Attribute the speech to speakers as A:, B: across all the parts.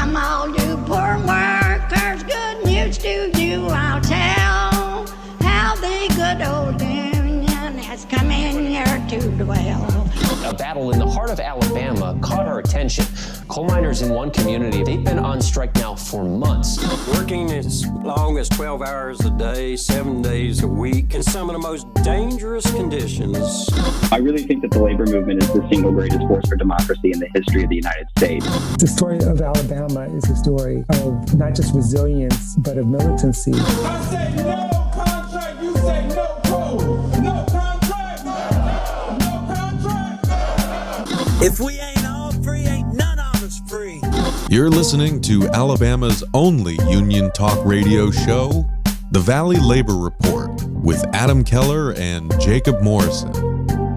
A: Come all you poor workers, good news to you I'll tell, how the good old Union has come in here to dwell.
B: A battle in the heart of Alabama caught our attention. Coal miners in one community, they've been on strike now for months.
C: Working as long as 12 hours a day, 7 days a week, in some of the most dangerous conditions.
D: I really think that the labor movement is the single greatest force for democracy in the history of the United States.
E: The story of Alabama is a story of not just resilience, but of militancy.
F: I say no contract, you say no code. No contract, no contract.
C: If we ain't all free, ain't none of us free.
G: You're listening to Alabama's only union talk radio show, The Valley Labor Report, with Adam Keller and Jacob Morrison.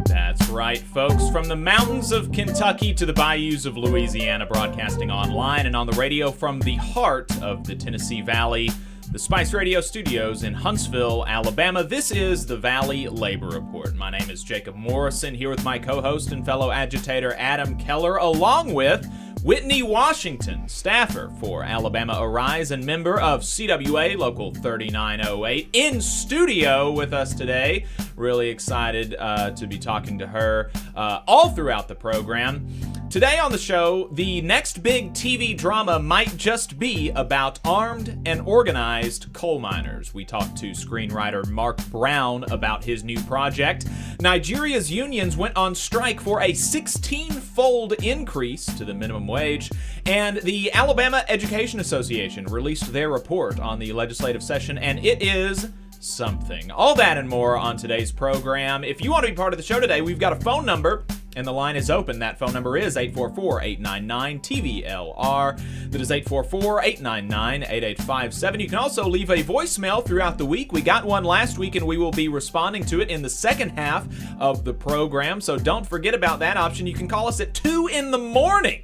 H: That's right, folks. From the mountains of Kentucky to the bayous of Louisiana, broadcasting online and on the radio from the heart of the Tennessee Valley, the Spice Radio Studios in Huntsville, Alabama. This is the Valley Labor Report. My name is Jacob Morrison, here with my co-host and fellow agitator Adam Keller, along with Whitney Washington, staffer for Alabama Arise and member of CWA Local 3908, in studio with us today. Really excited to be talking to her all throughout the program. Today on the show, the next big TV drama might just be about armed and organized coal miners. We talked to screenwriter Mark Brown about his new project. Nigeria's unions went on strike for a 16-fold increase to the minimum wage, and the Alabama Education Association released their report on the legislative session, and it is something. All that and more on today's program. If you want to be part of the show today, we've got a phone number, and the line is open. That phone number is 844-899-TVLR. That is 844-899-8857. You can also leave a voicemail throughout the week. We got one last week, and we will be responding to it in the second half of the program, so don't forget about that option. You can call us at 2 in the morning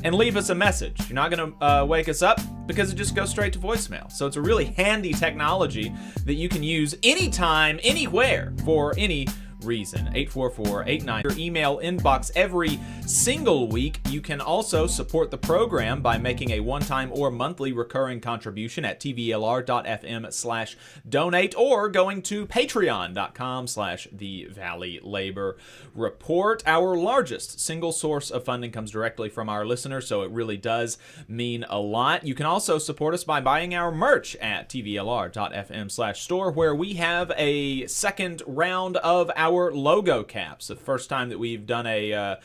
H: and leave us a message. You're not going to wake us up because it just goes straight to voicemail. So it's a really handy technology that you can use anytime, anywhere, for any reason. 844-89. Your email inbox every single week. You can also support the program by making a one-time or monthly recurring contribution at tvlr.fm/donate or going to patreon.com/the Valley Labor Report. Our largest single source of funding comes directly from our listeners, so it really does mean a lot. You can also support us by buying our merch at tvlr.fm/store, where we have a second round of our logo caps. The first time that we've done a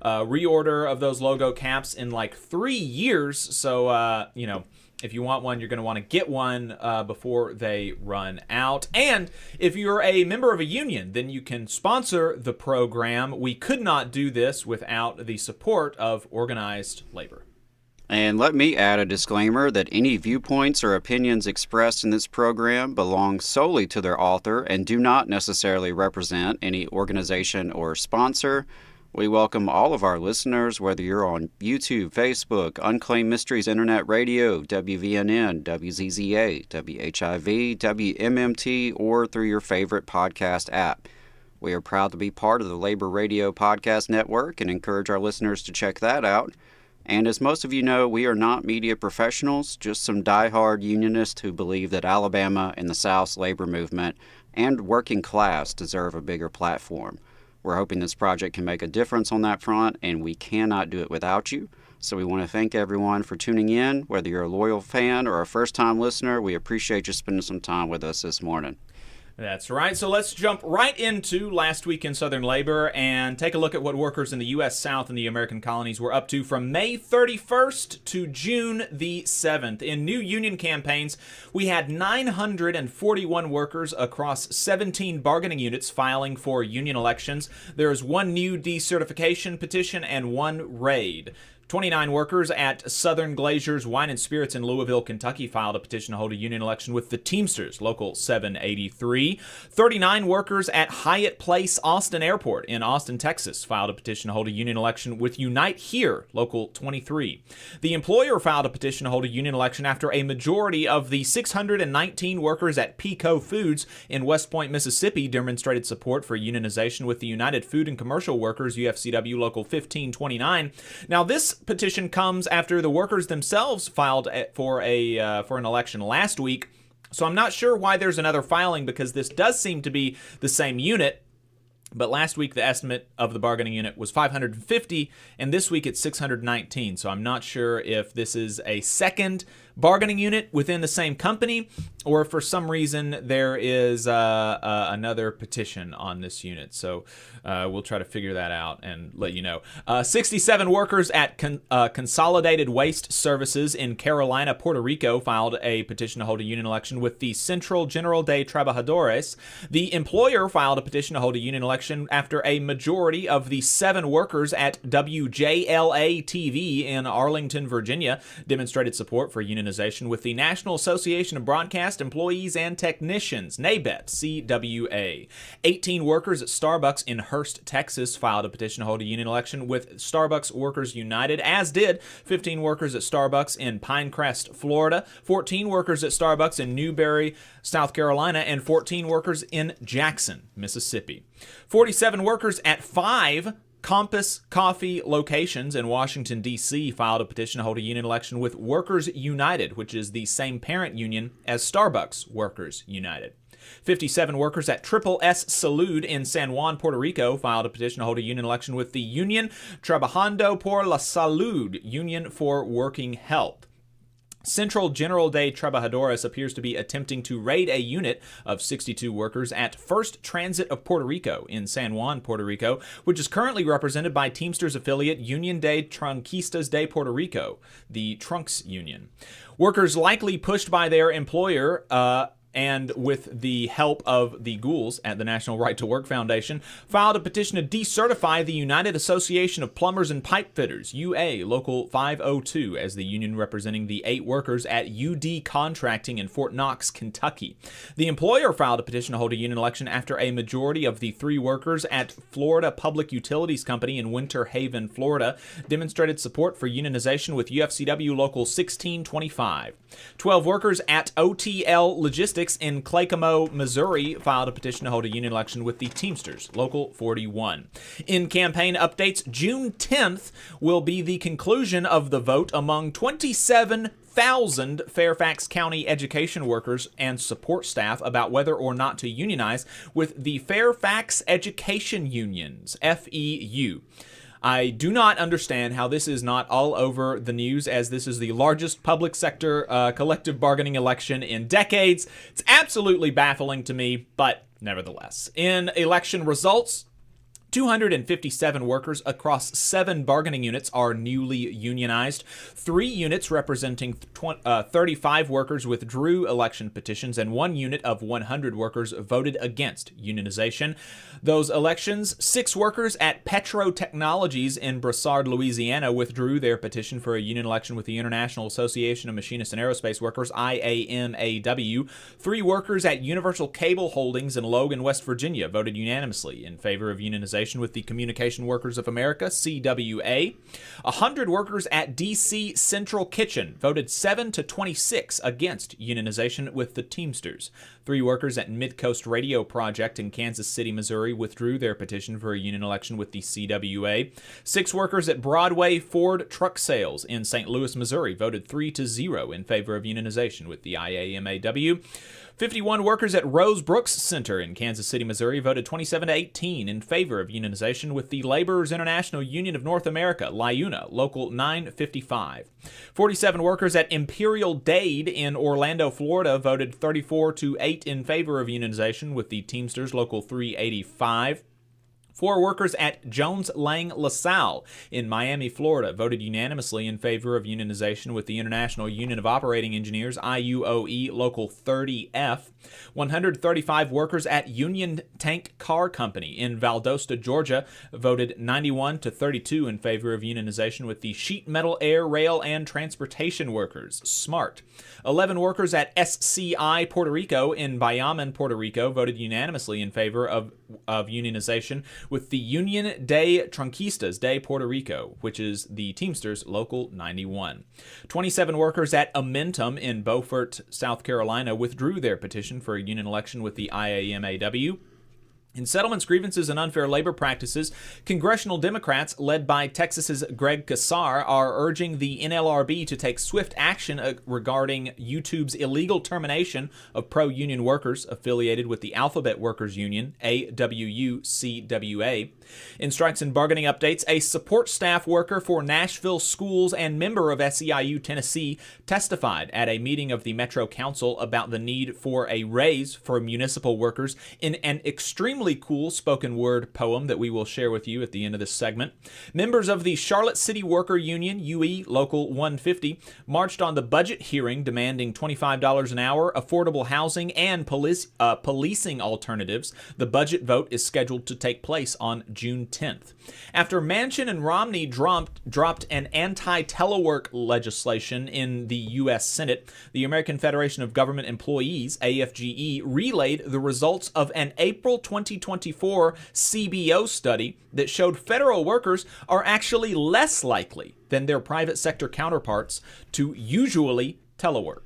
H: reorder of those logo caps in like 3 years. So, if you want one, you're going to want to get one before they run out. And if you're a member of a union, then you can sponsor the program. We could not do this without the support of organized labor.
I: And let me add a disclaimer that any viewpoints or opinions expressed in this program belong solely to their author and do not necessarily represent any organization or sponsor. We welcome all of our listeners, whether you're on YouTube, Facebook, Unclaimed Mysteries Internet Radio, WVNN, WZZA, WHIV, WMMT, or through your favorite podcast app. We are proud to be part of the Labor Radio Podcast Network and encourage our listeners to check that out. And as most of you know, we are not media professionals, just some diehard unionists who believe that Alabama and the South's labor movement and working class deserve a bigger platform. We're hoping this project can make a difference on that front, and we cannot do it without you. So we want to thank everyone for tuning in. Whether you're a loyal fan or a first-time listener, we appreciate you spending some time with us this morning.
H: That's right. So let's jump right into last week in Southern labor and take a look at what workers in the U.S. South and the American colonies were up to from May 31st to June the 7th. In new union campaigns, we had 941 workers across 17 bargaining units filing for union elections. There is one new decertification petition and one raid. 29 workers at Southern Glazers Wine and Spirits in Louisville, Kentucky filed a petition to hold a union election with the Teamsters, Local 783. 39 workers at Hyatt Place Austin Airport in Austin, Texas filed a petition to hold a union election with Unite Here, Local 23. The employer filed a petition to hold a union election after a majority of the 619 workers at Pico Foods in West Point, Mississippi demonstrated support for unionization with the United Food and Commercial Workers, UFCW Local 1529. Now, this petition comes after the workers themselves filed for an election last week. So I'm not sure why there's another filing, because this does seem to be the same unit. But last week, the estimate of the bargaining unit was 550, and this week it's 619. So I'm not sure if this is a second bargaining unit within the same company, or if for some reason there is another petition on this unit. So we'll try to figure that out and let you know. 67 workers at Consolidated Waste Services in Carolina, Puerto Rico, filed a petition to hold a union election with the Central General de Trabajadores. The employer filed a petition to hold a union election after a majority of the 7 workers at WJLA-TV in Arlington, Virginia, demonstrated support for unionization with the National Association of Broadcast Employees and Technicians, NABET, CWA. 18 workers at Starbucks in Hurst, Texas, filed a petition to hold a union election with Starbucks Workers United, as did 15 workers at Starbucks in Pinecrest, Florida, 14 workers at Starbucks in Newberry, South Carolina, and 14 workers in Jackson, Mississippi. 47 workers at 5 Compass Coffee locations in Washington, D.C. filed a petition to hold a union election with Workers United, which is the same parent union as Starbucks Workers United. 57 workers at Triple S Salud in San Juan, Puerto Rico, filed a petition to hold a union election with the Union Trabajando por la Salud, Union for Working Health. Central General de Trabajadores appears to be attempting to raid a unit of 62 workers at First Transit of Puerto Rico in San Juan, Puerto Rico, which is currently represented by Teamsters affiliate Union de Trunkistas de Puerto Rico, the Trunks Union. Workers likely pushed by their employer and with the help of the ghouls at the National Right to Work Foundation, filed a petition to decertify the United Association of Plumbers and Pipe Fitters, UA Local 502, as the union representing the 8 workers at UD Contracting in Fort Knox, Kentucky. The employer filed a petition to hold a union election after a majority of the 3 workers at Florida Public Utilities Company in Winter Haven, Florida, demonstrated support for unionization with UFCW Local 1625. 12 workers at OTL Logistics in Clacamo, Missouri, filed a petition to hold a union election with the Teamsters, Local 41. In campaign updates, June 10th will be the conclusion of the vote among 27,000 Fairfax County education workers and support staff about whether or not to unionize with the Fairfax Education Unions, FEU. I do not understand how this is not all over the news, as this is the largest public sector collective bargaining election in decades. It's absolutely baffling to me, but nevertheless. In election results, 257 workers across 7 bargaining units are newly unionized. 3 units representing 35 workers withdrew election petitions, and 1 unit of 100 workers voted against unionization. Those elections, 6 workers at Petro Technologies in Broussard, Louisiana, withdrew their petition for a union election with the International Association of Machinists and Aerospace Workers, IAMAW. 3 workers at Universal Cable Holdings in Logan, West Virginia, voted unanimously in favor of unionization with the Communication Workers of America, CWA. 100 workers at DC Central Kitchen voted 7-26 against unionization with the Teamsters. 3 workers at Midcoast Radio Project in Kansas City, Missouri, withdrew their petition for a union election with the CWA. 6 workers at Broadway Ford Truck Sales in St. Louis, Missouri, voted 3-0 in favor of unionization with the IAMAW. 51 workers at Rose Brooks Center in Kansas City, Missouri, voted 27-18 in favor of unionization with the Laborers International Union of North America, LIUNA, Local 955. 47 workers at Imperial Dade in Orlando, Florida, voted 34-8 in favor of unionization with the Teamsters, Local 385. 4 workers at Jones Lang LaSalle in Miami, Florida, voted unanimously in favor of unionization with the International Union of Operating Engineers, IUOE, Local 30F. 135 workers at Union Tank Car Company in Valdosta, Georgia, voted 91-32 in favor of unionization with the Sheet Metal, Air, Rail, and Transportation Workers, SMART. 11 workers at SCI Puerto Rico in Bayaman, Puerto Rico, voted unanimously in favor of unionization with the Union de Trunkistas de Puerto Rico, which is the Teamsters, Local 91. 27 workers at Amentum in Beaufort, South Carolina, withdrew their petition for a union election with the IAMAW. In settlements, grievances, and unfair labor practices, congressional Democrats, led by Texas's Greg Casar, are urging the NLRB to take swift action regarding YouTube's illegal termination of pro-union workers affiliated with the Alphabet Workers Union, AWU-CWA. In strikes and bargaining updates, a support staff worker for Nashville schools and member of SEIU Tennessee testified at a meeting of the Metro Council about the need for a raise for municipal workers in an extremely cool spoken word poem that we will share with you at the end of this segment. Members of the Charlotte City Worker Union, UE Local 150, marched on the budget hearing demanding $25 an hour, affordable housing, and policing alternatives. The budget vote is scheduled to take place on June 10th. After Manchin and Romney dropped an anti-telework legislation in the U.S. Senate, the American Federation of Government Employees, AFGE, relayed the results of an April 2024 CBO study that showed federal workers are actually less likely than their private sector counterparts to usually telework.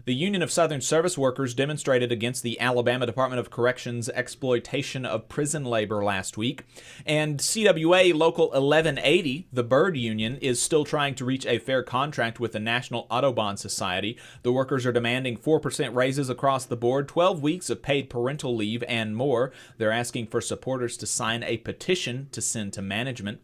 H: The Union of Southern Service Workers demonstrated against the Alabama Department of Corrections' exploitation of prison labor last week, and CWA Local 1180, the Bird Union, is still trying to reach a fair contract with the National Autobahn Society. The workers are demanding 4% raises across the board, 12 weeks of paid parental leave, and more. They're asking for supporters to sign a petition to send to management.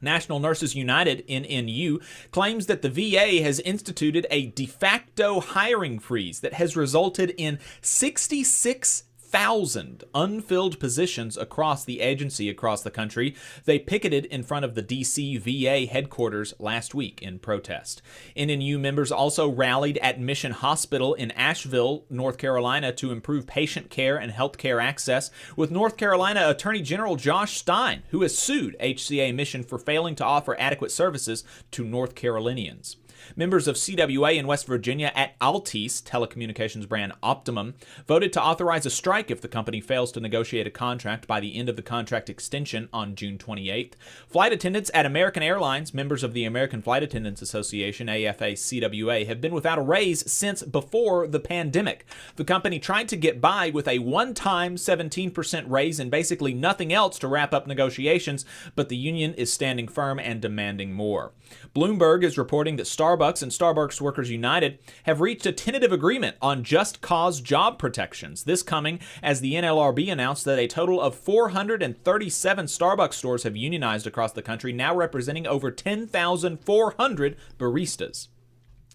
H: National Nurses United, NNU, claims that the VA has instituted a de facto hiring freeze that has resulted in 66,000 unfilled positions across the agency across the country. They picketed in front of the D.C. VA headquarters last week in protest. NNU members also rallied at Mission Hospital in Asheville, North Carolina, to improve patient care and health care access, with North Carolina Attorney General Josh Stein, who has sued HCA Mission for failing to offer adequate services to North Carolinians. Members of CWA in West Virginia at Altice, telecommunications brand Optimum, voted to authorize a strike if the company fails to negotiate a contract by the end of the contract extension on June 28th. Flight attendants at American Airlines, members of the American Flight Attendants Association, AFA-CWA, have been without a raise since before the pandemic. The company tried to get by with a one-time 17% raise and basically nothing else to wrap up negotiations, but the union is standing firm and demanding more. Bloomberg is reporting that Starbucks and Starbucks Workers United have reached a tentative agreement on just cause job protections. This coming as the NLRB announced that a total of 437 Starbucks stores have unionized across the country, now representing over 10,400 baristas.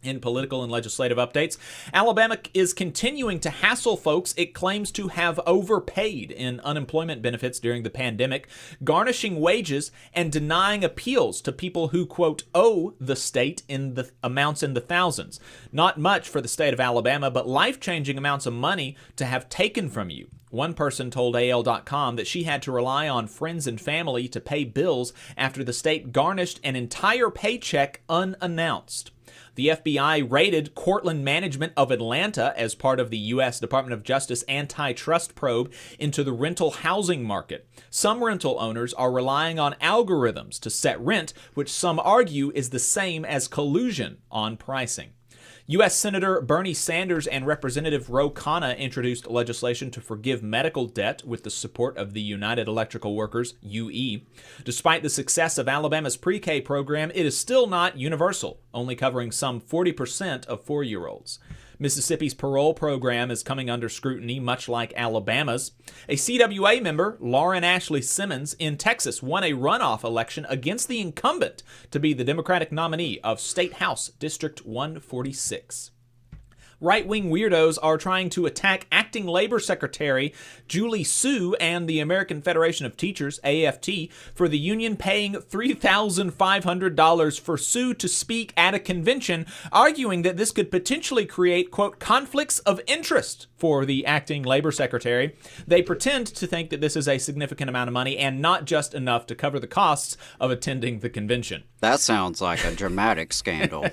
H: In political and legislative updates, Alabama is continuing to hassle folks it claims to have overpaid in unemployment benefits during the pandemic, garnishing wages and denying appeals to people who, quote, owe the state in the amounts in the thousands. Not much for the state of Alabama, but life-changing amounts of money to have taken from you. One person told AL.com that she had to rely on friends and family to pay bills after the state garnished an entire paycheck unannounced. The FBI raided Cortland Management of Atlanta as part of the U.S. Department of Justice antitrust probe into the rental housing market. Some rental owners are relying on algorithms to set rent, which some argue is the same as collusion on pricing. U.S. Senator Bernie Sanders and Representative Ro Khanna introduced legislation to forgive medical debt with the support of the United Electrical Workers, UE. Despite the success of Alabama's pre-K program, it is still not universal, only covering some 40% of 4-year-olds. Mississippi's parole program is coming under scrutiny, much like Alabama's. A CWA member, Lauren Ashley Simmons, in Texas won a runoff election against the incumbent to be the Democratic nominee of State House District 146. Right-wing weirdos are trying to attack Acting Labor Secretary Julie Su and the American Federation of Teachers, AFT, for the union paying $3,500 for Su to speak at a convention, arguing that this could potentially create, quote, conflicts of interest for the Acting Labor Secretary. They pretend to think that this is a significant amount of money and not just enough to cover the costs of attending the convention.
I: That sounds like a dramatic scandal.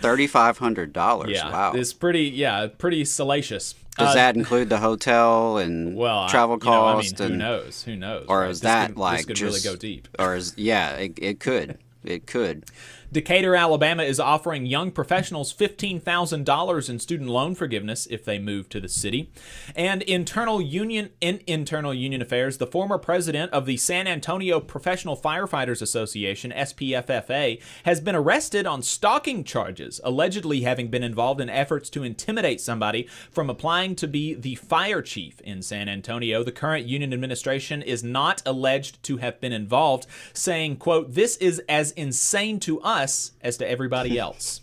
I: $3,500.
H: Yeah,
I: wow.
H: It's pretty salacious.
I: Does that include the hotel and travel costs?
H: Who knows? Who knows?
I: Or
H: right?
I: is that
H: this
I: like
H: could
I: just
H: really go deep?
I: Or is it could. It could.
H: Decatur, Alabama is offering young professionals $15,000 in student loan forgiveness if they move to the city. And in internal union affairs, the former president of the San Antonio Professional Firefighters Association, SPFFA, has been arrested on stalking charges, allegedly having been involved in efforts to intimidate somebody from applying to be the fire chief in San Antonio. The current union administration is not alleged to have been involved, saying, quote, "This is as insane to us as to everybody else."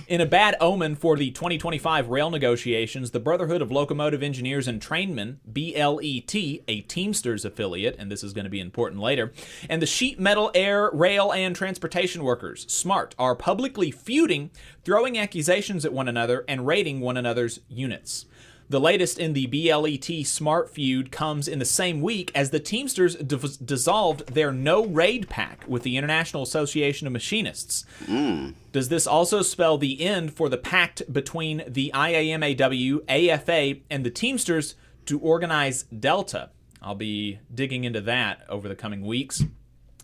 H: In a bad omen for the 2025 rail negotiations, the Brotherhood of Locomotive Engineers and Trainmen, BLET, a Teamsters affiliate, and this is going to be important later, and the Sheet Metal, Air, Rail, and Transportation Workers, SMART, are publicly feuding, throwing accusations at one another, and raiding one another's units. The latest in the BLET SMART feud comes in the same week as the Teamsters dissolved their no-raid pact with the International Association of Machinists. Does this also spell the end for the pact between the IAMAW, AFA, and the Teamsters to organize Delta? I'll be digging into that over the coming weeks.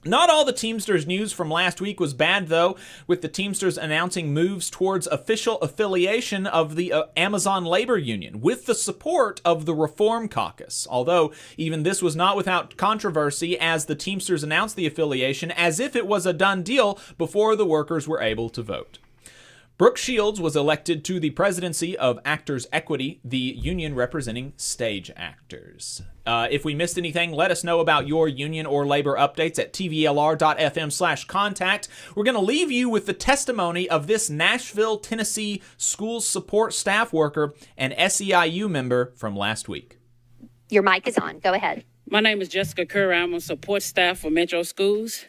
H: Not all the Teamsters news from last week was bad, though, with the Teamsters announcing moves towards official affiliation of the Amazon Labor Union with the support of the Reform Caucus. Although, even this was not without controversy, as the Teamsters announced the affiliation as if it was a done deal before the workers were able to vote. Brooke Shields was elected to the presidency of Actors Equity, the union representing stage actors. If we missed anything, let us know about your union or labor updates at tvlr.fm/contact. We're going to leave you with the testimony of this Nashville, Tennessee school support staff worker and SEIU member from last week.
J: Your mic is on. Go ahead.
K: My name is Jessica Curry. I'm on support staff for Metro Schools.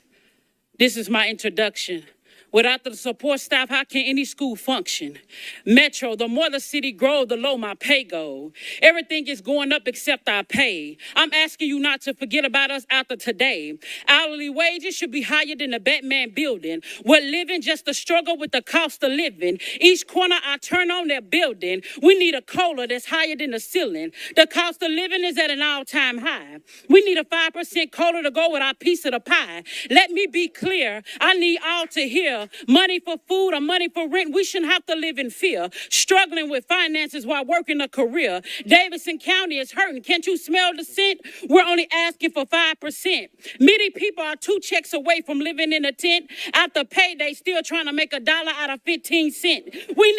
K: This is my introduction. Without the support staff, how can any school function? Metro, the more the city grows, the lower my pay go. Everything is going up except our pay. I'm asking you not to forget about us after today. Hourly wages should be higher than the Batman building. We're living just a struggle with the cost of living. Each corner I turn on, their building. We need a COLA that's higher than the ceiling. The cost of living is at an all-time high. We need a 5% COLA to go with our piece of the pie. Let me be clear. I need all to hear. Money for food or money for rent, we shouldn't have to live in fear. Struggling with finances while working a career. Davidson County is hurting. Can't you smell the scent? We're only asking for 5%. Many people are 2 checks away from living in a tent. After payday, still trying to make $1 out of 15 cents. We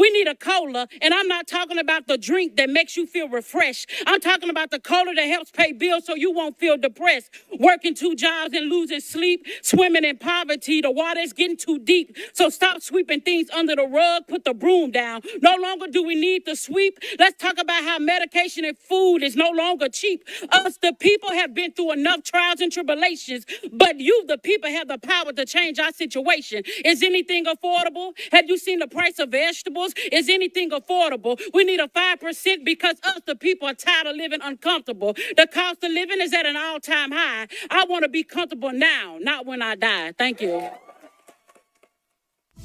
K: need a COLA, and I'm not talking about the drink that makes you feel refreshed. I'm talking about the COLA that helps pay bills so you won't feel depressed. Working 2 jobs and losing sleep, swimming in poverty. The water is getting too deep, so stop sweeping things under the rug, put the broom down. No longer do we need to sweep. Let's talk about how medication and food is no longer cheap. Us, the people, have been through enough trials and tribulations, but you, the people, have the power to change our situation. Is anything affordable? Have you seen the price of vegetables? Is anything affordable? We need a 5% because us, the people, are tired of living uncomfortable. The cost of living is at an all-time high. I want to be comfortable now, not when I die. Thank you.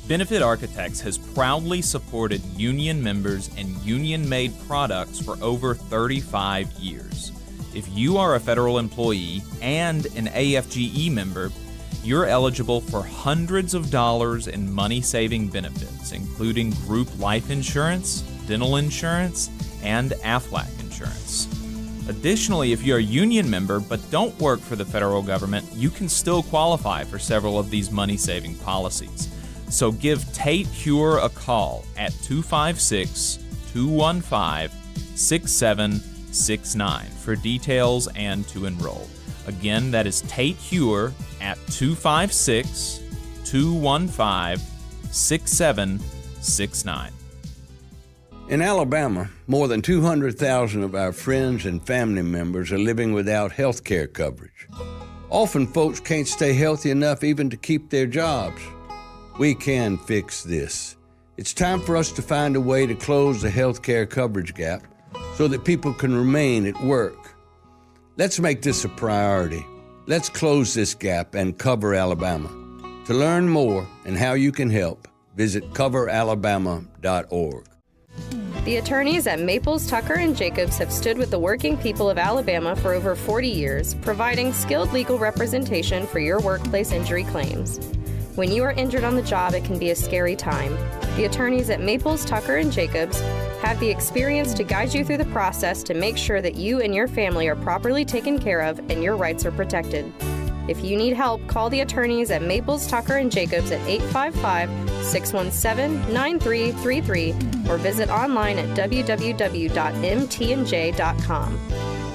H: Benefit Architects has proudly supported union members and union-made products for over 35 years. If you are a federal employee and an AFGE member, you're eligible for hundreds of dollars in money-saving benefits, including group life insurance, dental insurance, and AFLAC insurance. Additionally, if you're a union member but don't work for the federal government, you can still qualify for several of these money-saving policies. So give Tate Hure a call at 256-215-6769 for details and to enroll. Again, that is Tate Hure at 256-215-6769.
L: In Alabama, more than 200,000 of our friends and family members are living without health care coverage. Often folks can't stay healthy enough even to keep their jobs. We can fix this. It's time for us to find a way to close the health care coverage gap so that people can remain at work. Let's make this a priority. Let's close this gap and cover Alabama. To learn more and how you can help, visit coveralabama.org.
M: The attorneys at Maples, Tucker, and Jacobs have stood with the working people of Alabama for over 40 years, providing skilled legal representation for your workplace injury claims. When you are injured on the job, it can be a scary time. The attorneys at Maples, Tucker, and Jacobs have the experience to guide you through the process to make sure that you and your family are properly taken care of and your rights are protected. If you need help, call the attorneys at Maples, Tucker, and Jacobs at 855-617-9333 or visit online at www.mtnj.com.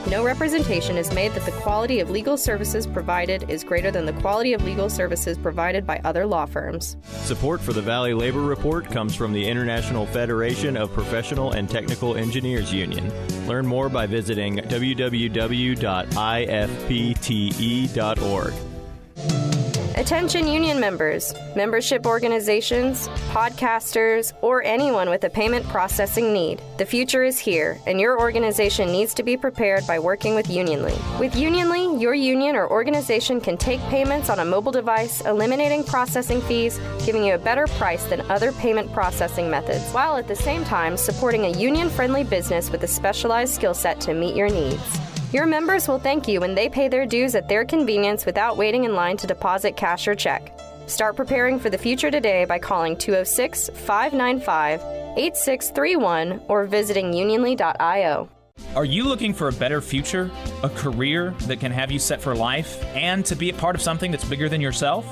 M: No representation is made that the quality of legal services provided is greater than the quality of legal services provided by other law firms.
N: Support for the Valley Labor Report comes from the International Federation of Professional and Technical Engineers Union. Learn more by visiting www.ifpte.org.
M: Attention union members, membership organizations, podcasters, or anyone with a payment processing need. The future is here, and your organization needs to be prepared by working with Unionly. With Unionly, your union or organization can take payments on a mobile device, eliminating processing fees, giving you a better price than other payment processing methods, while at the same time supporting a union-friendly business with a specialized skill set to meet your needs. Your members will thank you when they pay their dues at their convenience without waiting in line to deposit cash or check. Start preparing for the future today by calling 206-595-8631 or visiting unionly.io.
H: Are you looking for a better future, a career that can have you set for life, and to be a part of something that's bigger than yourself?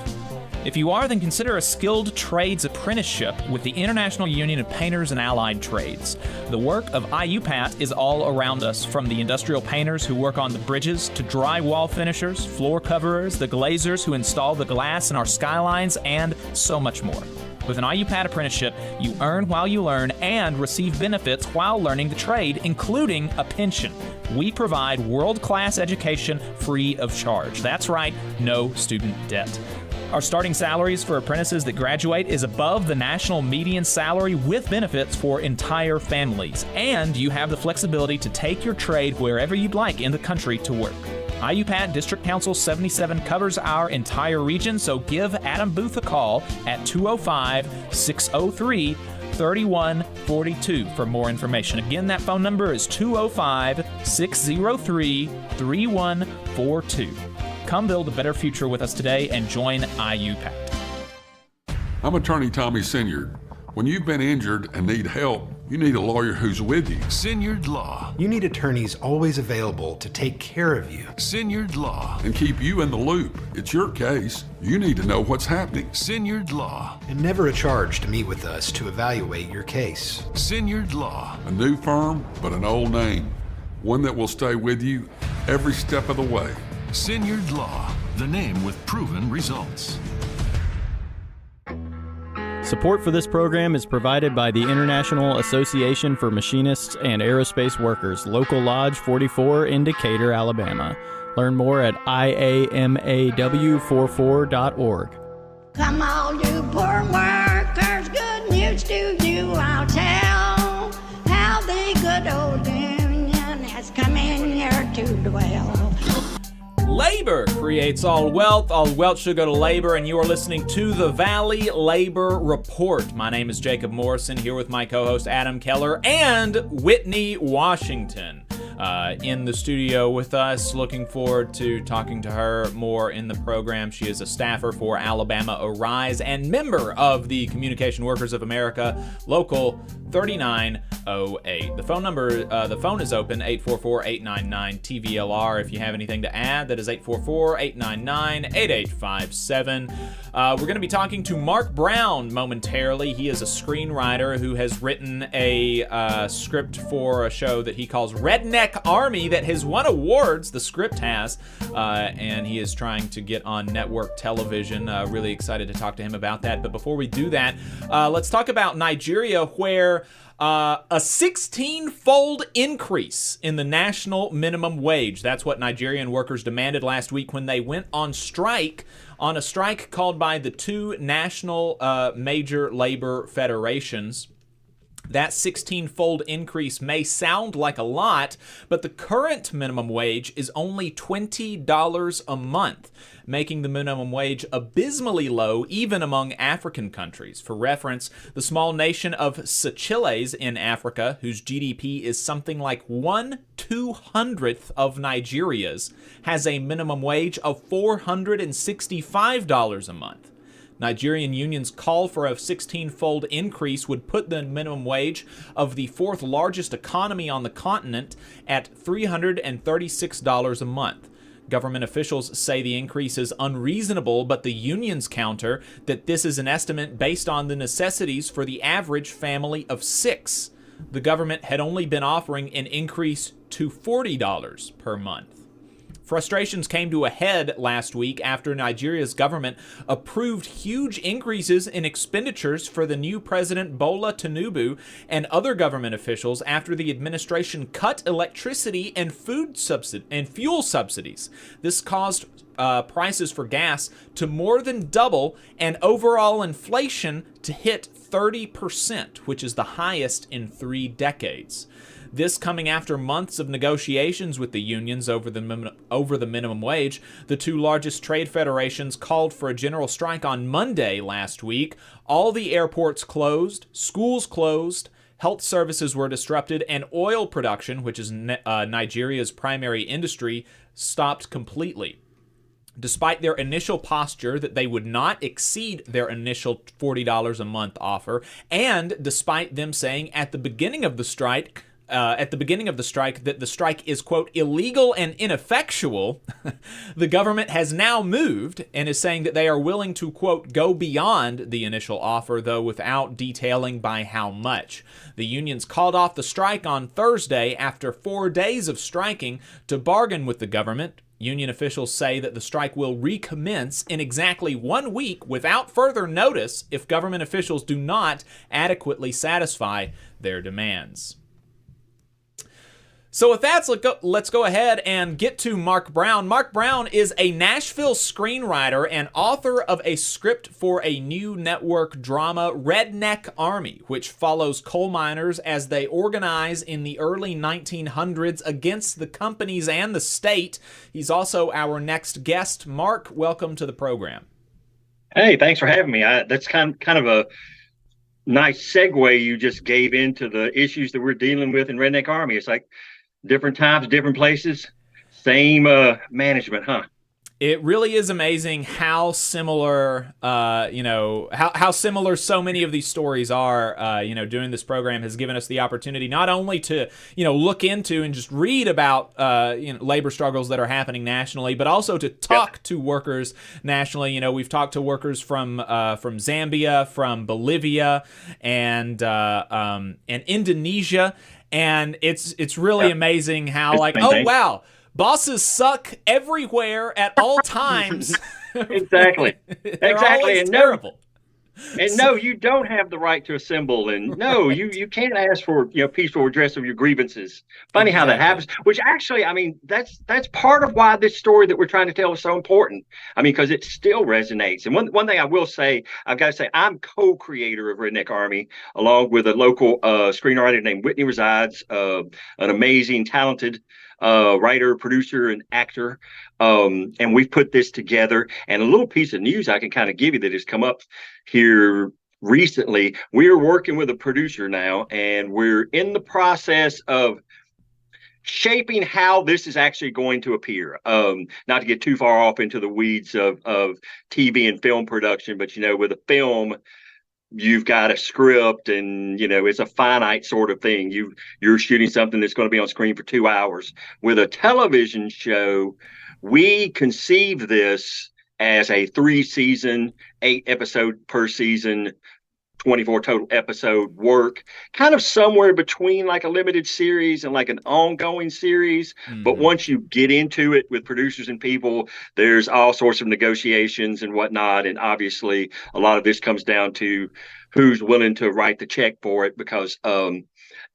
H: If you are, then consider a skilled trades apprenticeship with the International Union of Painters and Allied Trades. The work of IUPAT is all around us, from the industrial painters who work on the bridges to drywall finishers, floor coverers, the glazers who install the glass in our skylines, and so much more. With an IUPAT apprenticeship, you earn while you learn and receive benefits while learning the trade, including a pension. We provide world-class education free of charge. That's right, no student debt. Our starting salaries for apprentices that graduate is above the national median salary with benefits for entire families. And you have the flexibility to take your trade wherever you'd like in the country to work. IUPAT District Council 77 covers our entire region, so give Adam Booth a call at 205-603-3142 for more information. Again, that phone number is 205-603-3142. Come build a better future with us today and join IUPAT.
O: I'm attorney Tommy Sinyard. When you've been injured and need help, you need a lawyer who's with you.
P: Sinyard Law. You need attorneys always available to take care of you. Sinyard Law.
O: And keep you in the loop. It's your case. You need to know what's happening.
P: Sinyard Law. And never a charge to meet with us to evaluate your case. Sinyard Law.
O: A new firm, but an old name. One that will stay with you every step of the way.
P: Sinyard Law, the name with proven results.
N: Support for this program is provided by the International Association for Machinists and Aerospace Workers, Local Lodge 44 in Decatur, Alabama. Learn more at iamaw44.org.
A: Come all you poor workers, good news to you I'll tell, how the good old union has come in here to dwell.
H: Labor creates all wealth should go to labor, and you are listening to the Valley Labor Report. My name is Jacob Morrison, here with my co-host Adam Keller and Whitney Washington in the studio with us. Looking forward to talking to her more in the program. She is a staffer for Alabama Arise and member of the Communication Workers of America, Local 3908. The phone is open, 844-899-TVLR. If you have anything to add, that is 844-899-8857. We're going to be talking to Mark Brown momentarily. He is a screenwriter who has written a script for a show that he calls Redneck Army that has won awards. The script has, and he is trying to get on network television. Really excited to talk to him about that. But before we do that, let's talk about Nigeria, where a 16-fold increase in the national minimum wage. That's what Nigerian workers demanded last week when they went on strike, on a strike called by the two national major labor federations. That 16-fold increase may sound like a lot, but the current minimum wage is only $20 a month, making the minimum wage abysmally low even among African countries. For reference, the small nation of Seychelles in Africa, whose GDP is something like 1/200th of Nigeria's, has a minimum wage of $465 a month. Nigerian unions call for a 16-fold increase would put the minimum wage of the fourth largest economy on the continent at $336 a month. Government officials say the increase is unreasonable, but the unions counter that this is an estimate based on the necessities for the average family of 6. The government had only been offering an increase to $40 per month. Frustrations came to a head last week after Nigeria's government approved huge increases in expenditures for the new President Bola Tinubu and other government officials after the administration cut electricity and fuel subsidies. This caused prices for gas to more than double and overall inflation to hit 30%, which is the highest in 3 decades. This coming after months of negotiations with the unions over the minimum wage. The 2 largest trade federations called for a general strike on Monday last week. All the airports closed, schools closed, health services were disrupted, and oil production, which is Nigeria's primary industry, stopped completely. Despite their initial posture that they would not exceed their initial $40 a month offer, and despite them saying at the beginning of the strike that the strike is, quote, illegal and ineffectual, the government has now moved and is saying that they are willing to, quote, go beyond the initial offer, though without detailing by how much. The unions called off the strike on Thursday after 4 days of striking to bargain with the government. Union officials say that the strike will recommence in exactly 1 week without further notice if government officials do not adequately satisfy their demands. So with that, let's go ahead and get to Mark Brown. Mark Brown is a Nashville screenwriter and author of a script for a new network drama, Redneck Army, which follows coal miners as they organize in the early 1900s against the companies and the state. He's also our next guest. Mark, welcome to the program.
Q: Hey, thanks for having me. That's kind of a nice segue you just gave into the issues that we're dealing with in Redneck Army. It's like different times, different places, same management, huh?
H: It really is amazing how similar, how similar so many of these stories are. Doing this program has given us the opportunity not only to, look into and just read about, labor struggles that are happening nationally, but also to talk to workers nationally. We've talked to workers from Zambia, from Bolivia, and Indonesia. And it's really amazing how wow, bosses suck everywhere at all times.
Q: Exactly.
H: Exactly.
Q: And terrible. No, you don't have the right to assemble, and no, you can't ask for peaceful redress of your grievances. Funny how that happens. Which actually, that's part of why this story that we're trying to tell is so important. because it still resonates. And one thing I will say, I've got to say, I'm co-creator of Redneck Army along with a local screenwriter named Whitney Resides, an amazing, talented writer, producer, and actor. And we've put this together. And a little piece of news I can kind of give you that has come up here recently. We're working with a producer now, and we're in the process of shaping how this is actually going to appear. Not to get too far off into the weeds of TV and film production, but with a film, you've got a script and it's a finite sort of thing. You're shooting something that's going to be on screen for 2 hours. With a television show, we conceive this as a 3-season, 8-episode per season, 24 total episode work, kind of somewhere between like a limited series and like an ongoing series. Mm-hmm. But once you get into it with producers and people, there's all sorts of negotiations and whatnot. And obviously a lot of this comes down to who's willing to write the check for it, because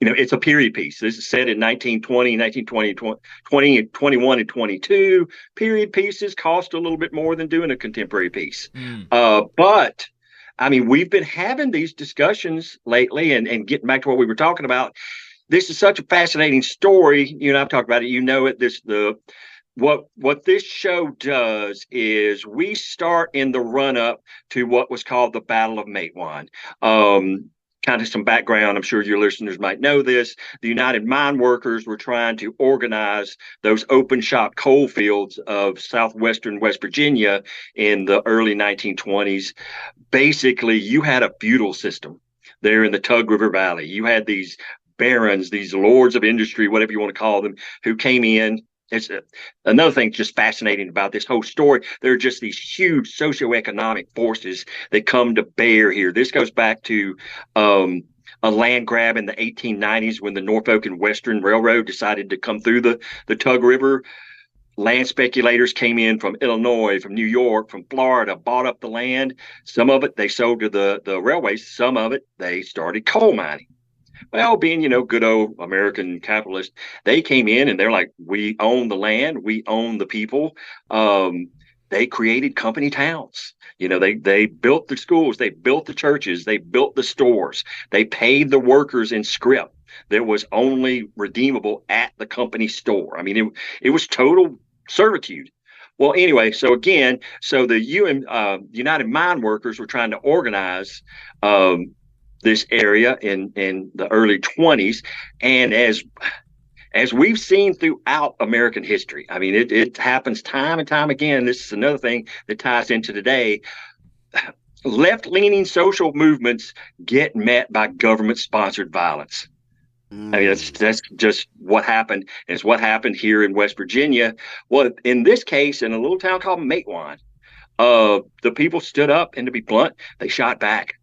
Q: it's a period piece. This is set in 1920, 20, 21, and 22. Period pieces cost a little bit more than doing a contemporary piece. But we've been having these discussions lately, and getting back to what we were talking about. This is such a fascinating story. You and I've talked about it. What this show does is we start in the run up to what was called the Battle of Matewan. kind of some background. I'm sure your listeners might know this. The United Mine Workers were trying to organize those open shop coal fields of southwestern West Virginia in the early 1920s. Basically, you had a feudal system there in the Tug River Valley. You had these barons, these lords of industry, whatever you want to call them, who came in. It's another thing just fascinating about this whole story. There are just these huge socioeconomic forces that come to bear here. This goes back to a land grab in the 1890s when the Norfolk and Western Railroad decided to come through the Tug River. Land speculators came in from Illinois, from New York, from Florida, bought up the land. Some of it they sold to the railways. Some of it they started coal mining. Well, being, good old American capitalists, they came in and they're like, we own the land, we own the people. They created company towns. They built the schools, they built the churches, they built the stores, they paid the workers in scrip that was only redeemable at the company store. I mean, it was total servitude. Well, anyway, so the United Mine Workers were trying to organize this area in the early 20s. And as we've seen throughout American history, I mean, it happens time and time again. This is another thing that ties into today. Left-leaning social movements get met by government-sponsored violence. I mean, that's just what happened. And it's what happened here in West Virginia. Well, in this case, in a little town called Matewan, the people stood up, and to be blunt, they shot back.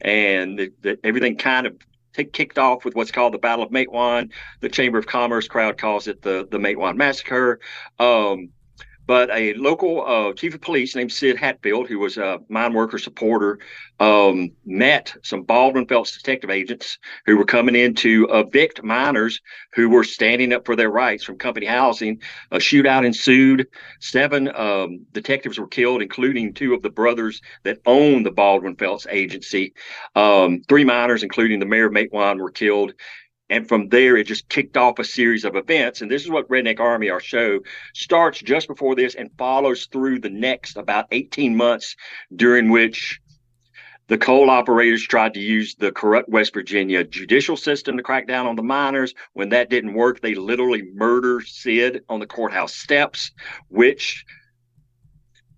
Q: And everything kind of kicked off with what's called the Battle of Matewan. The Chamber of Commerce crowd calls it the Matewan Massacre. But a local chief of police named Sid Hatfield, who was a mine worker supporter, met some Baldwin Phelps detective agents who were coming in to evict miners who were standing up for their rights from company housing. A shootout ensued. 7 detectives were killed, including 2 of the brothers that owned the Baldwin Phelps agency. 3 miners, including the mayor of Matewan, were killed. And from there, it just kicked off a series of events. And this is what Redneck Army, our show, starts just before this and follows through the next about 18 months, during which the coal operators tried to use the corrupt West Virginia judicial system to crack down on the miners. When that didn't work, they literally murder Sid on the courthouse steps, which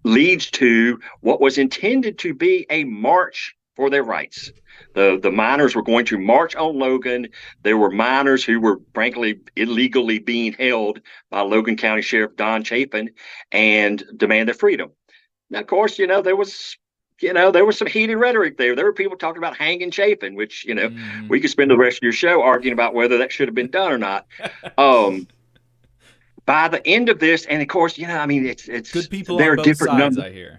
Q: leads to what was intended to be a march for their rights. The miners were going to march on Logan. There were miners who were frankly illegally being held by Logan County Sheriff Don Chapin and demand their freedom. Now, of course, there was some heated rhetoric there. There were people talking about hanging Chapin, which, we could spend the rest of your show arguing about whether that should have been done or not. By the end of this, and of course, it's
H: good people
Q: there
H: on
Q: are
H: both
Q: different
H: sides,
Q: numbers.
H: I hear.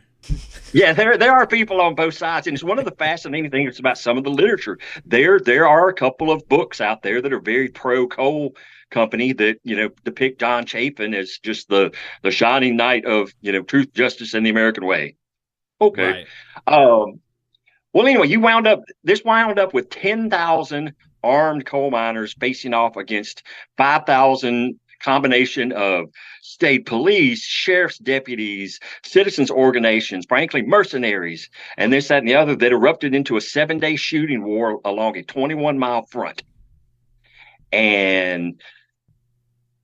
Q: Yeah, there are people on both sides, and it's one of the fascinating things about some of the literature. There are a couple of books out there that are very pro coal company that depict Don Chapin as just the shining knight of truth, justice, and the American way. Okay. Right. Well, anyway, this wound up with 10,000 armed coal miners facing off against 5,000. Combination of state police, sheriff's deputies, citizens organizations, frankly, mercenaries, and this, that, and the other, that erupted into a 7-day shooting war along a 21-mile front. And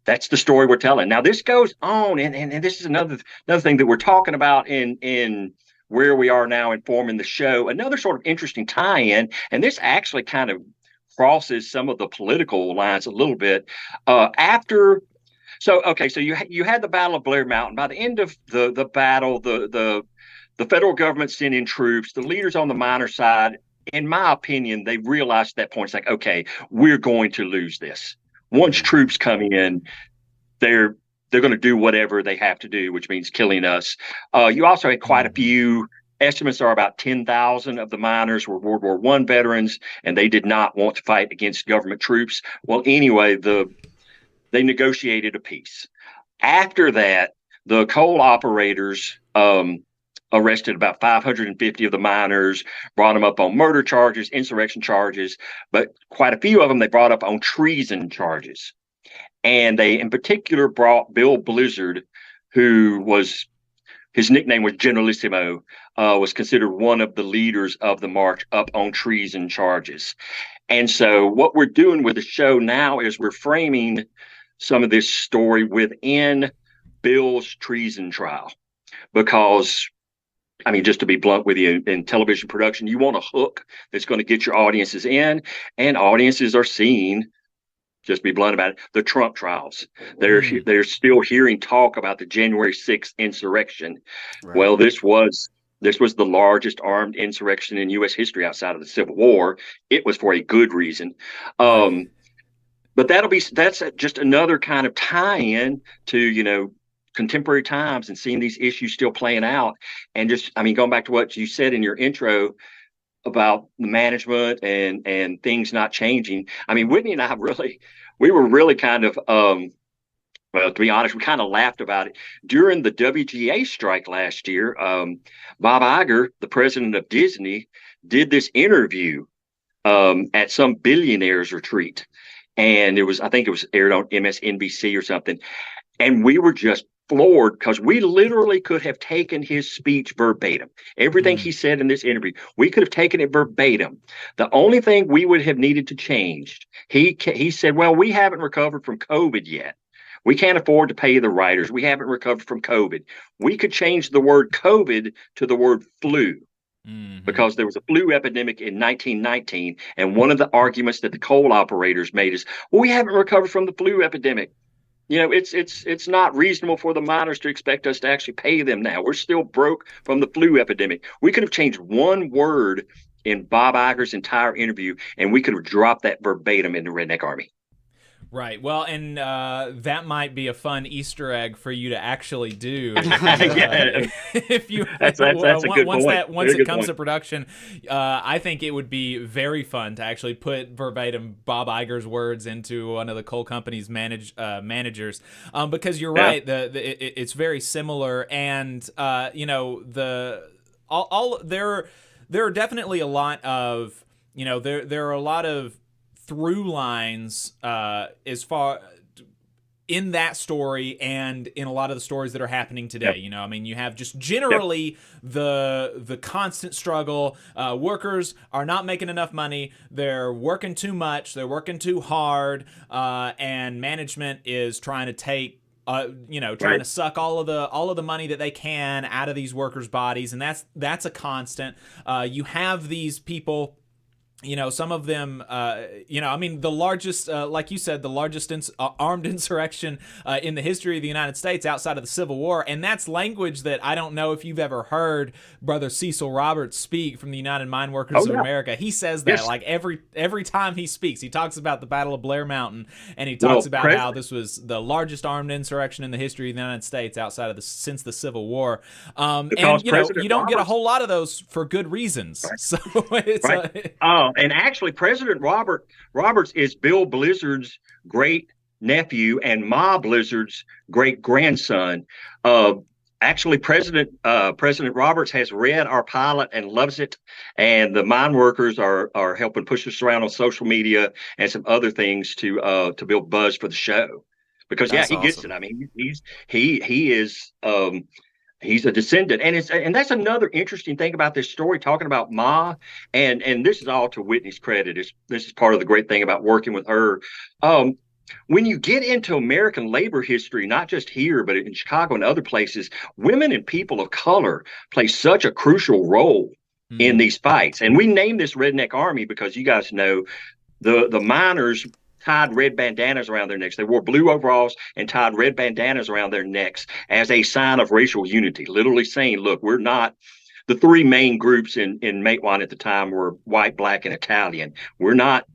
Q: that's the story we're telling. Now, this goes on, and this is another thing that we're talking about in where we are now in forming the show. Another sort of interesting tie-in, and this actually kind of crosses some of the political lines a little bit. So you had the Battle of Blair Mountain. By the end of the battle, the federal government sent in troops. The leaders on the miner side, in my opinion, they realized at that point, it's like, okay, we're going to lose this. Once troops come in, they're going to do whatever they have to do, which means killing us. You also had quite a few. Estimates are about 10,000 of the miners were World War I veterans, and they did not want to fight against government troops. Well, anyway, they negotiated a peace. After that, the coal operators arrested about 550 of the miners, brought them up on murder charges, insurrection charges, but quite a few of them they brought up on treason charges. And they, in particular, brought Bill Blizzard, who was his nickname was Generalissimo, was considered one of the leaders of the march up on treason charges. And so what we're doing with the show now is we're framing some of this story within Bill's treason trial. Because, I mean, just to be blunt with you, in television production, you want a hook that's going to get your audiences in, and audiences are seeing, just be blunt about it, the Trump trials. They're still hearing talk about the January 6th insurrection. Right. Well, this was the largest armed insurrection in U.S. history outside of the Civil War. It was for a good reason. But that's just another kind of tie-in to, contemporary times and seeing these issues still playing out. And just, I mean, going back to what you said in your intro about the management and things not changing. I mean, Whitney and I we were really kind of, well, to be honest, we kind of laughed about it. During the WGA strike last year, Bob Iger, the president of Disney, did this interview at some billionaires retreat. And I think it was aired on MSNBC or something. And we were just floored because we literally could have taken his speech verbatim. Everything he said in this interview, we could have taken it verbatim. The only thing we would have needed to change, he said, well, we haven't recovered from COVID yet. We can't afford to pay the writers. We haven't recovered from COVID. We could change the word COVID to the word flu. Because there was a flu epidemic in 1919. And one of the arguments that the coal operators made is, well, we haven't recovered from the flu epidemic. It's not reasonable for the miners to expect us to actually pay them now. We're still broke from the flu epidemic. We could have changed one word in Bob Iger's entire interview, and we could have dropped that verbatim in the Redneck Army.
H: Right. Well, and that might be a fun Easter egg for you to actually do. If you
Q: that's a good point.
H: Once it comes to production, I think it would be very fun to actually put verbatim Bob Iger's words into one of the coal company's managers, because you're right. It's very similar, and there are definitely a lot of there are a lot of through lines as far in that story and in a lot of the stories that are happening today. I mean, you have just generally the constant struggle. Workers are not making enough money. They're working too much. They're working too hard, and management is trying to take trying to suck all of the money that they can out of these workers' bodies, and that's a constant. You have these people. Some of them, I mean, the largest, like you said, the largest armed insurrection in the history of the United States outside of the Civil War. And that's language that I don't know if you've ever heard Brother Cecil Roberts speak from the United Mine Workers of America. He says that like every time he speaks, he talks about the Battle of Blair Mountain, and he talks about how this was the largest armed insurrection in the history of the United States since the Civil War. And you don't get a whole lot of those for good reasons. Right. So it's
Q: and actually, President Roberts is Bill Blizzard's great nephew and Ma Blizzard's great grandson. Actually, President Roberts has read our pilot and loves it, and the mine workers are helping push us around on social media and some other things to build buzz for the show. Because he gets it. I mean, he is. He's a descendant, and that's another interesting thing about this story, talking about Ma, and this is all to Whitney's credit. This is part of the great thing about working with her. When you get into American labor history, not just here, but in Chicago and other places, women and people of color play such a crucial role in these fights. And we named this Redneck Army because you guys know the miners tied red bandanas around their necks. They wore blue overalls and tied red bandanas around their necks as a sign of racial unity, literally saying, look, we're not — the three main groups in Matewan at the time were white, black, and Italian. We're not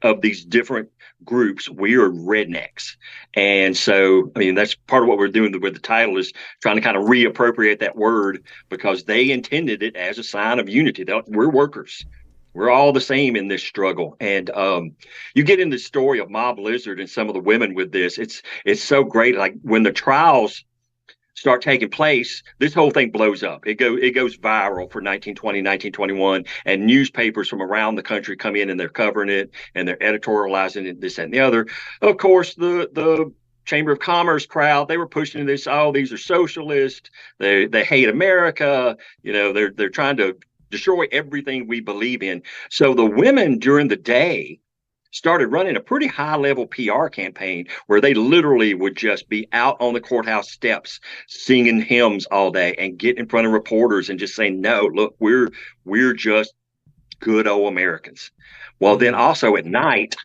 Q: of these different groups. We are rednecks. And so, I mean, that's part of what we're doing with the title, is trying to kind of reappropriate that word, because they intended it as a sign of unity. We're workers. We're all the same in this struggle. And you get into the story of Ma Blizzard and some of the women with this. It's so great. Like when the trials start taking place, this whole thing blows up. It goes viral for 1920, 1921, and newspapers from around the country come in and they're covering it and they're editorializing it, this, that, and the other. Of course, the Chamber of Commerce crowd, they were pushing this, oh, these are socialists, they hate America, they're trying to destroy everything we believe in. So the women during the day started running a pretty high level PR campaign where they literally would just be out on the courthouse steps singing hymns all day and get in front of reporters and just saying, no, look, we're just good old Americans. Well, then also at night,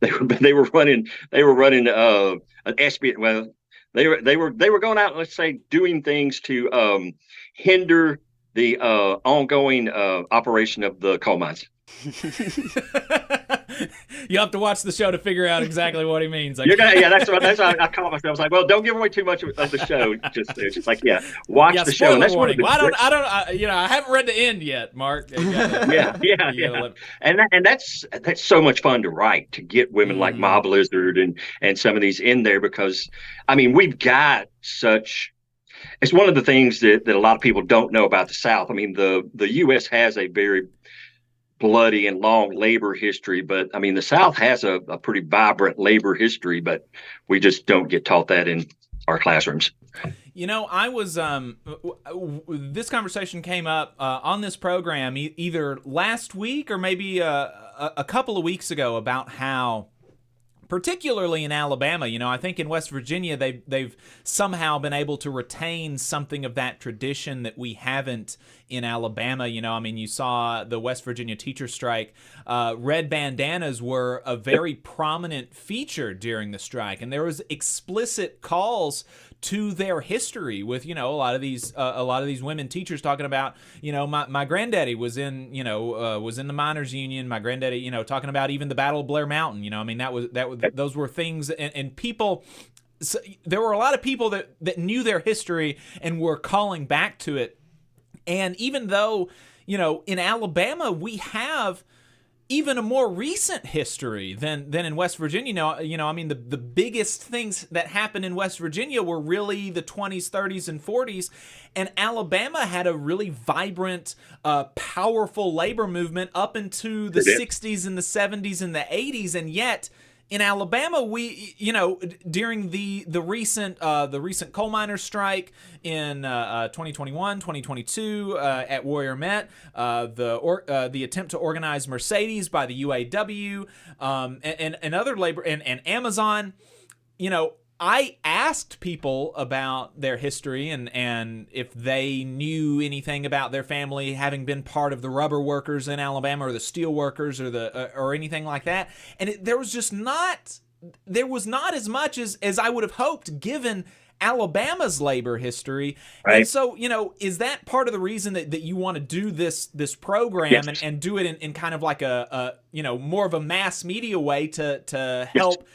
Q: they were running an espionage. Well, they were going out, let's say, doing things to hinder the ongoing operation of the coal mines.
H: You have to watch the show to figure out exactly what he means.
Q: That's what I caught myself. I was like, well, don't give away too much of the show. Just like, watch the show.
H: And that's warning. I haven't read the end yet, Mark.
Q: Yeah. And that's so much fun to write, to get women like Ma Blizzard and some of these in there, because I mean, we've got such. It's one of the things that a lot of people don't know about the South. I mean, the U.S. has a very bloody and long labor history, but I mean, the South has a pretty vibrant labor history, but we just don't get taught that in our classrooms.
H: I was this conversation came up on this program either last week or maybe a couple of weeks ago about how, particularly in Alabama, I think in West Virginia they've somehow been able to retain something of that tradition that we haven't in Alabama. You saw the West Virginia teacher strike. Red bandanas were a very prominent feature during the strike, and there was explicit calls to their history with a lot of these women teachers talking about my granddaddy was in the miners union. My granddaddy talking about even the Battle of Blair Mountain. Those were things, and people. So there were a lot of people that knew their history and were calling back to it. And even though in Alabama we have even a more recent history than in West Virginia. The biggest things that happened in West Virginia were really the 20s, 30s, and 40s, and Alabama had a really vibrant, powerful labor movement up into the 60s and the 70s and the 80s, and yet in Alabama, we, during the recent coal miners strike in 2021, 2022 at Warrior Met, the attempt to organize Mercedes by the UAW, and other labor and Amazon, I asked people about their history and if they knew anything about their family having been part of the rubber workers in Alabama or the steel workers or anything like that. And there was not as much as I would have hoped given Alabama's labor history. Right. And so, is that part of the reason that you want to do this program? Yes. and do it in kind of like a more of a mass media way to help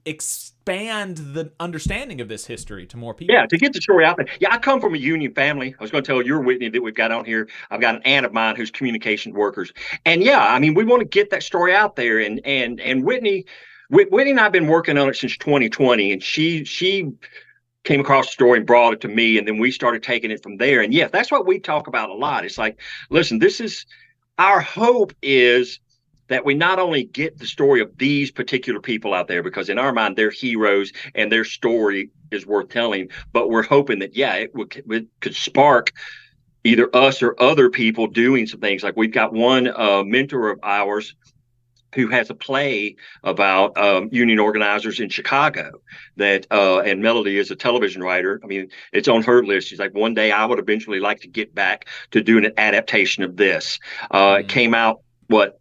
H: expand the understanding of this history to more people?
Q: Yeah, to get the story out there. Yeah, I come from a union family. I was going to tell your Whitney that we've got on here. I've got an aunt of mine who's communications workers. And yeah, we want to get that story out there. And Whitney and I have been working on it since 2020, and she came across the story and brought it to me, and then we started taking it from there. And yeah, that's what we talk about a lot. It's like, listen, this is our hope is that we not only get the story of these particular people out there, because in our mind, they're heroes and their story is worth telling, but we're hoping that, it could spark either us or other people doing some things. Like we've got one mentor of ours who has a play about union organizers in Chicago that, and Melody is a television writer. It's on her list. She's like, one day I would eventually like to get back to doing an adaptation of this. It came out, a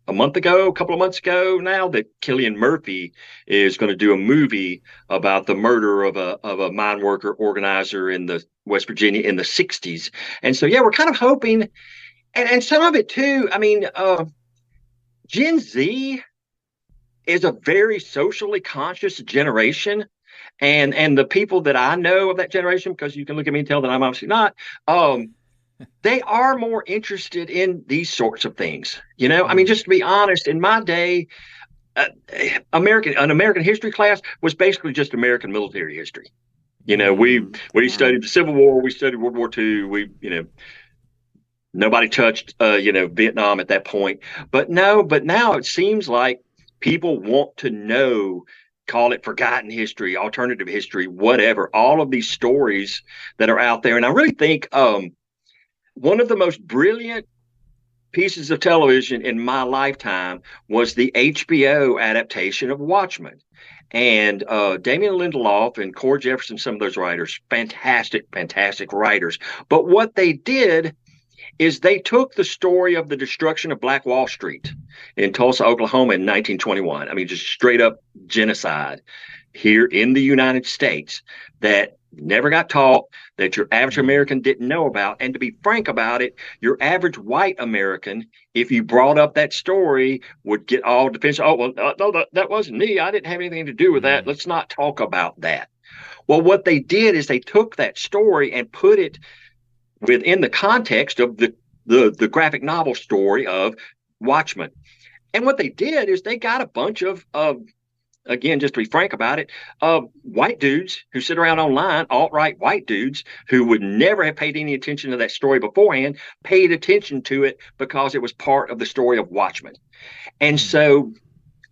Q: couple of months ago now, that Cillian Murphy is going to do a movie about the murder of a mine worker organizer in the West Virginia in the 60s. And so, we're kind of hoping, and some of it too, Gen Z is a very socially conscious generation. And the people that I know of that generation, because you can look at me and tell that I'm obviously not, they are more interested in these sorts of things. Just to be honest, in my day, an American history class was basically just American military history. We studied the Civil War, we studied World War II, nobody touched Vietnam at that point. But now it seems like people want to know call it forgotten history, alternative history, whatever, all of these stories that are out there. And I really think one of the most brilliant pieces of television in my lifetime was the HBO adaptation of Watchmen. And Damien Lindelof and Core Jefferson, some of those writers, fantastic writers. But what they did is they took the story of the destruction of Black Wall Street in Tulsa, Oklahoma in 1921. I mean, just straight up genocide here in the United States that never got taught, that your average American didn't know about. And to be frank about it, your average white American, if you brought up that story, would get all defensive. Oh, well, no, that wasn't me. I didn't have anything to do with that. Let's not talk about that. Well, what they did is they took that story and put it within the context of the graphic novel story of Watchmen. And what they did is they got a bunch of again, just to be frank about it, white dudes who sit around online, alt-right white dudes who would never have paid any attention to that story beforehand, paid attention to it because it was part of the story of Watchmen. And so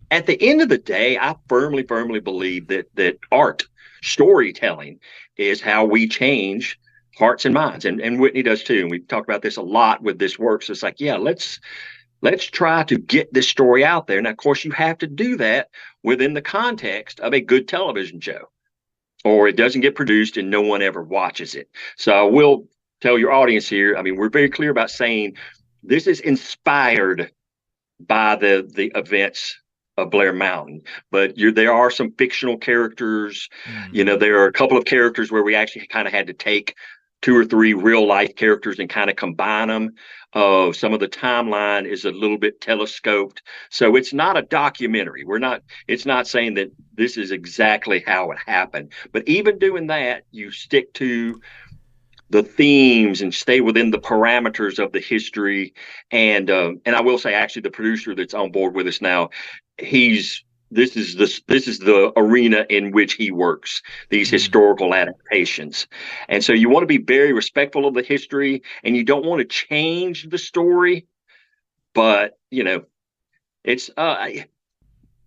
Q: at the end of the day, I firmly believe that art, storytelling, is how we change hearts and minds. And Whitney does too. And we've talked about this a lot with this work. So it's like, yeah, let's try to get this story out there. Now, of course, you have to do that within the context of a good television show, or it doesn't get produced and no one ever watches it. So I will tell your audience here, I mean, we're very clear about saying this is inspired by the events of Blair Mountain, but there are some fictional characters. You know, there are a couple of characters where we actually kind of had to take 2 or 3 real life characters and kind of combine them. Some of the timeline is a little bit telescoped. So it's not a documentary. It's not saying that this is exactly how it happened. But even doing that, you stick to the themes and stay within the parameters of the history. And I will say, actually, the producer that's on board with us now, this is the arena in which he works, these historical adaptations. And so you want to be very respectful of the history, and you don't want to change the story. But, you know, it's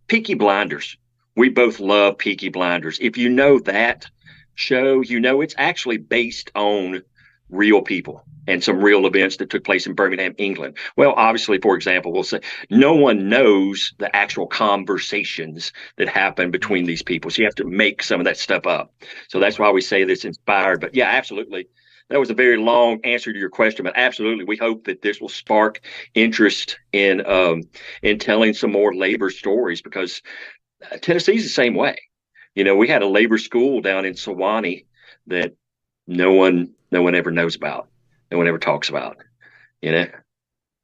Q: Peaky Blinders. We both love Peaky Blinders. If you know that show, you know it's actually based on real people and some real events that took place in Birmingham, England. Well, obviously, for example, we'll say no one knows the actual conversations that happened between these people. So you have to make some of that stuff up. So that's why we say this inspired. But yeah, absolutely. That was a very long answer to your question, but absolutely, we hope that this will spark interest in telling some more labor stories, because Tennessee's the same way. You know, we had a labor school down in Sewanee that no one ever knows about. No one ever talks about, you know?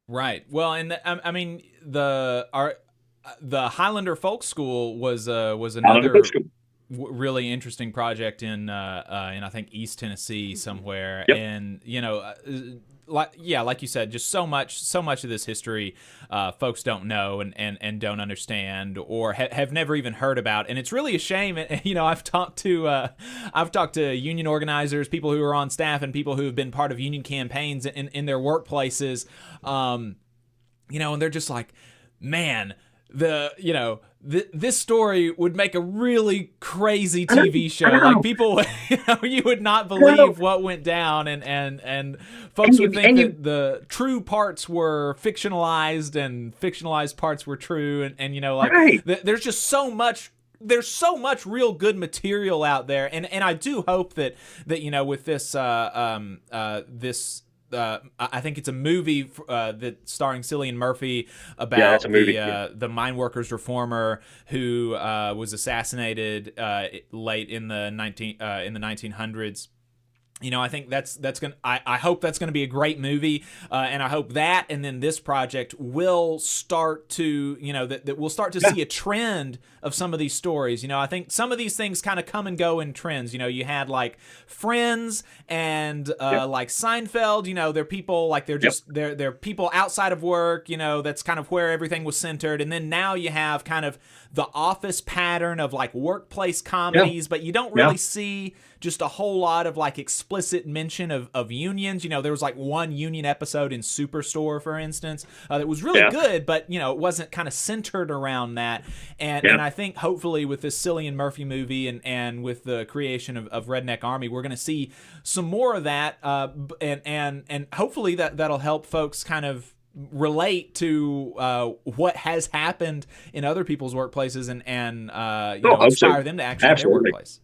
H: Right. Well, and I mean, the Highlander Folk School was another really interesting project in I think East Tennessee somewhere. Yep. And you know, like you said, just so much of this history folks don't know and don't understand, or have never even heard about. And it's really a shame. You know, I've talked to union organizers, people who are on staff, and people who have been part of union campaigns in their workplaces. You know, and they're just like, man, this story would make a really crazy TV show. Like, people, you know, you would not believe what went down, and folks would think that the true parts were fictionalized and fictionalized parts were true, and you know, like, there's just so much. There's so much real good material out there, and I do hope that you know, with this I think it's a movie that starring Cillian Murphy about the mine workers reformer who was assassinated late in the 1900s. You know, I think that's gonna. I hope that's gonna be a great movie, and I hope that, and then this project will start to, you know, that we'll start to see a trend of some of these stories. You know, I think some of these things kind of come and go in trends. You know, you had like Friends and like Seinfeld. You know, they're people like they're people outside of work. You know, that's kind of where everything was centered. And then now you have kind of the Office pattern of like workplace comedies, but you don't really see just a whole lot of like explicit mention of unions. There was like one union episode in Superstore, for instance, that was really good, but it wasn't kind of centered around that. And I think hopefully with this Cillian Murphy movie and with the creation of Redneck Army, we're going to see some more of that, and hopefully that'll help folks kind of relate to what has happened in other people's workplaces and inspire them to action in their workplace.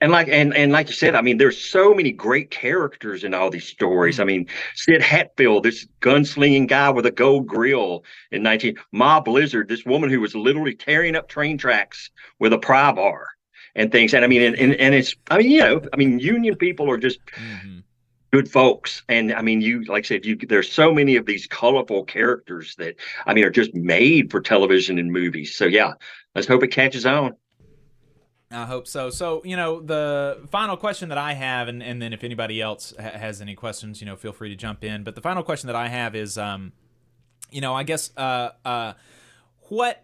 Q: And like you said, I mean, there's so many great characters in all these stories. I mean, Sid Hatfield, this gunslinging guy with a gold grill in Ma Blizzard, this woman who was literally tearing up train tracks with a pry bar and things. And I mean, and it's, union people are just good folks. And I mean, like I said, there's so many of these colorful characters that, are just made for television and movies. So yeah, let's hope it catches on.
H: I hope so. So, the final question that I have, and then if anybody else has any questions, feel free to jump in. But the final question that I have is, I guess, what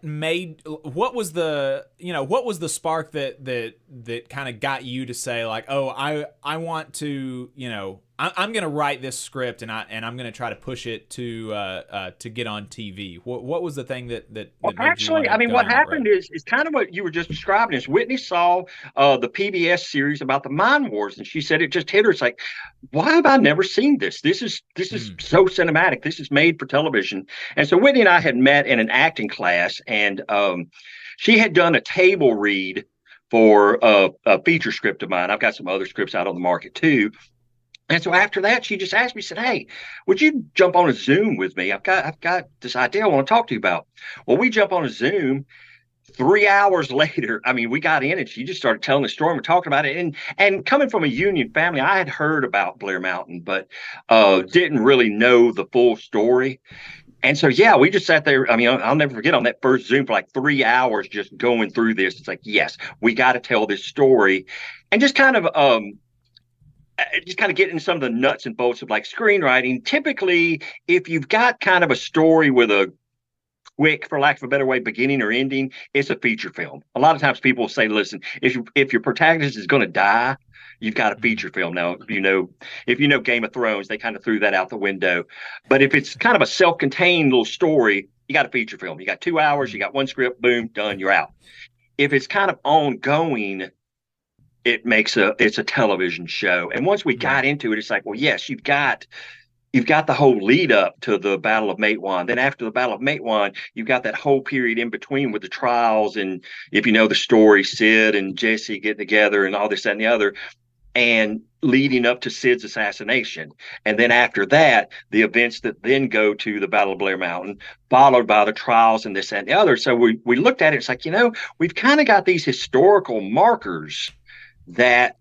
H: was the spark that kind of got you to say like, oh, I want to, I'm going to write this script and I'm going to try to push it to get on TV. What was the thing that
Q: actually, what happened is kind of what you were just describing. Is Whitney saw the PBS series about the mine wars, and she said it just hit her. It's like, why have I never seen this? This is so cinematic. This is made for television. And so Whitney and I had met in an acting class, and she had done a table read for a feature script of mine. I've got some other scripts out on the market too. And so after that, she just asked me, said, "Hey, would you jump on a Zoom with me? I've got this idea I want to talk to you about." Well, we jump on a Zoom. 3 hours later, we got in and she just started telling the story and we're talking about it. And coming from a union family, I had heard about Blair Mountain, but didn't really know the full story. And so, yeah, we just sat there. I'll never forget on that first Zoom for like 3 hours just going through this. It's like, yes, we got to tell this story. And just kind of get into some of the nuts and bolts of like screenwriting. Typically, if you've got kind of a story with a quick, for lack of a better way, beginning or ending, it's a feature film. A lot of times people will say, listen, if your protagonist is going to die, you've got a feature film. Now, if you know Game of Thrones, they kind of threw that out the window. But if it's kind of a self-contained little story, you got a feature film. You got 2 hours, you got one script, boom, done, you're out. If it's kind of ongoing, it's a television show. And once we got into it, it's like, well, yes, you've got the whole lead up to the Battle of Matewan. Then after the Battle of Matewan, you've got that whole period in between with the trials. And if you know the story, Sid and Jesse getting together and all this, that, and the other, and leading up to Sid's assassination. And then after that, the events that then go to the Battle of Blair Mountain, followed by the trials and this, that, and the other. So we looked at it. It's like, we've kind of got these historical markers that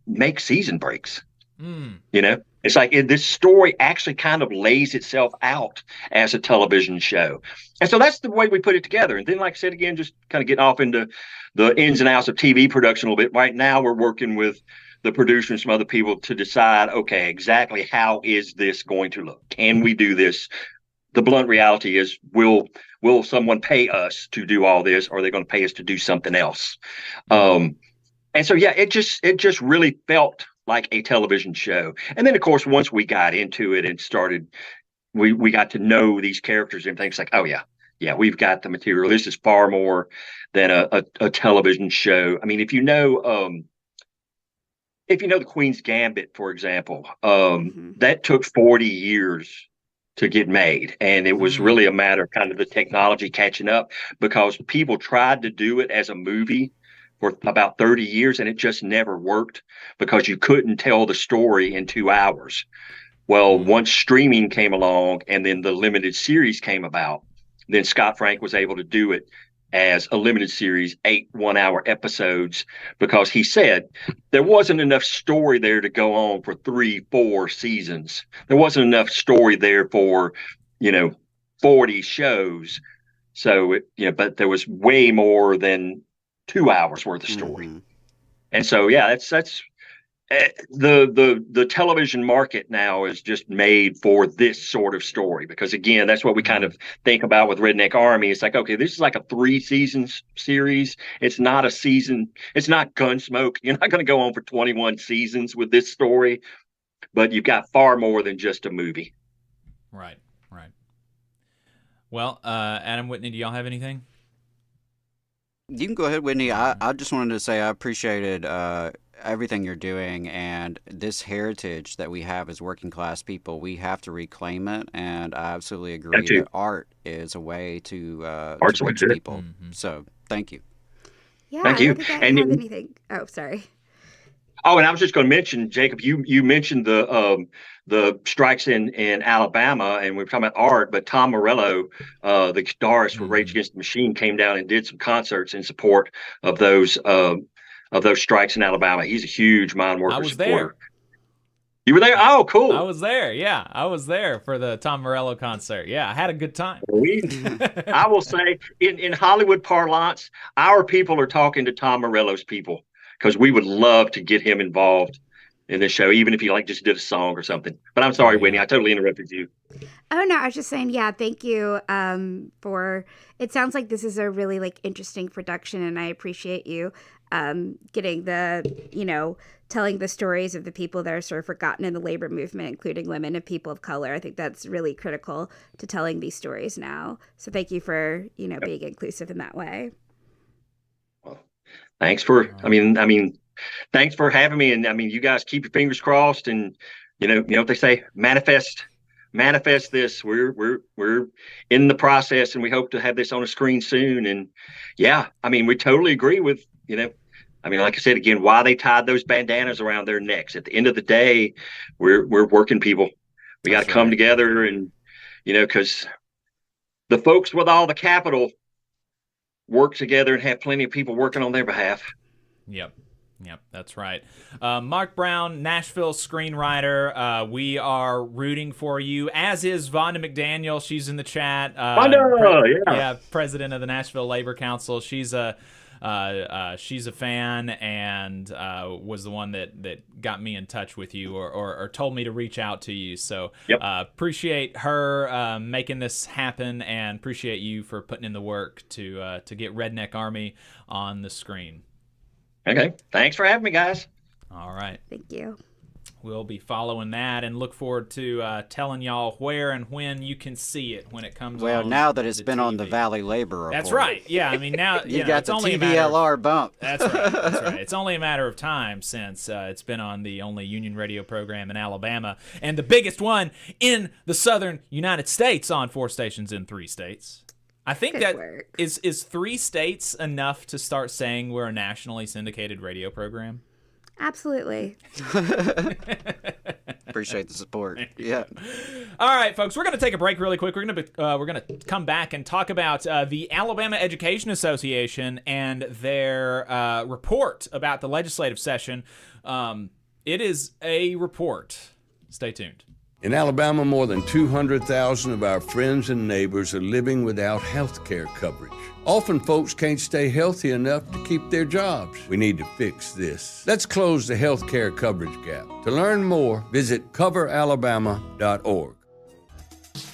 Q: make season breaks. It's like this story actually kind of lays itself out as a television show. And so that's the way we put it together. And then, like I said, again, just kind of getting off into the ins and outs of TV production a little bit. Right now, we're working with the producer and some other people to decide, okay, exactly how is this going to look? Can we do this? The blunt reality is, will someone pay us to do all this, or are they going to pay us to do something else? And so, yeah, it just really felt like a television show. And then, of course, once we got into it and started, we got to know these characters and things like, oh, yeah, we've got the material. This is far more than a television show. If you know the Queen's Gambit, for example, that took 40 years to get made. And it was really a matter of kind of the technology catching up, because people tried to do it as a movie for about 30 years, and it just never worked because you couldn't tell the story in 2 hours. Well, once streaming came along and then the limited series came about, then Scott Frank was able to do it as a limited series, 8 one-hour episodes, because he said there wasn't enough story there to go on for 3-4 seasons. There wasn't enough story there for, 40 shows. So, but there was way more than 2 hours worth of story. And so, yeah, that's the television market now is just made for this sort of story, because again, that's what we kind of think about with Redneck Army. It's like, okay, this is like a 3-season series. It's not a season. It's not Gunsmoke. You're not going to go on for 21 seasons with this story, but you've got far more than just a movie.
H: Right. Well, Adam, Whitney, do y'all have anything?
I: You can go ahead, Whitney. I just wanted to say I appreciated everything you're doing, and this heritage that we have as working class people, we have to reclaim it, and I absolutely agree that art is a way to reach people. Mm-hmm. So thank you.
R: Yeah,
Q: thank you.
R: I don't think I have anything. Oh, sorry.
Q: Oh, and I was just going to mention, Jacob, you mentioned the strikes in Alabama, and we were talking about art, but Tom Morello, the guitarist for Rage Against the Machine, came down and did some concerts in support of those strikes in Alabama. He's a huge mine worker supporter.
H: There.
Q: You were there? Oh, cool.
H: I was there. Yeah, I was there for the Tom Morello concert. Yeah, I had a good time.
Q: I will say, in Hollywood parlance, our people are talking to Tom Morello's people, because we would love to get him involved in this show, even if he just did a song or something. But I'm sorry, Whitney, I totally interrupted you.
R: Oh, no, I was just saying, yeah, thank you for, it sounds like this is a really interesting production, and I appreciate you getting telling the stories of the people that are sort of forgotten in the labor movement, including women and people of color. I think that's really critical to telling these stories now. So thank you for, being inclusive in that way.
Q: Thanks for, thanks for having me. And you guys keep your fingers crossed, and you know what they say, manifest this. We're in the process, and we hope to have this on a screen soon. And yeah, we totally agree with, like I said, again, why they tied those bandanas around their necks. At the end of the day, we're working people. We got to come together, and, because the folks with all the capital work together and have plenty of people working on their behalf.
H: Yep, that's right. Mark Brown, Nashville screenwriter. We are rooting for you, as is Vonda McDaniel. She's in the chat.
Q: Yeah,
H: president of the Nashville Labor Council. She's a fan, and was the one that got me in touch with you, or told me to reach out to you. So appreciate her making this happen, and appreciate you for putting in the work to get Redneck Army on the screen.
Q: Okay. Thanks for having me, guys.
H: All right.
R: Thank you.
H: We'll be following that, and look forward to telling y'all where and when you can see it when it comes on.
I: Well, now that it's been on the Valley Labor Report.
H: That's right. Yeah, now
I: you got
H: it's
I: the
H: only
I: TVLR bump.
H: That's right. It's only a matter of time since it's been on the only union radio program in Alabama, and the biggest one in the southern United States, on 4 stations in 3 states. I think is 3 states enough to start saying we're a nationally syndicated radio program?
R: Absolutely.
I: Appreciate the support. Yeah.
H: All right, folks, we're going to take a break really quick. We're going to come back and talk about the Alabama Education Association and their report about the legislative session. It is a report. Stay tuned.
L: In Alabama, more than 200,000 of our friends and neighbors are living without health care coverage. Often folks can't stay healthy enough to keep their jobs. We need to fix this. Let's close the health care coverage gap. To learn more, visit coveralabama.org.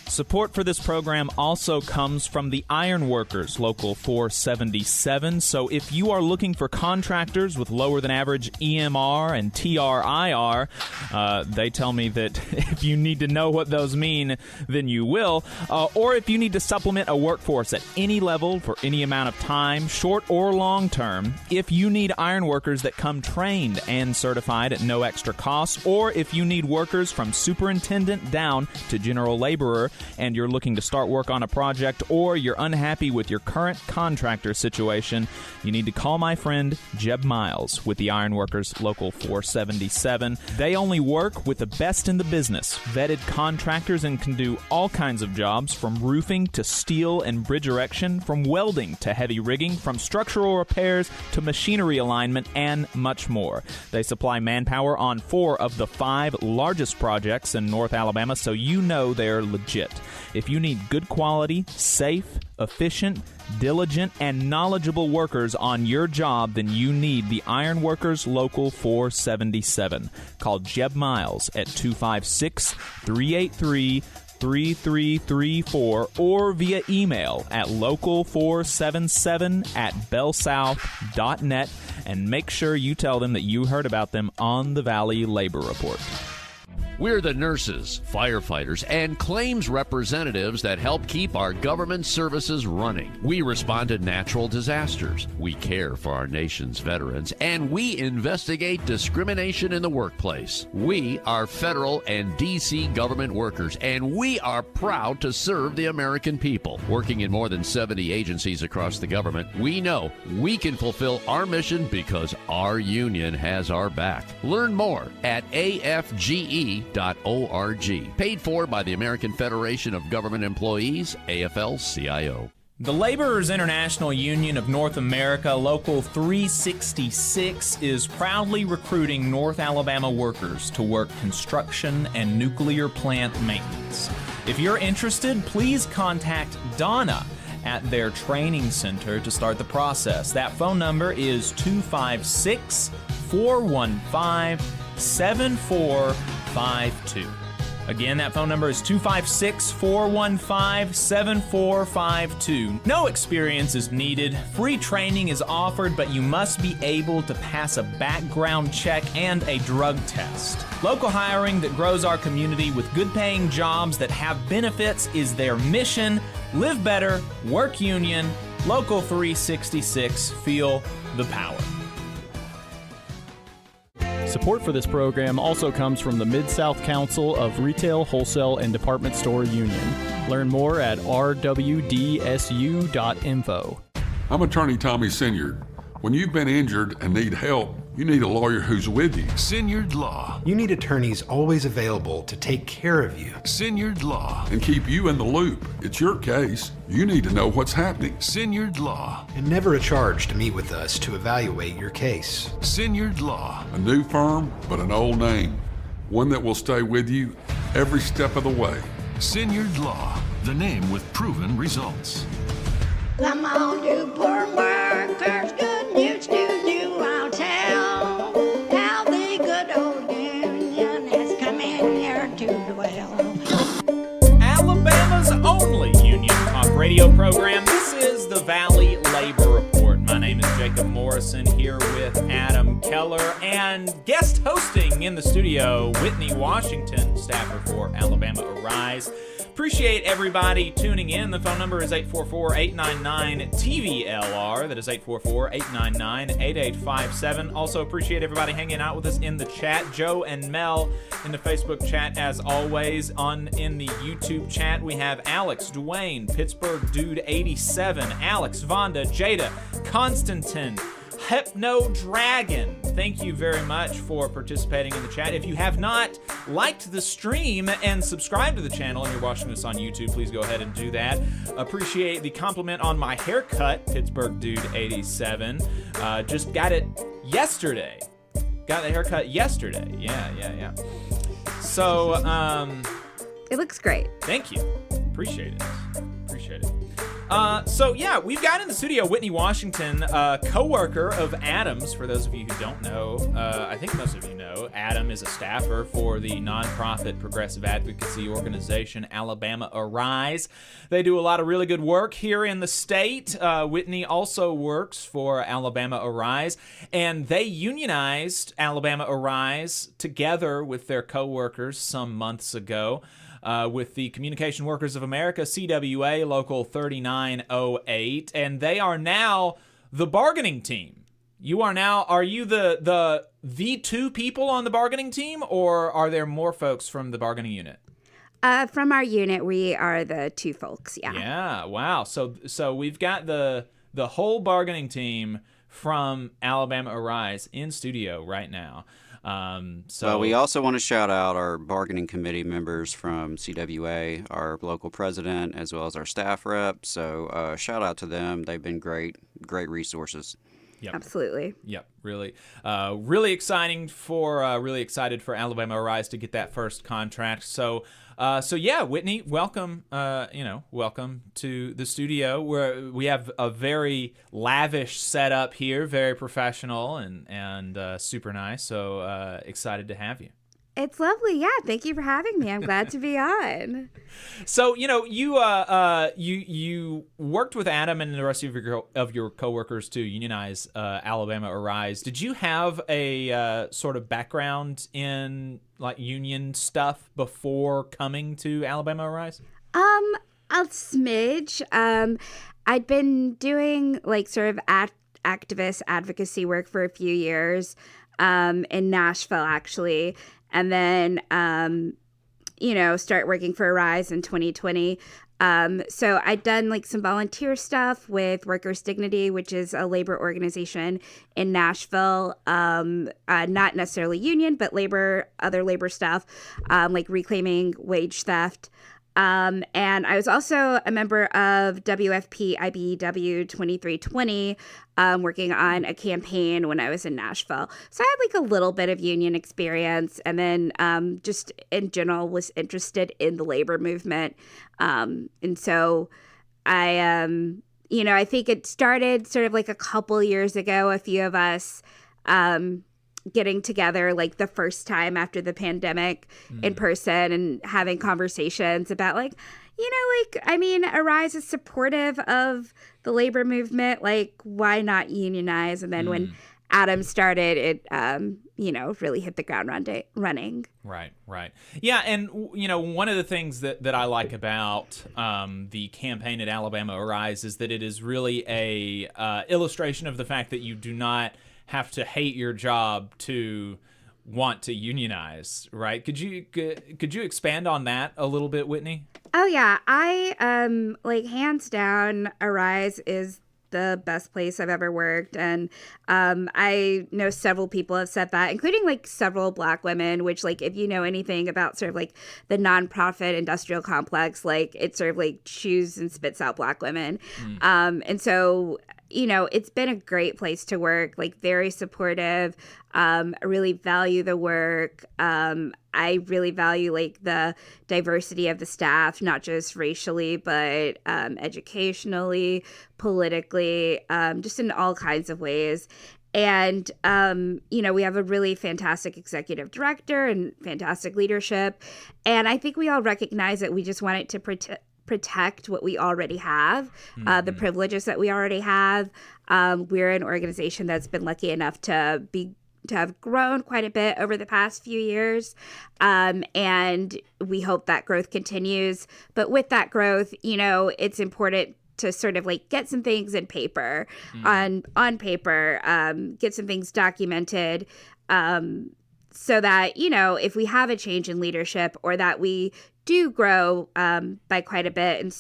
N: Support for this program also comes from the Iron Workers, Local 477. So if you are looking for contractors with lower than average EMR and TRIR, they tell me that if you need to know what those mean, then you will. Or if you need to supplement a workforce at any level for any amount of time, short or long term, if you need iron workers that come trained and certified at no extra cost, or if you need workers from superintendent down to general laborer, and you're looking to start work on a project, or you're unhappy with your current contractor situation, you need to call my friend Jeb Miles with the Ironworkers Local 477. They only work with the best in the business, vetted contractors, and can do all kinds of jobs, from roofing to steel and bridge erection, from welding to heavy rigging, from structural repairs to machinery alignment, and much more. They supply manpower on 4 of the 5 largest projects in North Alabama, so you know they're legit. it. If you need good quality, safe, efficient, diligent, and knowledgeable workers on your job, then you need the Iron Workers Local 477. Call Jeb Miles at 256-383-3334 or via email at local477@bellsouth.net, and make sure you tell them that you heard about them on the Valley Labor Report.
S: We're the nurses, firefighters, and claims representatives that help keep our government services running. We respond to natural disasters. We care for our nation's veterans, and we investigate discrimination in the workplace. We are federal and D.C. government workers, and we are proud to serve the American people. Working in more than 70 agencies across the government, we know we can fulfill our mission because our union has our back. Learn more at afge.org. Paid for by the American Federation of Government Employees, AFL-CIO.
N: The Laborers International Union of North America, Local 366, is proudly recruiting North Alabama workers to work construction and nuclear plant maintenance. If you're interested, please contact Donna at their training center to start the process. That phone number is 256-415-7452. Again, that phone number is 256-415-7452. No experience is needed. Free training is offered, but you must be able to pass a background check and a drug test. Local hiring that grows our community with good-paying jobs that have benefits is their mission. Live better, work union, Local 366, feel the power.
T: Support for this program also comes from the Mid-South Council of Retail, Wholesale, and Department Store Union. Learn more at rwdsu.info.
O: I'm Attorney Tommy Sinyard. When you've been injured and need help, you need a lawyer who's with you.
P: Sinyard Law. You need attorneys always available to take care of you. Sinyard Law.
O: And keep you in the loop. It's your case. You need to know what's happening.
P: Sinyard Law. And never a charge to meet with us to evaluate your case. Sinyard Law.
O: A new firm, but an old name. One that will stay with you every step of the way.
P: Sinyard Law. The name with proven results.
A: Come on, you poor workers, good news to you I'll tell. How the good old union has come in here to dwell.
N: Alabama's only union talk radio program. This is the Valley Labor Report. My name is Jacob Morrison, here with Adam Keller, and guest hosting in the studio, Whitney Washington, staffer for Alabama Arise. Appreciate everybody tuning in. The phone number is 844-899-TVLR. That is 844-899-8857. Also appreciate everybody hanging out with us in the chat. Joe and Mel in the Facebook chat, as always. In the YouTube chat, we have Alex, Dwayne, Pittsburgh Dude 87, Alex, Vonda, Jada, Constantine, Hypno Dragon. Thank you very much for participating in the chat. If you have not liked the stream and subscribed to the channel and you're watching this on YouTube, please go ahead and do that. Appreciate the compliment on my haircut, Pittsburgh Dude 87. Just got it yesterday. Got the haircut yesterday. Yeah. So,
R: it looks great.
N: Thank you. Appreciate it. So yeah, we've got in the studio Whitney Washington, co-worker of Adam's. For those of you who don't know, I think most of you know, Adam is a staffer for the nonprofit progressive advocacy organization Alabama Arise. They do a lot of really good work here in the state. Whitney also works for Alabama Arise, and they unionized Alabama Arise together with their co-workers some months ago. With the Communication Workers of America, CWA, Local 3908, and they are now the bargaining team. Are you the two people on the bargaining team, or are there more folks from the bargaining unit?
R: From our unit, we are the two folks, yeah.
N: Yeah, wow. So we've got the whole bargaining team from Alabama Arise in studio right now.
I: So we also want to shout out our bargaining committee members from CWA, our local president, as well as our staff rep. So shout out to them. They've been great resources.
H: Yep.
R: Absolutely.
H: Yep, really exciting for really excited for Alabama Arise to get that first contract. So yeah, Whitney, welcome. Welcome to the studio where we have a very lavish setup here, very professional and super nice. So excited to have you.
R: It's lovely. Yeah, thank you for having me. I'm glad to be on.
H: So, you worked with Adam and the rest of your coworkers to unionize Alabama Arise. Did you have a sort of background in like union stuff before coming to Alabama Arise?
R: A smidge. I'd been doing like sort of activist advocacy work for a few years in Nashville, actually. And then, start working for Arise in 2020. So I'd done like some volunteer stuff with Workers' Dignity, which is a labor organization in Nashville. Not necessarily union, but other labor stuff, like reclaiming wage theft. And I was also a member of WFP IBEW 2320, working on a campaign when I was in Nashville. So I had like a little bit of union experience, and then just in general was interested in the labor movement. And so I, I think it started sort of like a couple years ago, a few of us getting together like the first time after the pandemic in person and having conversations about like, Arise is supportive of the labor movement. Like, why not unionize? And then when Adam started, it, really hit the ground running.
H: Right. Yeah, and, one of the things that I like about the campaign at Alabama Arise is that it is really a illustration of the fact that you do not have to hate your job to want to unionize, right? Could you expand on that a little bit, Whitney?
R: Oh yeah, I hands down, Arise is the best place I've ever worked, and I know several people have said that, including like several Black women. Which, like, if you know anything about sort of like the nonprofit industrial complex, like it sort of like chews and spits out Black women, and so. It's been a great place to work, like very supportive. I really value the work. I really value like the diversity of the staff, not just racially, but educationally, politically, just in all kinds of ways. And, we have a really fantastic executive director and fantastic leadership. And I think we all recognize that we just want it to protect what we already have, the privileges that we already have. We're an organization that's been lucky enough to have grown quite a bit over the past few years, and we hope that growth continues. But with that growth, it's important to sort of like get some things in paper, on paper, get some things documented, so that if we have a change in leadership or that we do grow by quite a bit and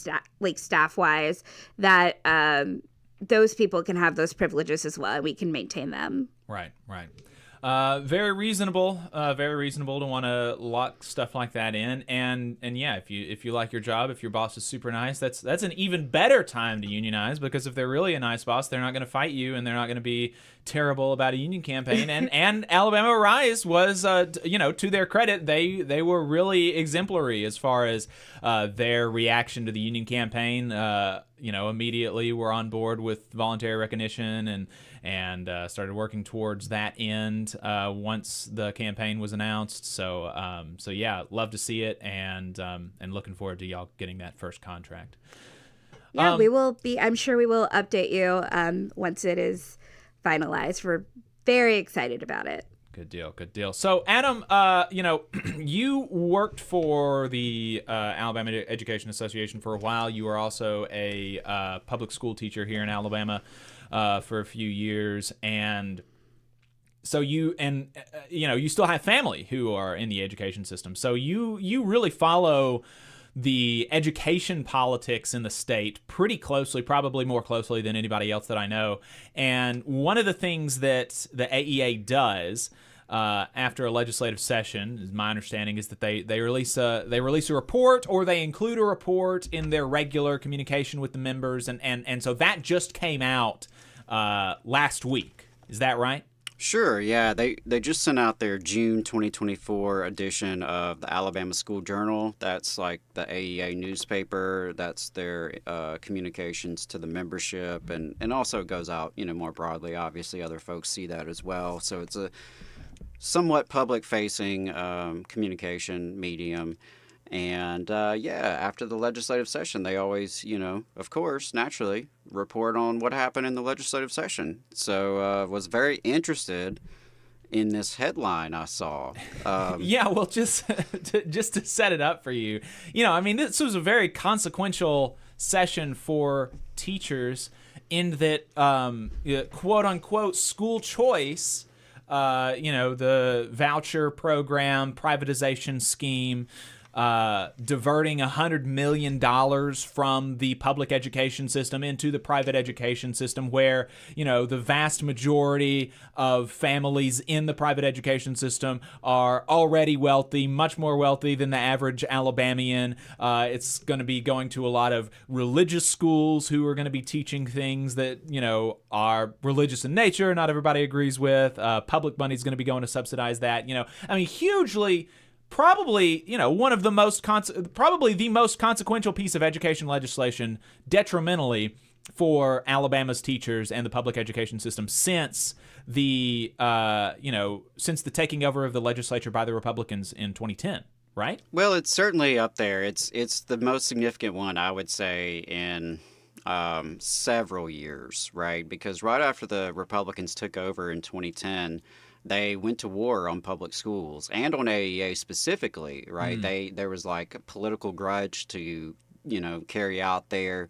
R: staff wise, that those people can have those privileges as well, and we can maintain them.
H: Right. Very reasonable to want to lock stuff like that in, and yeah, if you like your job, if your boss is super nice, that's an even better time to unionize, because if they're really a nice boss, they're not going to fight you and they're not going to be terrible about a union campaign. And Alabama Arise was, to their credit, they were really exemplary as far as their reaction to the union campaign. Immediately were on board with voluntary recognition and started working towards that end once the campaign was announced. So yeah, love to see it, and looking forward to y'all getting that first contract.
R: Yeah, we will be. I'm sure we will update you once it is finalized. We're very excited about it.
H: Good deal. So, Adam, you worked for the Alabama Education Association for a while. You were also a public school teacher here in Alabama for a few years, and so you still have family who are in the education system. So you really follow the education politics in the state pretty closely, probably more closely than anybody else that I know. And one of the things that the AEA does after a legislative session, is my understanding, is that they release a report, or they include a report in their regular communication with the members, and so that just came out last week. Is that right?
I: Sure, yeah. They just sent out their June 2024 edition of the Alabama School Journal. That's like the AEA newspaper. That's their communications to the membership, and also it goes out, more broadly. Obviously, other folks see that as well. So it's a somewhat public-facing communication medium. And after the legislative session, they always, of course, naturally, report on what happened in the legislative session. So was very interested in this headline I saw.
H: Yeah, well, just to set it up for you, this was a very consequential session for teachers in that, quote unquote, school choice. The voucher program, privatization scheme, diverting $100 million from the public education system into the private education system, where, the vast majority of families in the private education system are already wealthy, much more wealthy than the average Alabamian. It's going to be going to a lot of religious schools who are going to be teaching things that, are religious in nature, not everybody agrees with. Public money is going to be going to subsidize that, hugely. Probably, one of the probably the most consequential piece of education legislation detrimentally for Alabama's teachers and the public education system since the taking over of the legislature by the Republicans in 2010, right?
I: Well, it's certainly up there. It's the most significant one, I would say, in several years, right? Because right after the Republicans took over in 2010, they went to war on public schools and on AEA specifically, right? There was like a political grudge to, carry out there.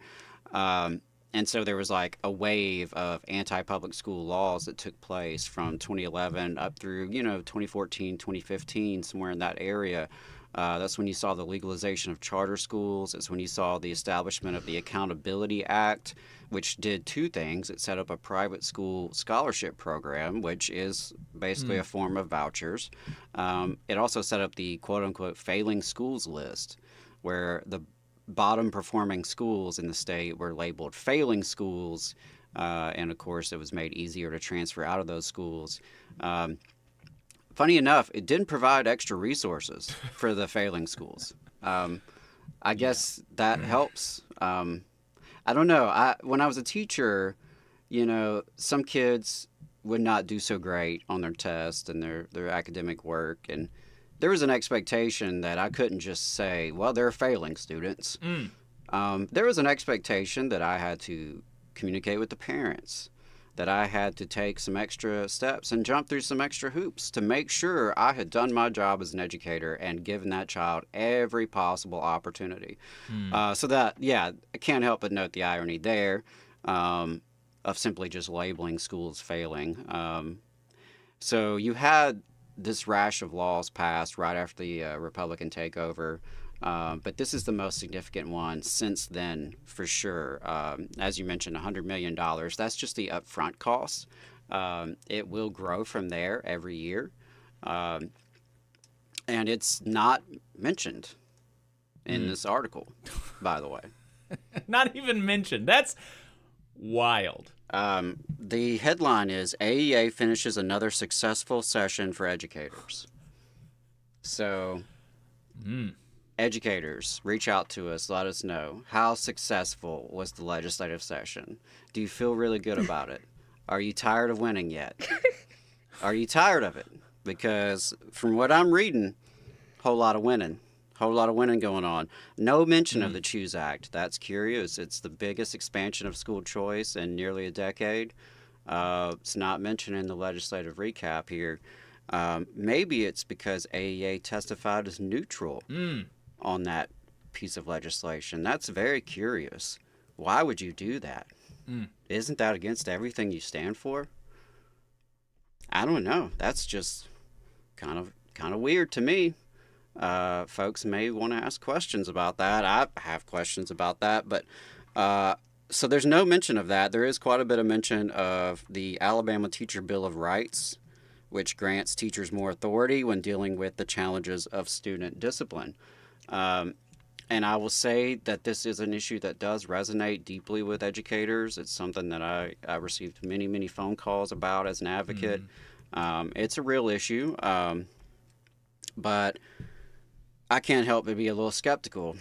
I: And so there was like a wave of anti-public school laws that took place from 2011 up through, 2014, 2015, somewhere in that area. That's when you saw the legalization of charter schools. It's when you saw the establishment of the Accountability Act, which did two things. It set up a private school scholarship program, which is basically a form of vouchers. It also set up the quote-unquote failing schools list, where the bottom-performing schools in the state were labeled failing schools, and, of course, it was made easier to transfer out of those schools. Funny enough, it didn't provide extra resources for the failing schools. I guess that helps. I don't know. When I was a teacher, some kids would not do so great on their tests and their academic work. And there was an expectation that I couldn't just say, well, they're failing students. There was an expectation that I had to communicate with the parents, that I had to take some extra steps and jump through some extra hoops to make sure I had done my job as an educator and given that child every possible opportunity. So that, I can't help but note the irony there of simply just labeling schools failing. So you had this rash of laws passed right after the Republican takeover. But this is the most significant one since then, for sure. As you mentioned, $100 million. That's just the upfront cost. It will grow from there every year. And it's not mentioned in this article, by the way.
H: Not even mentioned. That's wild.
I: The headline is, AEA finishes another successful session for educators. So... Educators, reach out to us. Let us know, how successful was the legislative session? Do you feel really good about it? Are you tired of winning yet? Are you tired of it? Because from what I'm reading, whole lot of winning going on. No mention of the CHOOSE Act. That's curious. It's the biggest expansion of school choice in nearly a decade. It's not mentioned in the legislative recap here. Maybe it's because AEA testified as neutral on that piece of legislation. That's very curious. Why would you do that? Isn't that against everything you stand for? I don't know. That's just kind of weird to me. Folks may want to ask questions about that. I have questions about that, but so there's no mention of that. There is quite a bit of mention of the Alabama Teacher Bill of Rights, which grants teachers more authority when dealing with the challenges of student discipline. And I will say that this is an issue that does resonate deeply with educators. It's something that I received many, many phone calls about as an advocate. It's a real issue, but I can't help but be a little skeptical,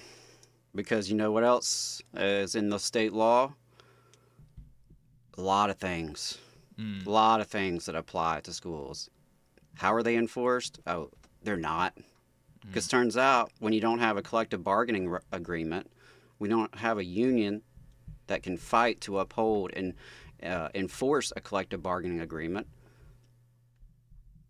I: because you know what else is in the state law? A lot of things. A lot of things that apply to schools. How are they enforced? Oh, they're not. Because turns out when you don't have a collective bargaining agreement, we don't have a union that can fight to uphold and enforce a collective bargaining agreement.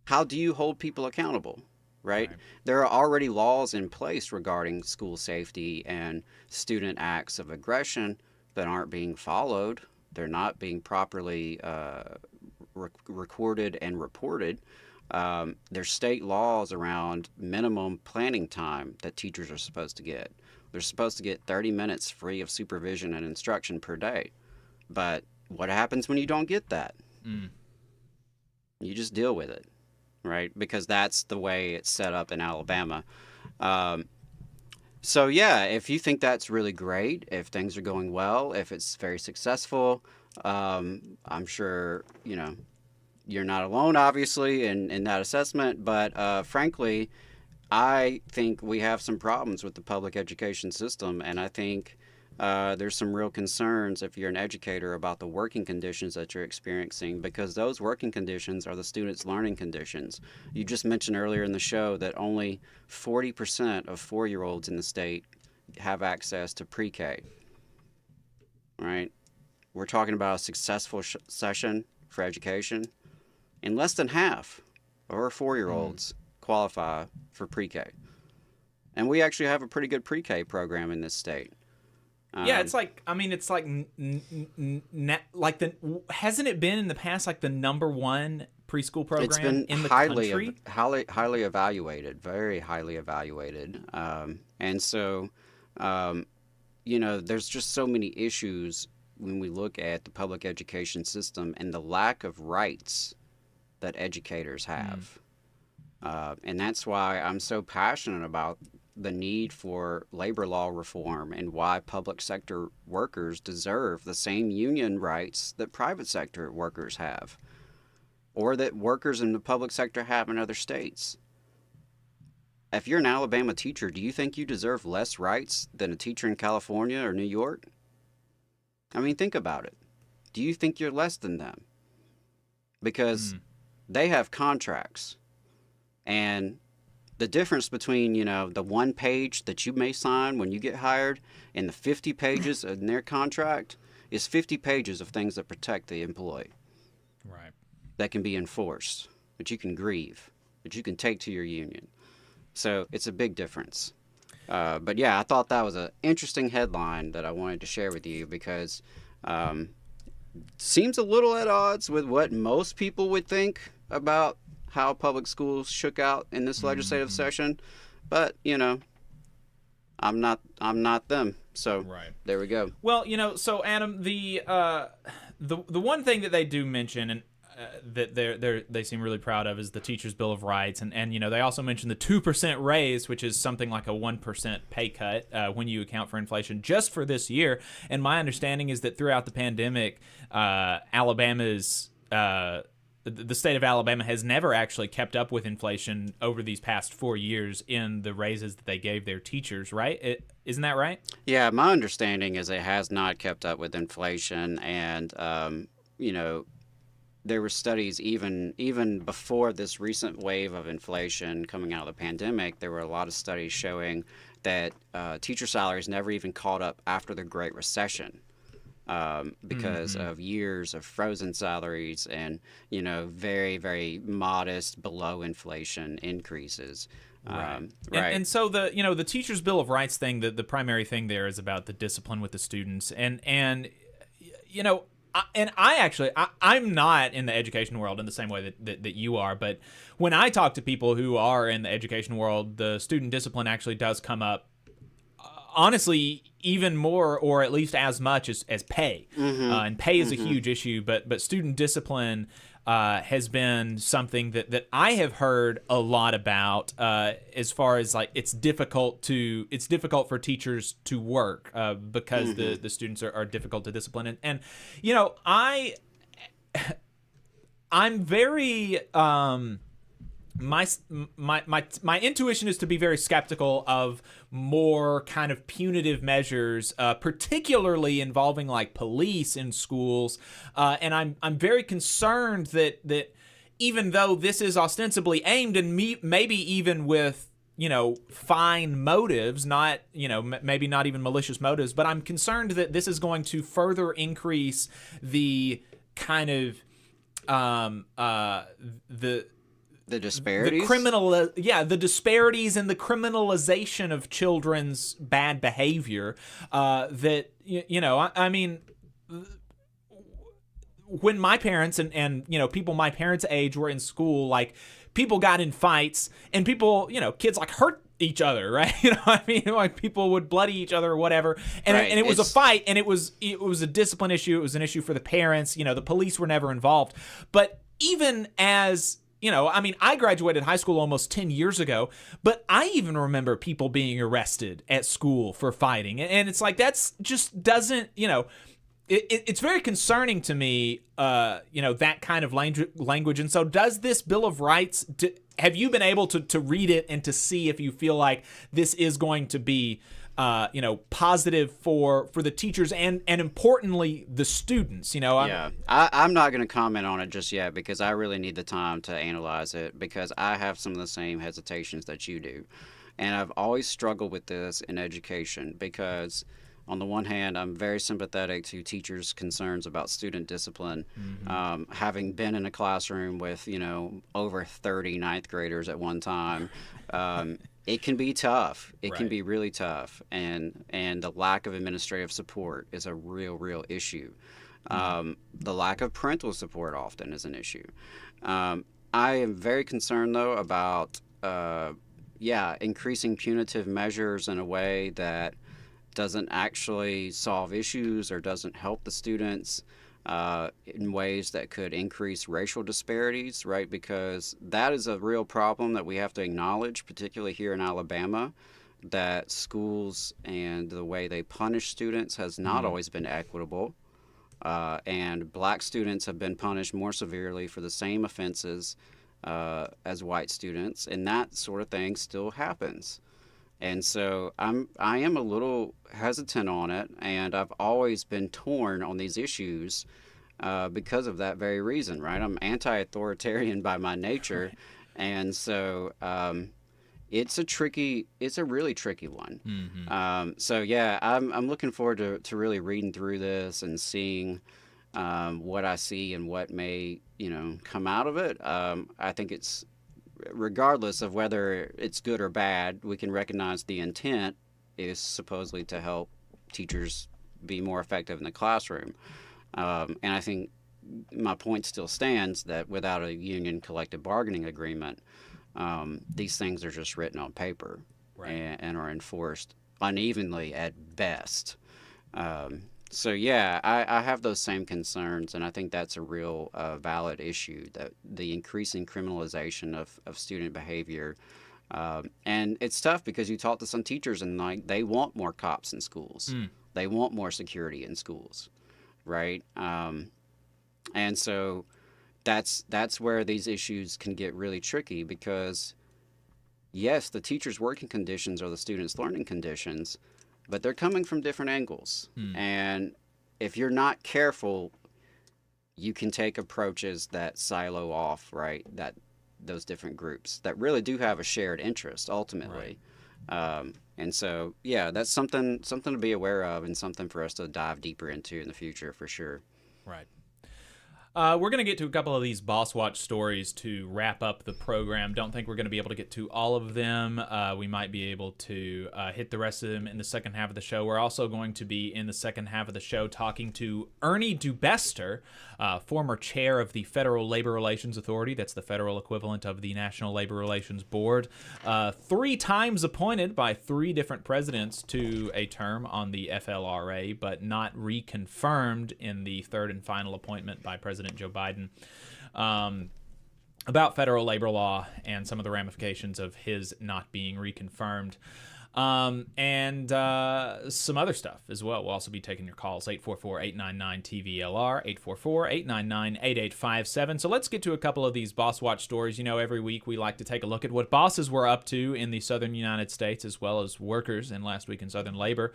I: How do you hold people accountable, right? There are already laws in place regarding school safety and student acts of aggression that aren't being followed. They're not being properly recorded and reported. There's state laws around minimum planning time that teachers are supposed to get. They're supposed to get 30 minutes free of supervision and instruction per day. But what happens when you don't get that? You just deal with it, right? Because that's the way it's set up in Alabama. So yeah, if you think that's really great, if things are going well, if it's very successful, I'm sure, you know, you're not alone, obviously, in that assessment, but frankly, I think we have some problems with the public education system, and I think there's some real concerns if you're an educator about the working conditions that you're experiencing, because those working conditions are the students' learning conditions. You just mentioned earlier in the show that only 40% of 4-year-olds in the state have access to pre-K, right? We're talking about a successful session for education, and less than half of our 4-year-olds qualify for pre-K. And we actually have a pretty good pre-K program in this state.
H: Yeah, it's like, I mean, it's like, hasn't it been in the past like the #1 preschool program in the country?
I: Highly evaluated, very highly evaluated. And so, you know, there's just so many issues when we look at the public education system and the lack of rights that educators have. And that's why I'm so passionate about the need for labor law reform and why public sector workers deserve the same union rights that private sector workers have, or that workers in the public sector have in other states. If you're an Alabama teacher, do you think you deserve less rights than a teacher in California or New York? I mean, think about it. Do you think you're less than them? Because they have contracts, and the difference between, you know, the 1 page that you may sign when you get hired and the 50 pages in their contract is 50 pages of things that protect the employee.
H: Right.
I: That can be enforced, that you can grieve, that you can take to your union. So it's a big difference. But yeah, I thought that was an interesting headline that I wanted to share with you, because seems a little at odds with what most people would think about how public schools shook out in this legislative session. But, you know, I'm not them. So there we go.
H: Well, you know, so Adam, the one thing that they do mention, and that they seem really proud of, is the Teachers' Bill of Rights, and you know, they also mentioned the 2% raise, which is something like a 1% pay cut when you account for inflation just for this year. And my understanding is that throughout the pandemic, the state of Alabama has never actually kept up with inflation over these past 4 years in the raises that they gave their teachers, right? Isn't that right?
I: Yeah, my understanding is it has not kept up with inflation, and you know, there were studies even before this recent wave of inflation coming out of the pandemic. There were a lot of studies showing that teacher salaries never even caught up after the Great Recession. Because of years of frozen salaries and, you know, very, very modest below inflation increases.
H: Right. And so the Teachers' Bill of Rights thing, the primary thing there is about the discipline with the students. And you know, I'm not in the education world in the same way that you are, but when I talk to people who are in the education world, the student discipline actually does come up honestly, even more, or at least as much as pay. And pay is a huge issue, but student discipline has been something that I have heard a lot about, as far as like it's difficult for teachers to work because the students are difficult to discipline. And you know, I'm very my intuition is to be very skeptical of more kind of punitive measures, particularly involving like police in schools, and I'm very concerned that even though this is ostensibly aimed and maybe even with fine motives, not maybe not even malicious motives, but I'm concerned that this is going to further increase the kind of
I: the disparities,
H: the disparities and the criminalization of children's bad behavior. I mean, when my parents and people my parents' age were in school, like people got in fights and people, kids like hurt each other, right? I mean, like people would bloody each other or whatever, and
I: right.
H: and it was a fight, and it was a discipline issue. It was an issue for the parents. The police were never involved, but even as I mean, I graduated high school almost 10 years ago, but I even remember people being arrested at school for fighting. And it's like, that's just doesn't, it's very concerning to me, that kind of language. And so does this Bill of Rights, have you been able to read it and to see if you feel like this is going to be positive for the teachers and importantly the students?
I: I'm not going to comment on it just yet because I really need the time to analyze it, because I have some of the same hesitations that you do, and I've always struggled with this in education because on the one hand, I'm very sympathetic to teachers' concerns about student discipline. Having been in a classroom with over 30 ninth graders at one time, it can be tough. It can be really tough, and the lack of administrative support is a real issue. The lack of parental support often is an issue. I am very concerned though about increasing punitive measures in a way that doesn't actually solve issues or doesn't help the students in ways that could increase racial disparities, right? Because that is a real problem that we have to acknowledge, particularly here in Alabama, that schools and the way they punish students has not always been equitable. And black students have been punished more severely for the same offenses as white students, and that sort of thing still happens. And so I am a little hesitant on it, and I've always been torn on these issues because of that very reason, right? I'm anti-authoritarian by my nature, and so it's a really tricky one. I'm looking forward to really reading through this and seeing what I see and what may come out of it. I think it's, regardless of whether it's good or bad, we can recognize the intent is supposedly to help teachers be more effective in the classroom. And I think my point still stands that without a union collective bargaining agreement, these things are just written on paper and are enforced unevenly at best. I have those same concerns, and I think that's a real valid issue, that the increasing criminalization of student behavior. And it's tough because you talk to some teachers and like they want more cops in schools. They want more security in schools, right? And so that's where these issues can get really tricky because, yes, the teacher's working conditions are the student's learning conditions, but they're coming from different angles. And if you're not careful, you can take approaches that silo off, right, those different groups that really do have a shared interest ultimately. And so, that's something to be aware of and something for us to dive deeper into in the future for sure.
H: Right. We're going to get to a couple of these Boss Watch stories to wrap up the program. Don't think we're going to be able to get to all of them. We might be able to hit the rest of them in the second half of the show. We're also going to be in the second half of the show talking to Ernie Dubester, former chair of the Federal Labor Relations Authority. That's the federal equivalent of the National Labor Relations Board. 3 times appointed by 3 different presidents to a term on the FLRA, but not reconfirmed in the third and final appointment by President Joe Biden, about federal labor law and some of the ramifications of his not being reconfirmed. And some other stuff as well. We'll also be taking your calls, 844-899-TVLR, 844-899-8857. So let's get to a couple of these Boss Watch stories. You know, every week we like to take a look at what bosses were up to in the southern United States, as well as workers, and last week in Southern Labor.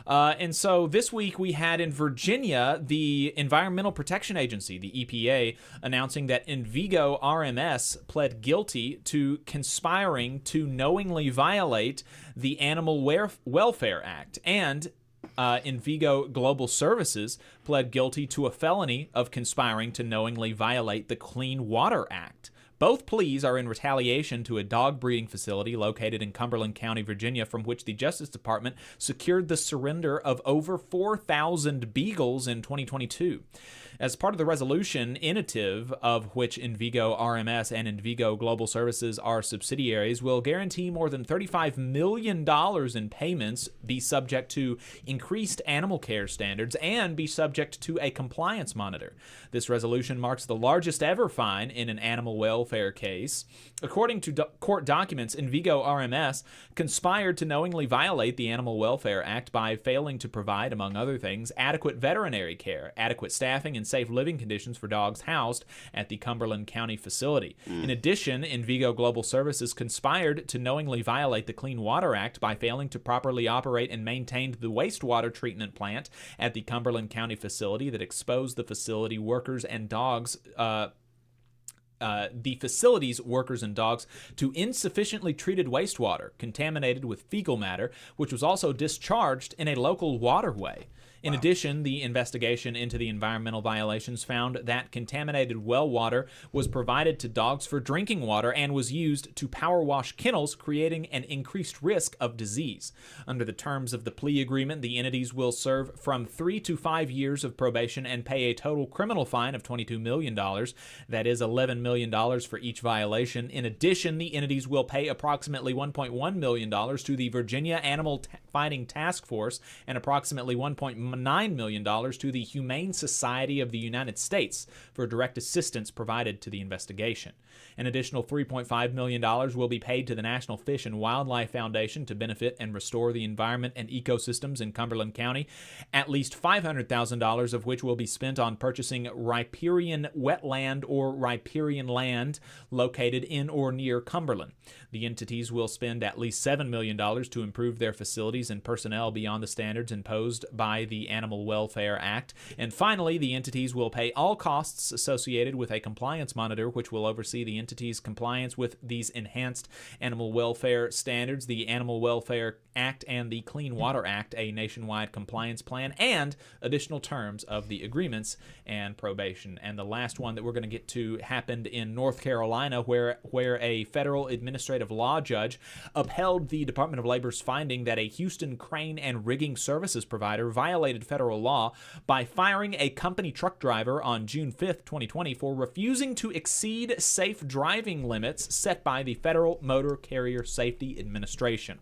H: And so this week we had in Virginia, the Environmental Protection Agency, the EPA, announcing that Envigo RMS pled guilty to conspiring to knowingly violate the Animal Welfare Act, and Envigo Global Services pled guilty to a felony of conspiring to knowingly violate the Clean Water Act. Both pleas are in retaliation to a dog breeding facility located in Cumberland County, Virginia, from which the Justice Department secured the surrender of over 4,000 beagles in 2022. As part of the resolution, Innovative, of which Envigo RMS and Envigo Global Services are subsidiaries, will guarantee more than $35 million in payments, be subject to increased animal care standards, and be subject to a compliance monitor. This resolution marks the largest ever fine in an animal welfare case. According to court documents, Envigo RMS conspired to knowingly violate the Animal Welfare Act by failing to provide, among other things, adequate veterinary care, adequate staffing, and safe living conditions for dogs housed at the Cumberland County facility. In addition, Envigo Global Services conspired to knowingly violate the Clean Water Act by failing to properly operate and maintain the wastewater treatment plant at the Cumberland County facility that exposed the facility workers and dogs the facility's workers and dogs to insufficiently treated wastewater contaminated with fecal matter, which was also discharged in a local waterway. In addition, the investigation into the environmental violations found that contaminated well water was provided to dogs for drinking water and was used to power wash kennels, creating an increased risk of disease. Under the terms of the plea agreement, the entities will serve from 3 to 5 years of probation and pay a total criminal fine of $22 million. That is $11 million for each violation. In addition, the entities will pay approximately $1.1 million to the Virginia Animal Fighting Task Force and approximately $1.9 million to the Humane Society of the United States for direct assistance provided to the investigation. An additional $3.5 million will be paid to the National Fish and Wildlife Foundation to benefit and restore the environment and ecosystems in Cumberland County, at least $500,000 of which will be spent on purchasing riparian wetland or riparian land located in or near Cumberland. The entities will spend at least $7 million to improve their facilities and personnel beyond the standards imposed by the Animal Welfare Act. And finally, the entities will pay all costs associated with a compliance monitor, which will oversee the entity's compliance with these enhanced animal welfare standards, the Animal Welfare Act and the Clean Water Act, a nationwide compliance plan, and additional terms of the agreements and probation. And the last one that we're going to get to happened in North Carolina, where a federal administrative law judge upheld the Department of Labor's finding that a Houston crane and rigging services provider violated federal law by firing a company truck driver on June 5th, 2020 for refusing to exceed safe driving limits set by the Federal Motor Carrier Safety Administration.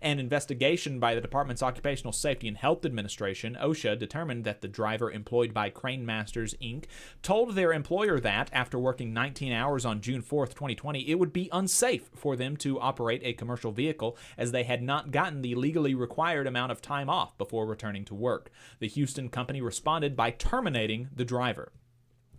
H: An investigation by the Department's Occupational Safety and Health Administration, OSHA, determined that the driver employed by Crane Masters, Inc. told their employer that, after working 19 hours on June 4th, 2020, it would be unsafe for them to operate a commercial vehicle as they had not gotten the legally required amount of time off before returning to work. The Houston company responded by terminating the driver.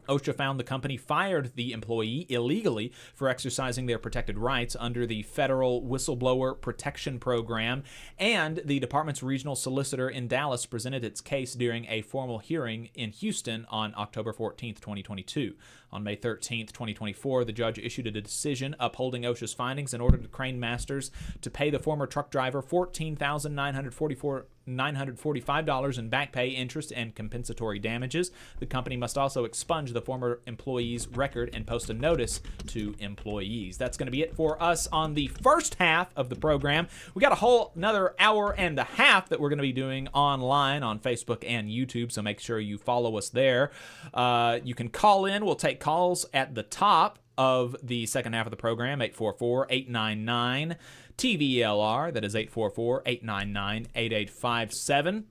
H: OSHA found the company fired the employee illegally for exercising their protected rights under the Federal Whistleblower Protection Program, and the department's regional solicitor in Dallas presented its case during a formal hearing in Houston on October 14, 2022. On May 13, 2024, the judge issued a decision upholding OSHA's findings and ordered Crane Masters to pay the former truck driver $14,944 $945 in back pay, interest, and compensatory damages. The company must also expunge the former employee's record and post a notice to employees. That's going to be it for us on the first half of the program. We got a whole another hour and a half that we're going to be doing online on Facebook and YouTube, so make sure you follow us there. You can call in. We'll take calls at the top of the second half of the program, 844-899-TVLR. That is 844-899-8857.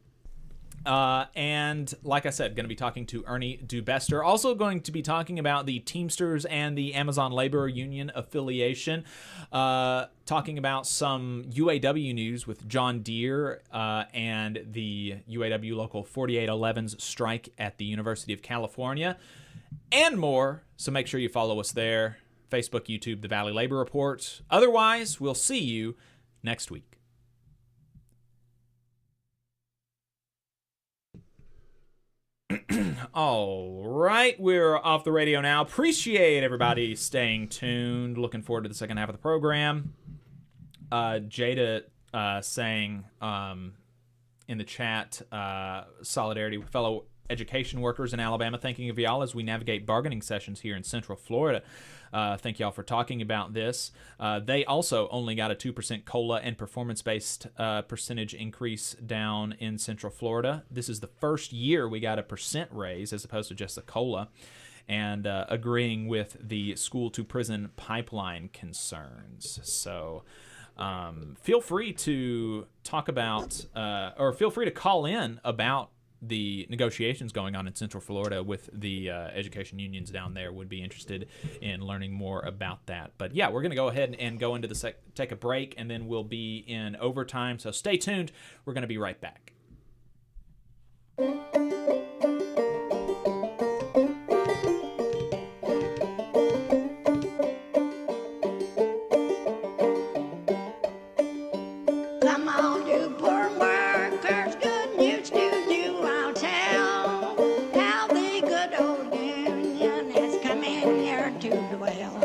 H: And like I said, going to be talking to Ernie Dubester. Also going to be talking about the Teamsters and the Amazon Labor Union affiliation. Talking about some UAW news with John Deere and the UAW Local 4811's strike at the University of California. And more. So make sure you follow us there. Facebook, YouTube, The Valley Labor Report. Otherwise, we'll see you next week. All right, we're off the radio now. Appreciate everybody staying tuned. Looking forward to the second half of the program. Jada saying in the chat, solidarity with fellow education workers in Alabama, thinking of y'all as we navigate bargaining sessions here in Central Florida. Thank y'all for talking about this. They also only got a 2% COLA and performance-based percentage increase down in Central Florida. This is the first year we got a percent raise as opposed to just a COLA, and agreeing with the school-to-prison pipeline concerns. So feel free to talk about, or feel free to call in about the negotiations going on in Central Florida with the education unions down there. Would be interested in learning more about that. But yeah, we're going to go ahead and go into the take a break, and then we'll be in overtime. So stay tuned. We're going to be right back.
A: Come on, you poor workers, good news to you I'll tell, how the good old union has come in here to dwell.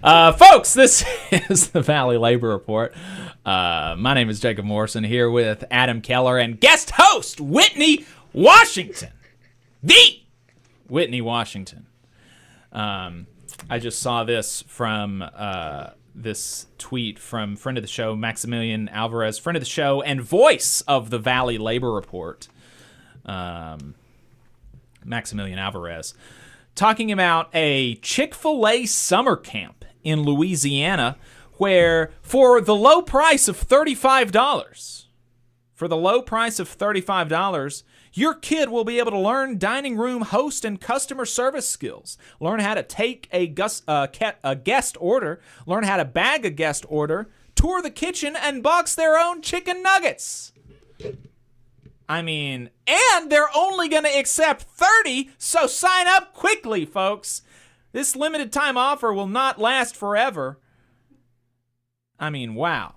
H: Folks, this is the Valley Labor Report. My name is Jacob Morrison, here with Adam Keller and guest host Whitney Washington. The Whitney Washington. I just saw this from this tweet from friend of the show, Maximilian Alvarez, friend of the show and voice of the Valley Labor Report, Maximilian Alvarez, talking about a Chick-fil-A summer camp in Louisiana where for the low price of $35, your kid will be able to learn dining room host and customer service skills, learn how to take a guest order, learn how to bag a guest order, tour the kitchen, and box their own chicken nuggets. I mean, and they're only going to accept 30, so sign up quickly, folks. This limited time offer will not last forever. I mean, wow.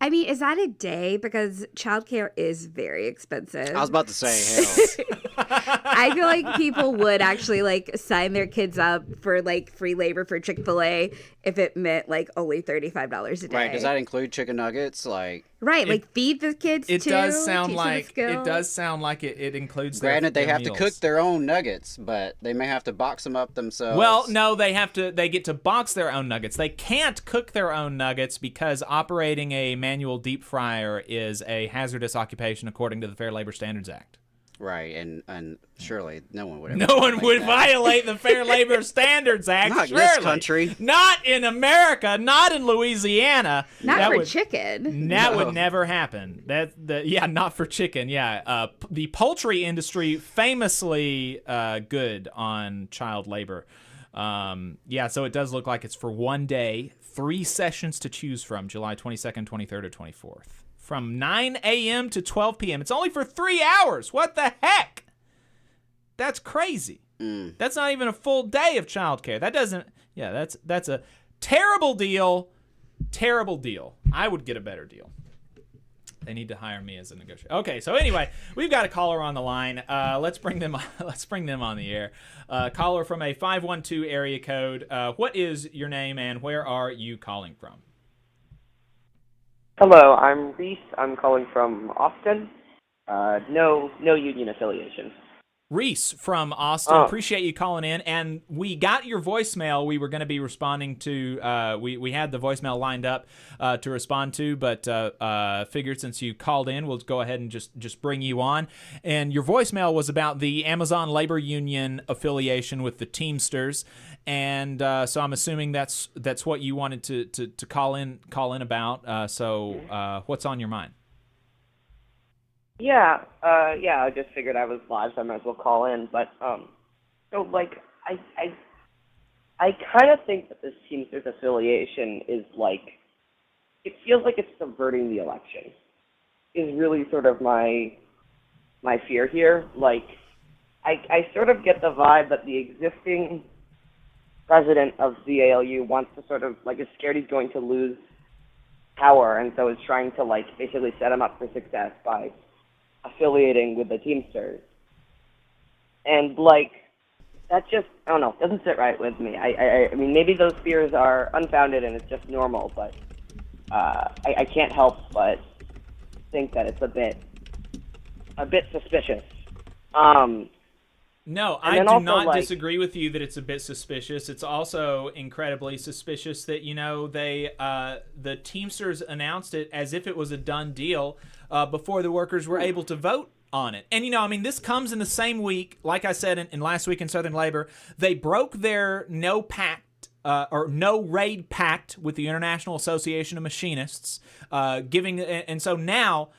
R: I mean, is that a day? Because childcare is very expensive.
I: I was about to say, hell.
R: I feel like people would actually like sign their kids up for like free labor for Chick-fil-A if it meant like only $35 a day.
I: Right? Does that include chicken nuggets? Like,
R: right? Like feed the kids.
H: It
R: too,
H: does sound
R: teach them the
H: like
R: skills.
H: it does sound like it includes.
I: Granted,
H: their
I: they have
H: meals.
I: to cook their own nuggets, but they may have to box them up themselves.
H: Well, no, they get to box their own nuggets. They can't cook their own nuggets because operating a manual deep fryer is a hazardous occupation according to the Fair Labor Standards Act.
I: Right, and surely no one would.
H: Violate the Fair Labor Standards Act.
I: Not in
H: surely.
I: this country.
H: Not in America. Not in Louisiana.
R: Not for chicken.
H: That would never happen. Not for chicken. Yeah, the poultry industry famously good on child labor. So it does look like it's for one day, 3 sessions to choose from: July 22nd, 23rd, or 24th. From 9 a.m. to 12 p.m. It's only for 3 hours. What the heck? That's crazy. That's not even a full day of childcare. That doesn't. Yeah, that's a terrible deal. Terrible deal. I would get a better deal. They need to hire me as a negotiator. Okay, so anyway, we've got a caller on the line. Let's bring them on the air. Caller from a 512 area code. What is your name and where are you calling from?
U: Hello, I'm Reese. I'm calling from Austin. No union affiliation.
H: Reese from Austin. Appreciate you calling in. And we got your voicemail. We were going to be responding to, we had the voicemail lined up to respond to, but figured since you called in, we'll go ahead and just bring you on. And your voicemail was about the Amazon Labor Union affiliation with the Teamsters. And so I'm assuming that's what you wanted to call in about. So what's on your mind?
U: Yeah, I just figured I was live, so I might as well call in. But so like I kind of think that this Teamsters affiliation is like, it feels like it's subverting the election. Is really sort of my fear here. Like I sort of get the vibe that the existing president of the ALU wants to sort of like is scared he's going to lose power, and so is trying to like basically set him up for success by affiliating with the Teamsters. And like that just, I don't know, doesn't sit right with me. I mean, maybe those fears are unfounded and it's just normal, but I can't help but think that it's a bit suspicious.
H: No, I do not disagree with you that it's a bit suspicious. It's also incredibly suspicious that, the Teamsters announced it as if it was a done deal before the workers were able to vote on it. And, this comes in the same week, like I said in last week in Southern Labor, they broke their no raid pact with the International Association of Machinists, and so now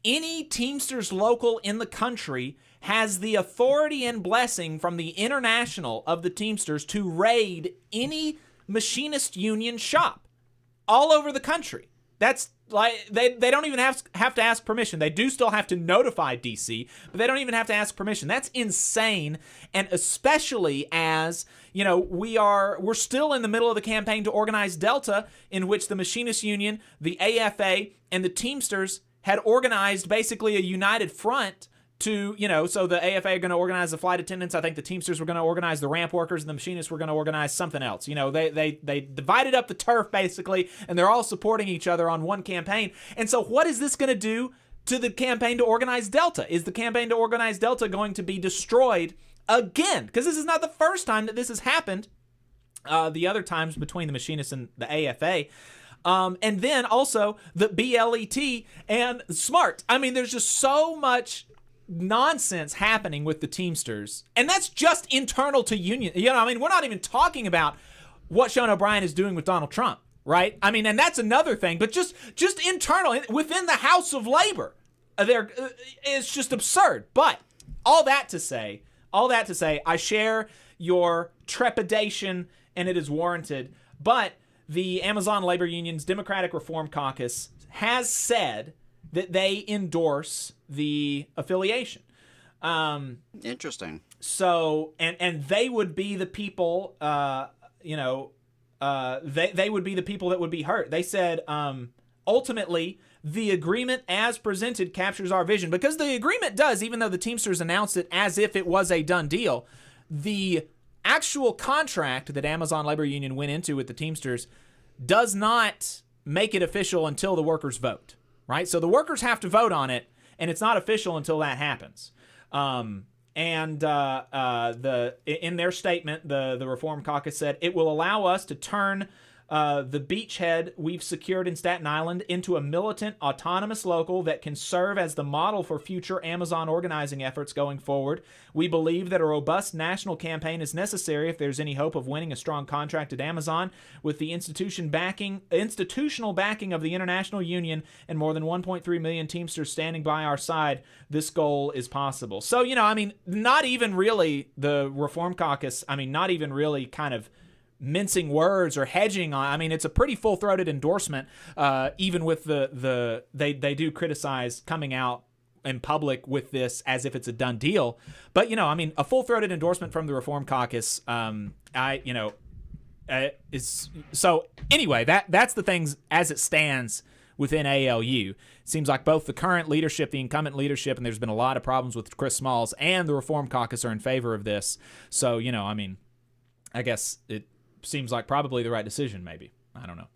H: any Teamsters local in the country has the authority and blessing from the International of the Teamsters to raid any machinist union shop all over the country. That's like they don't even have to ask permission. They do still have to notify DC, but they don't even have to ask permission. That's insane, and especially as we're still in the middle of the campaign to organize Delta, in which the Machinist Union, the AFA, and the Teamsters had organized basically a united front to, so the AFA are going to organize the flight attendants. I think the Teamsters were going to organize the ramp workers, and the machinists were going to organize something else. They divided up the turf, basically, and they're all supporting each other on one campaign. And so what is this going to do to the campaign to organize Delta? Is the campaign to organize Delta going to be destroyed again? Because this is not the first time that this has happened. The other times between the machinists and the AFA. And then also the BLET and SMART. I mean, there's just so much nonsense happening with the Teamsters, and that's just internal to union. We're not even talking about what Sean O'Brien is doing with Donald Trump, right? I mean, and that's another thing, but just internal within the House of Labor, it's just absurd. But all that to say, I share your trepidation, and it is warranted. But the Amazon Labor Union's Democratic Reform Caucus has said that they endorse the affiliation.
I: Interesting.
H: So, and they would be the people, they would be the people that would be hurt. They said, ultimately, the agreement as presented captures our vision. Because the agreement does, even though the Teamsters announced it as if it was a done deal, the actual contract that Amazon Labor Union went into with the Teamsters does not make it official until the workers vote. Right? So the workers have to vote on it, and it's not official until that happens. In their statement, the Reform Caucus said, it will allow us to turn the beachhead we've secured in Staten Island into a militant, autonomous local that can serve as the model for future Amazon organizing efforts going forward. We believe that a robust national campaign is necessary if there's any hope of winning a strong contract at Amazon. With the institutional backing of the International Union and more than 1.3 million Teamsters standing by our side, this goal is possible. So, not even really the Reform Caucus, not even really kind of mincing words or hedging on. It's a pretty full-throated endorsement, even with they do criticize coming out in public with this as if it's a done deal. But, a full-throated endorsement from the Reform Caucus, is so anyway, that's the things as it stands within ALU. It seems like both the current leadership, the incumbent leadership, and there's been a lot of problems with Chris Smalls, and the Reform Caucus are in favor of this. So, I guess it seems like probably the right decision, maybe. I don't know.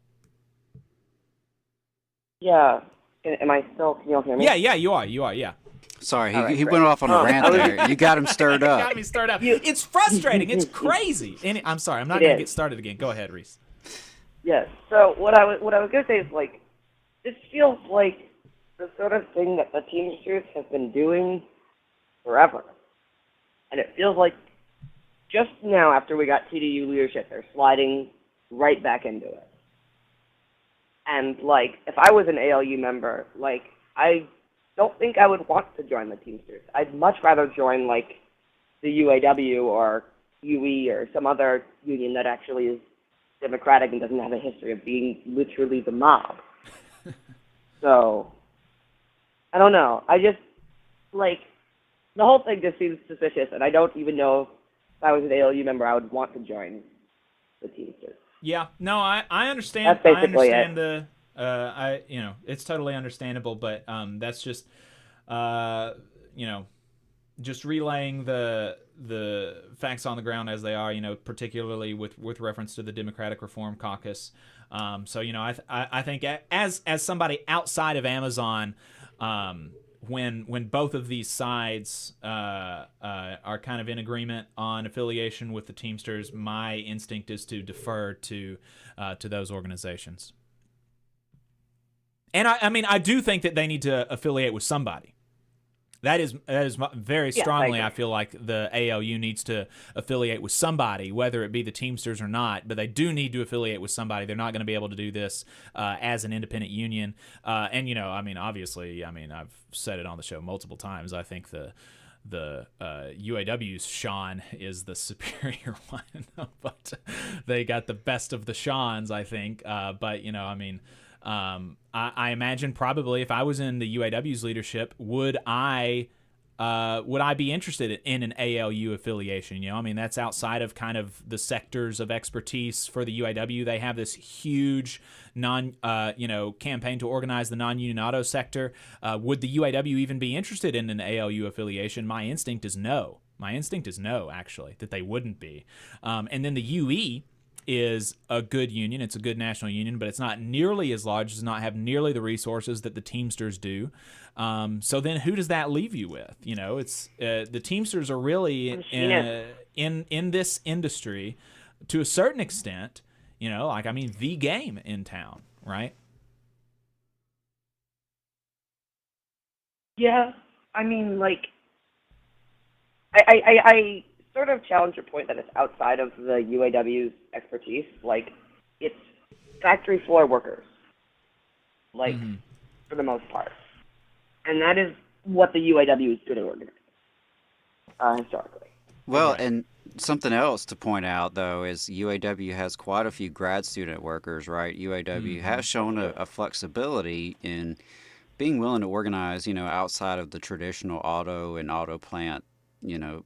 U: Yeah. Am I still, can you all hear me?
H: Yeah, you are, yeah.
I: Sorry, he went off on a rant there. You got him stirred up.
H: Got me stirred up. It's frustrating. It's crazy. I'm sorry, I'm not going to get started again. Go ahead, Reese.
U: Yes. So what I was going to say is, this feels like the sort of thing that the Teamsters have been doing forever. And it feels like just now, after we got TDU leadership, they're sliding right back into it. And, if I was an ALU member, I don't think I would want to join the Teamsters. I'd much rather join, the UAW or UE or some other union that actually is democratic and doesn't have a history of being literally the mob. So, I don't know. I just, the whole thing just seems suspicious, and I don't even know if I was an ALU member, I would want to join the Teamsters.
H: Yeah, no, I understand.
U: That's basically it.
H: It's totally understandable, but that's just, just relaying the facts on the ground as they are, particularly with reference to the Democratic Reform Caucus. So, I think as somebody outside of Amazon, when both of these sides are kind of in agreement on affiliation with the Teamsters, my instinct is to defer to those organizations. And I do think that they need to affiliate with somebody. That is very strongly. I feel like the ALU needs to affiliate with somebody, whether it be the Teamsters or not. But they do need to affiliate with somebody. They're not going to be able to do this as an independent union. Obviously, I've said it on the show multiple times. I think the UAW's Sean is the superior one, but they got the best of the Seans, I think. I imagine probably if I was in the UAW's leadership, would I would I be interested in an ALU affiliation? You know, I mean, that's outside of kind of the sectors of expertise for the UAW. They have this huge campaign to organize the non-union auto sector. Would the UAW even be interested in an ALU affiliation? My instinct is no. Actually, that they wouldn't be. And then the UE is a good union. It's a good national union, but it's not nearly as large, does not have nearly the resources that the Teamsters do. So then who does that leave you with? You know, it's the Teamsters are really in this industry to a certain extent, you know, like, I mean, the game in town, right?
U: Yeah. I mean, like, I sort of challenge your point that it's outside of the UAW's expertise. Like, it's factory floor workers, like, for the most part. And that is what the UAW is good at organizing, historically.
I: Well, and something else to point out, though, is UAW has quite a few grad student workers, right? UAW has shown a flexibility in being willing to organize, you know, outside of the traditional auto and auto plant, you know,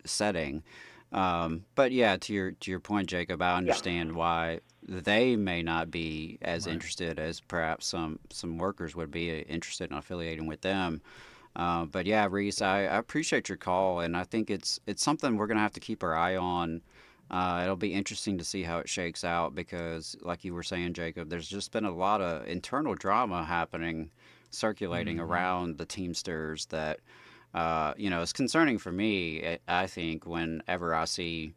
I: setting. But yeah, to your point, Jacob, I understand why they may not be as interested as perhaps some workers would be interested in affiliating with them. But yeah, Reese, I appreciate your call, and I think it's something we're going to have to keep our eye on. It'll be interesting to see how it shakes out because, like you were saying, Jacob, there's just been a lot of internal drama circulating around the Teamsters that you know, it's concerning for me, I think, whenever I see,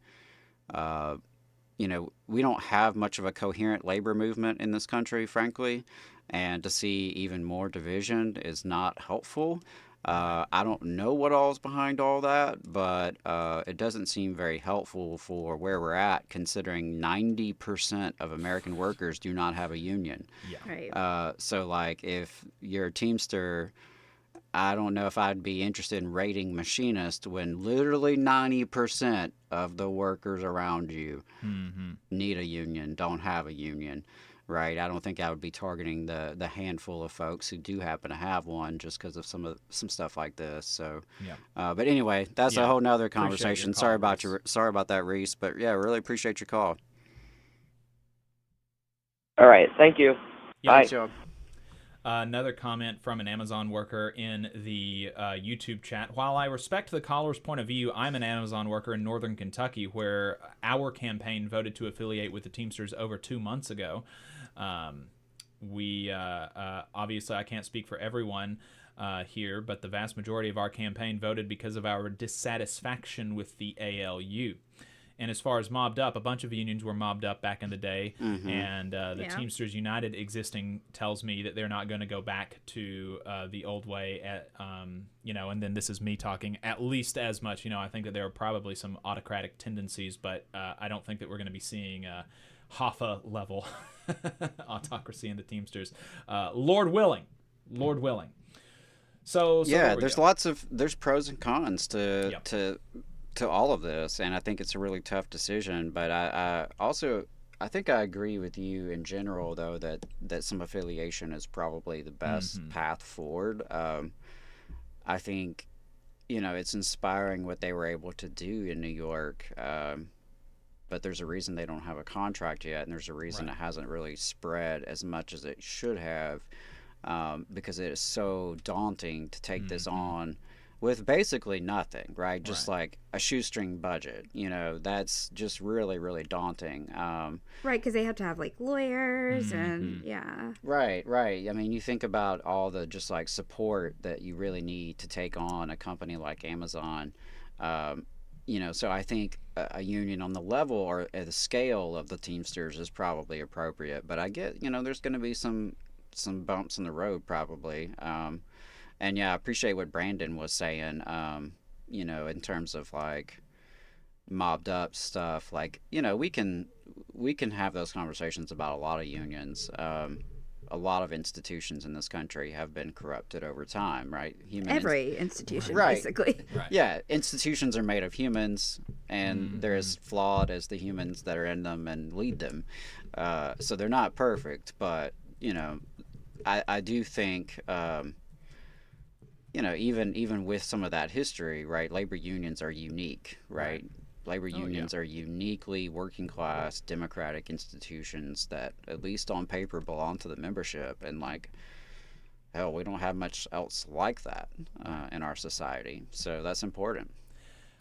I: you know, we don't have much of a coherent labor movement in this country, frankly, and to see even more division is not helpful. I don't know what all's behind all that, but it doesn't seem very helpful for where we're at, considering 90% of American workers do not have a union.
R: Yeah. Right.
I: So, like, if you're a Teamster, I don't know if I'd be interested in rating machinist when literally 90% of the workers around you need a union, don't have a union, right? I don't think I would be targeting the handful of folks who do happen to have one just because of some stuff like this. So, but anyway, that's a whole nother conversation. Sorry about that, Reese. But yeah, really appreciate your call.
U: All right, thank you. Bye.
H: Another comment from an Amazon worker in the YouTube chat. While I respect the caller's point of view, I'm an Amazon worker in northern Kentucky where our campaign voted to affiliate with the Teamsters over 2 months ago. We obviously, I can't speak for everyone here, but the vast majority of our campaign voted because of our dissatisfaction with the ALU. And as far as mobbed up, a bunch of unions were mobbed up back in the day, and the Teamsters United existing tells me that they're not going to go back to the old way. You know, and then this is me talking at least as much. You know, I think that there are probably some autocratic tendencies, but I don't think that we're going to be seeing Hoffa level autocracy in the Teamsters. Lord willing. So
I: yeah, there's pros and cons to all of this, and I think it's a really tough decision. But I think I agree with you in general, though, that some affiliation is probably the best path forward. I think, you know, it's inspiring what they were able to do in New York, but there's a reason they don't have a contract yet, and there's a reason it hasn't really spread as much as it should have, because it is so daunting to take this on with basically nothing, right? Just like a shoestring budget, you know, that's just really, really daunting.
R: Right, because they have to have like lawyers and
I: Right. I mean, you think about all the just like support that you really need to take on a company like Amazon. You know, so I think a union on the level or at the scale of the Teamsters is probably appropriate. But I get, you know, there's going to be some bumps in the road probably. And yeah, I appreciate what Brandon was saying, you know, in terms of like mobbed up stuff. Like, you know, we can have those conversations about a lot of unions. A lot of institutions in this country have been corrupted over time, right?
R: Every institution, basically.
I: Yeah, institutions are made of humans, and they're as flawed as the humans that are in them and lead them. So they're not perfect, but, you know, I do think... even with some of that history, right? Labor unions are unique, right? Labor unions are uniquely working class democratic institutions that, at least on paper, belong to the membership. And hell, we don't have much else like that in our society. So that's important.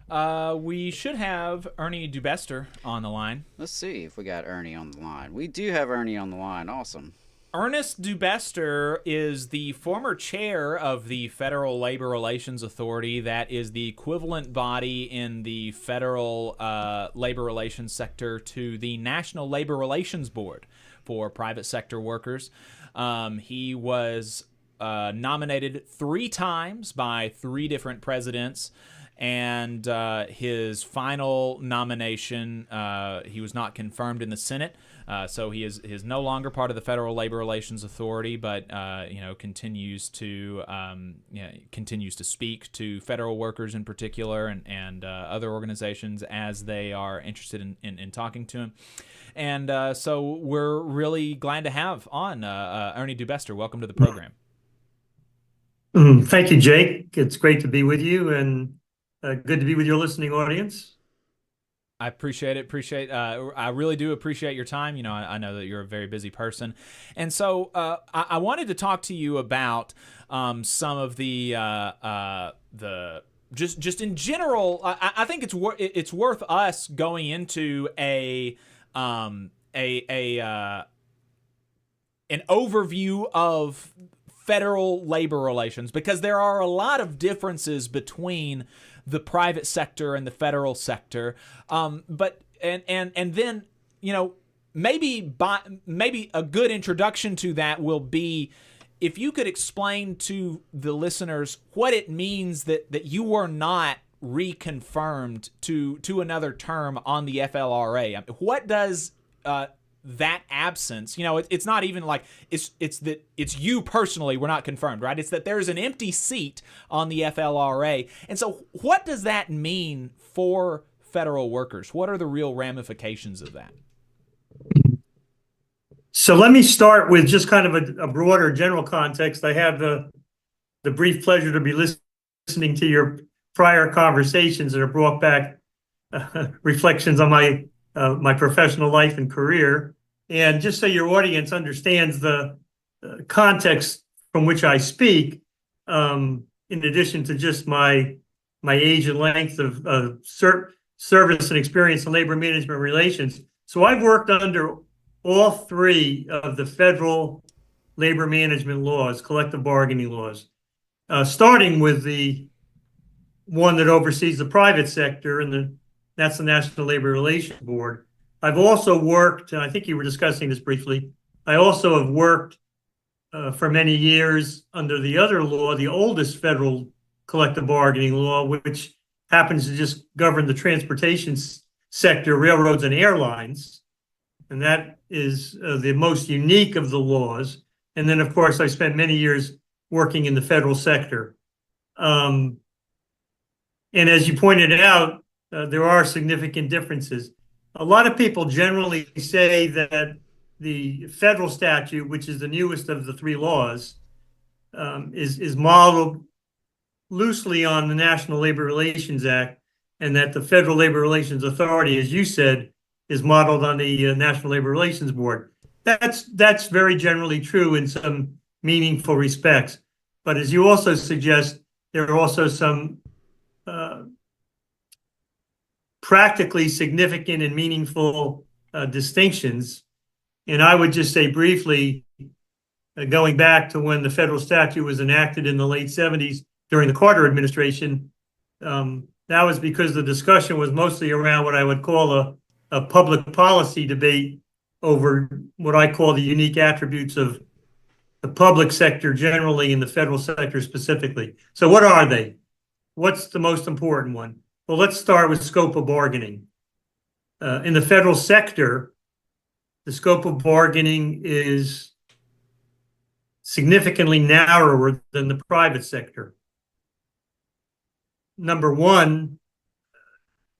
H: We should have Ernie Dubester on the line.
I: Let's see if we got Ernie on the line. We do have Ernie on the line. Awesome.
H: Ernest Dubester is the former chair of the Federal Labor Relations Authority. That is the equivalent body in the federal labor relations sector to the National Labor Relations Board for private sector workers. He was nominated 3 times by 3 different presidents. And his final nomination, he was not confirmed in the Senate, so he is no longer part of the Federal Labor Relations Authority, but continues to speak to federal workers in particular and other organizations as they are interested in talking to him. And so we're really glad to have on Ernie Dubester. Welcome to the program.
B: Thank you, Jake. It's great to be with you, and good to be with your listening audience.
H: I appreciate it. I really do appreciate your time. I know that you're a very busy person. And so I wanted to talk to you about some of the just in general. I think it's worth us going into an overview of federal labor relations, because there are a lot of differences between the private sector and the federal sector. But then maybe a good introduction to that will be if you could explain to the listeners what it means that you were not reconfirmed to another term on the FLRA. What does that absence, it's not even like it's that it's you personally were not confirmed, right? It's that there's an empty seat on the FLRA. And so what does that mean for federal workers? What are the real ramifications of that?
B: So let me start with just kind of a broader general context. I have the brief pleasure to be listening to your prior conversations that have brought back reflections on my professional life and career. And just so your audience understands the context from which I speak, in addition to just my age and length of service and experience in labor management relations. So I've worked under all 3 of the federal labor management laws, collective bargaining laws, starting with the one that oversees the private sector, and that's the National Labor Relations Board. I've also worked, and I think you were discussing this briefly, I also have worked for many years under the other law, the oldest federal collective bargaining law, which happens to just govern the transportation sector, railroads and airlines. And that is the most unique of the laws. And then, of course, I spent many years working in the federal sector. And as you pointed out, there are significant differences. A lot of people generally say that the federal statute, which is the newest of the 3 laws, is modeled loosely on the National Labor Relations Act, and that the Federal Labor Relations Authority, as you said, is modeled on the National Labor Relations Board. That's very generally true in some meaningful respects. But as you also suggest, there are also some practically significant and meaningful distinctions. And I would just say briefly, going back to when the federal statute was enacted in the late 70s during the Carter administration, that was because the discussion was mostly around what I would call a public policy debate over what I call the unique attributes of the public sector generally and the federal sector specifically. So what are they? What's the most important one? Well, let's start with scope of bargaining. In the federal sector, the scope of bargaining is significantly narrower than the private sector. Number one,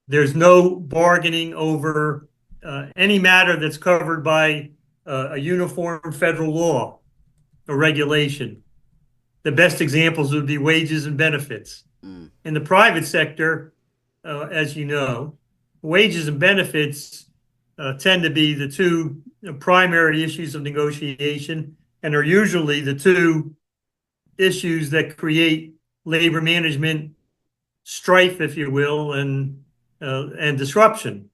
B: there's no bargaining over any matter that's covered by a uniform federal law or regulation. the best examples would be wages and benefits. In the private sector, as you know, wages and benefits tend to be the two primary issues of negotiation and are usually the two issues that create labor management strife, if you will, and disruption.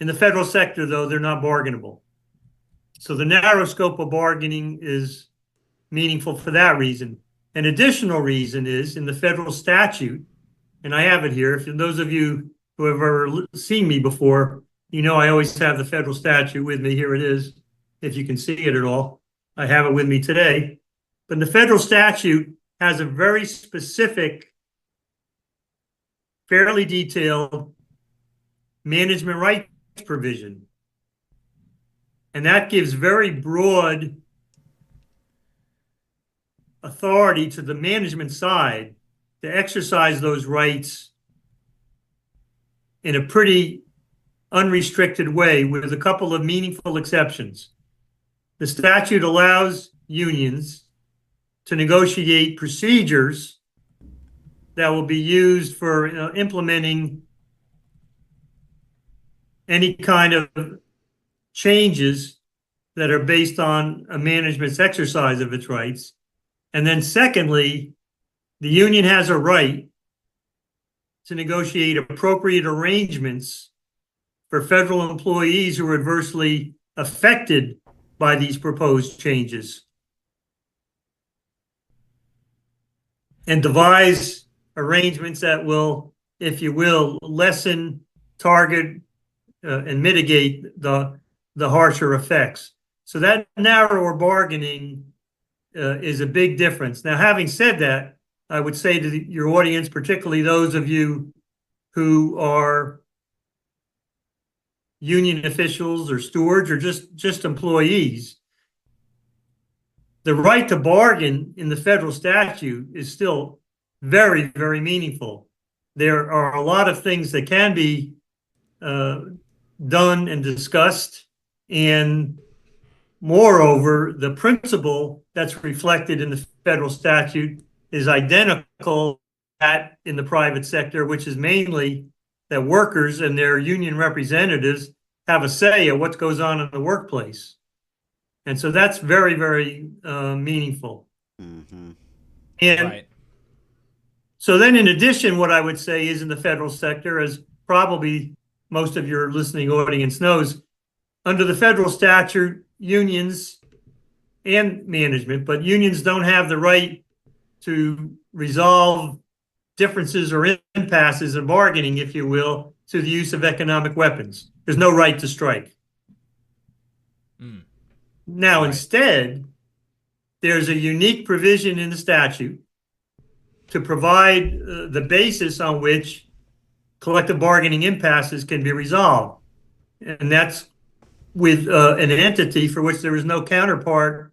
B: In the federal sector, though, they're not bargainable. So the narrow scope of bargaining is meaningful for that reason. An additional reason is in the federal statute, and I have it here. If those of you who have ever seen me before, you know I always have the federal statute with me. Here it is, if you can see it at all. I have it with me today. But the federal statute has a very specific, fairly detailed management rights provision. And that gives very broad authority to the management side to exercise those rights in a pretty unrestricted way, with a couple of meaningful exceptions. The statute allows unions to negotiate procedures that will be used for implementing any kind of changes that are based on a management's exercise of its rights. And then secondly, the union has a right to negotiate appropriate arrangements for federal employees who are adversely affected by these proposed changes, and devise arrangements that will, if you will, lessen, target, and mitigate the harsher effects. So that narrower bargaining is a big difference. Now, having said that, I would say to your audience, particularly those of you who are union officials or stewards or just employees, the right to bargain in the federal statute is still very, very meaningful. There are a lot of things that can be done and discussed, and moreover, the principle that's reflected in the federal statute is identical at in the private sector, which is mainly that workers and their union representatives have a say at what goes on in the workplace. And so that's very, very meaningful. And
H: Right.
B: so then in addition, what I would say is in the federal sector, as probably most of your listening audience knows, under the federal statute, unions and management, but unions don't have the right to resolve differences or impasses in bargaining, if you will, through the use of economic weapons. There's no right to strike. Now, instead, there's a unique provision in the statute to provide the basis on which collective bargaining impasses can be resolved. And that's with an entity for which there is no counterpart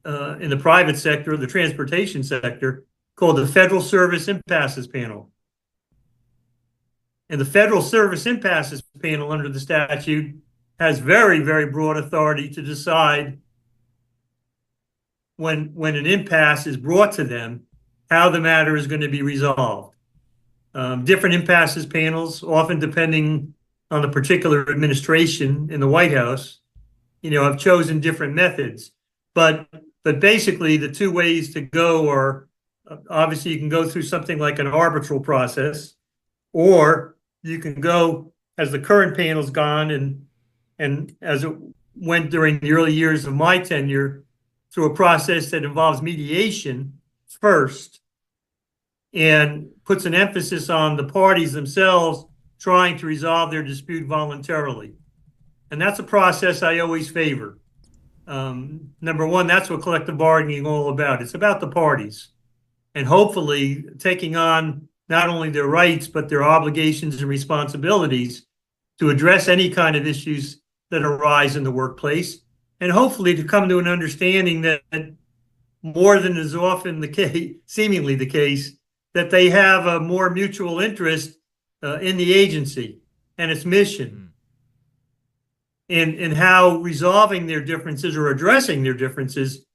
B: in the private sector or the transportation sector, called the Federal Service Impasses Panel. And the Federal Service Impasses Panel under the statute has very, very broad authority to decide when an impasse is brought to them, how the matter is going to be resolved. Different impasses panels, often depending on the particular administration in the White House, have chosen different methods. But basically, the two ways to go are, obviously, you can go through something like an arbitral process, or you can go, as the current panel's gone, and as it went during the early years of my tenure, through a process that involves mediation first and puts an emphasis on the parties themselves trying to resolve their dispute voluntarily. And that's a process I always favor. Number one, that's what collective bargaining is all about. It's about the parties and hopefully taking on not only their rights, but their obligations and responsibilities to address any kind of issues that arise in the workplace, and hopefully to come to an understanding that more than is often the case, seemingly the case, that they have a more mutual interest in the agency and its mission, in how resolving their differences or addressing their differences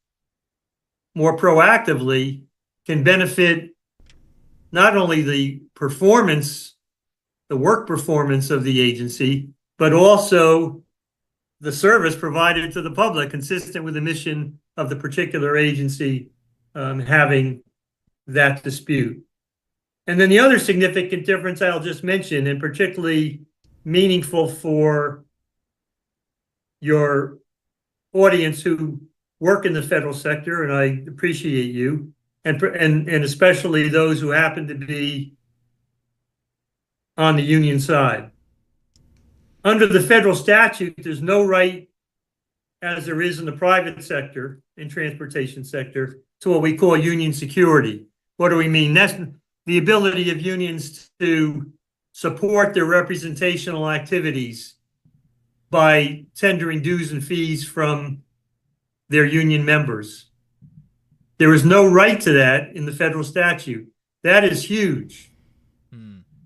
B: more proactively can benefit not only the performance, the work performance of the agency, but also the service provided to the public consistent with the mission of the particular agency having that dispute. And then the other significant difference I'll just mention, and particularly meaningful for your audience who work in the federal sector, and I appreciate you, and especially those who happen to be on the union side. Under the federal statute, there's no right, as there is in the private sector, in transportation sector, to what we call union security. What do we mean? That's the ability of unions to support their representational activities by tendering dues and fees from their union members. There is no right to that in the federal statute. That is huge.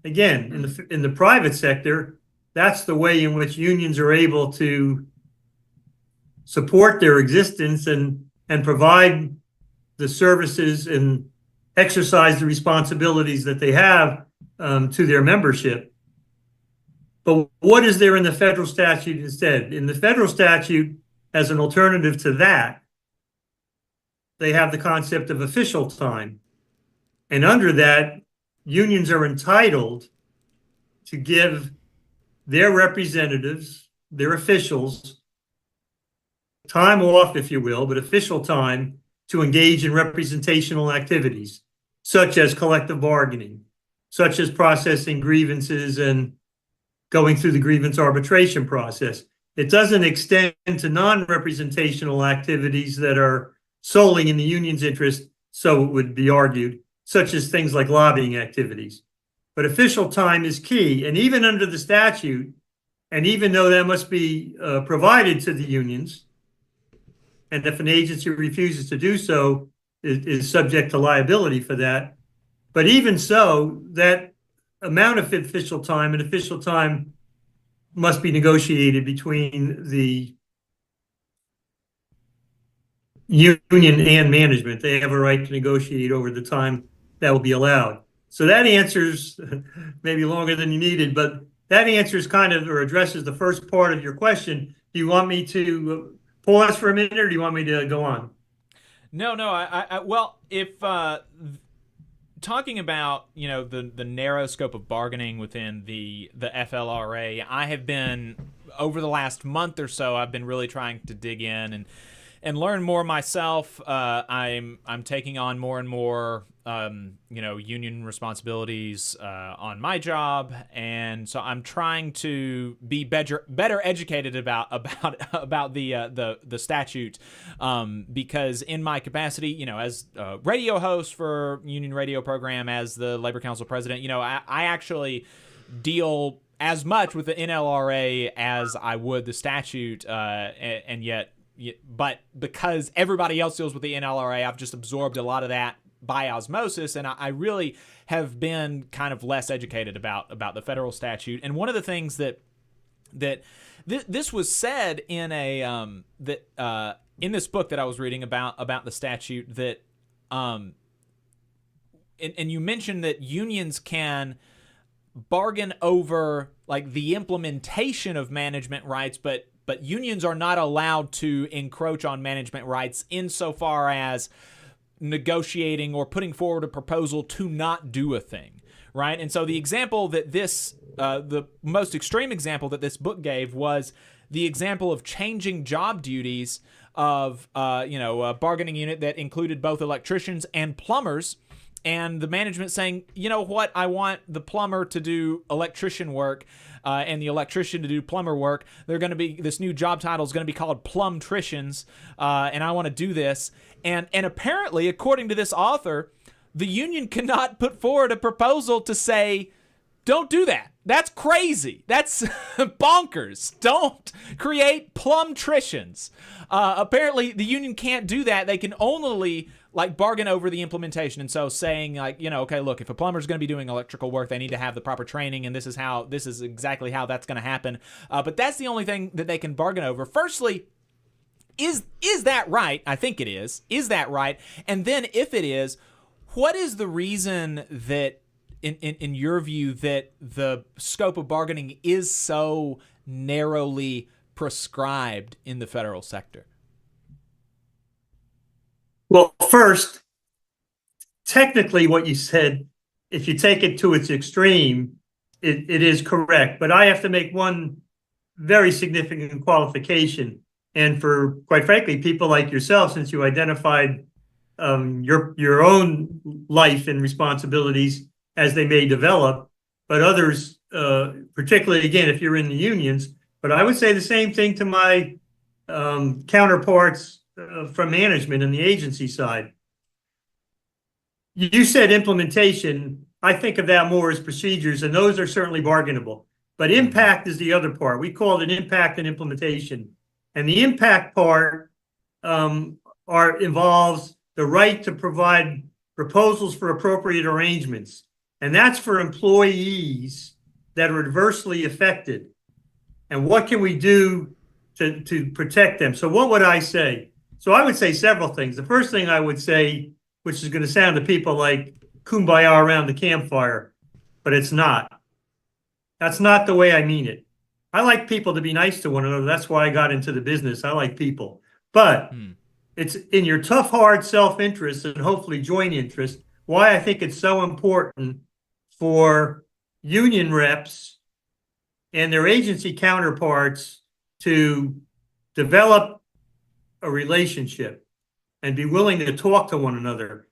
B: Again, in the private sector, that's the way in which unions are able to support their existence and provide the services and exercise the responsibilities that they have to their membership. But what is there in the federal statute instead? In the federal statute, as an alternative to that, they have the concept of official time. And under that, unions are entitled to give their representatives, their officials, time off, if you will, but official time to engage in representational activities, such as collective bargaining, such as processing grievances and going through the grievance arbitration process. It doesn't extend to non-representational activities that are solely in the union's interest, so it would be argued, such as things like lobbying activities. But official time is key, and even under the statute, and even though that must be provided to the unions, and if an agency refuses to do so, it is subject to liability for that. But even so, that amount of official time must be negotiated between the union and management. They have a right to negotiate over the time that will be allowed. So that answers, maybe longer than you needed, but that answers kind of, or addresses the first part of your question. Do you want me to pause for a minute, or do you want me to go on?
H: No. Well, if talking about, the narrow scope of bargaining within the FLRA, I have been, over the last month or so, I've been really trying to dig in and learn more myself. I'm taking on more and more union responsibilities on my job, and so I'm trying to be better educated about the statute, because in my capacity, as a radio host for union radio program, as the Labor Council president, I actually deal as much with the NLRA as I would the statute, but because everybody else deals with the NLRA, I've just absorbed a lot of that by osmosis, and I really have been kind of less educated about the federal statute. And one of the things that this was said in in this book that I was reading about the statute, that and you mentioned that unions can bargain over like the implementation of management rights, but unions are not allowed to encroach on management rights insofar as negotiating or putting forward a proposal to not do a thing, right? And so the example that the most extreme example that this book gave was the example of changing job duties of, a bargaining unit that included both electricians and plumbers, and the management saying, you know what, I want the plumber to do electrician work, and the electrician to do plumber work. This new job title is going to be called plumtricians, and I want to do this. And apparently, according to this author, the union cannot put forward a proposal to say, don't do that. That's crazy. That's bonkers. Don't create plumtricians. Apparently, the union can't do that. They can only bargain over the implementation. And so saying okay, look, if a plumber's going to be doing electrical work, they need to have the proper training, and this is exactly how that's going to happen. But that's the only thing that they can bargain over. Firstly, Is that right? I think it is. Is that right? And then if it is, what is the reason that, in your view, that the scope of bargaining is so narrowly prescribed in the federal sector?
B: Well, first, technically what you said, if you take it to its extreme, it is correct. But I have to make one very significant qualification. And for, quite frankly, people like yourself, since you identified your own life and responsibilities as they may develop, but others, particularly, again, if you're in the unions, but I would say the same thing to my counterparts from management and the agency side. You said implementation. I think of that more as procedures, and those are certainly bargainable. But impact is the other part. We call it impact and implementation. And the impact part involves the right to provide proposals for appropriate arrangements. And that's for employees that are adversely affected. And what can we do to protect them? So what would I say? So I would say several things. The first thing I would say, which is going to sound to people like kumbaya around the campfire, but it's not. That's not the way I mean it. I like people to be nice to one another. That's why I got into the business. I like people. But it's in your tough, hard self-interest and hopefully joint interest, why I think it's so important for union reps and their agency counterparts to develop a relationship and be willing to talk to one another.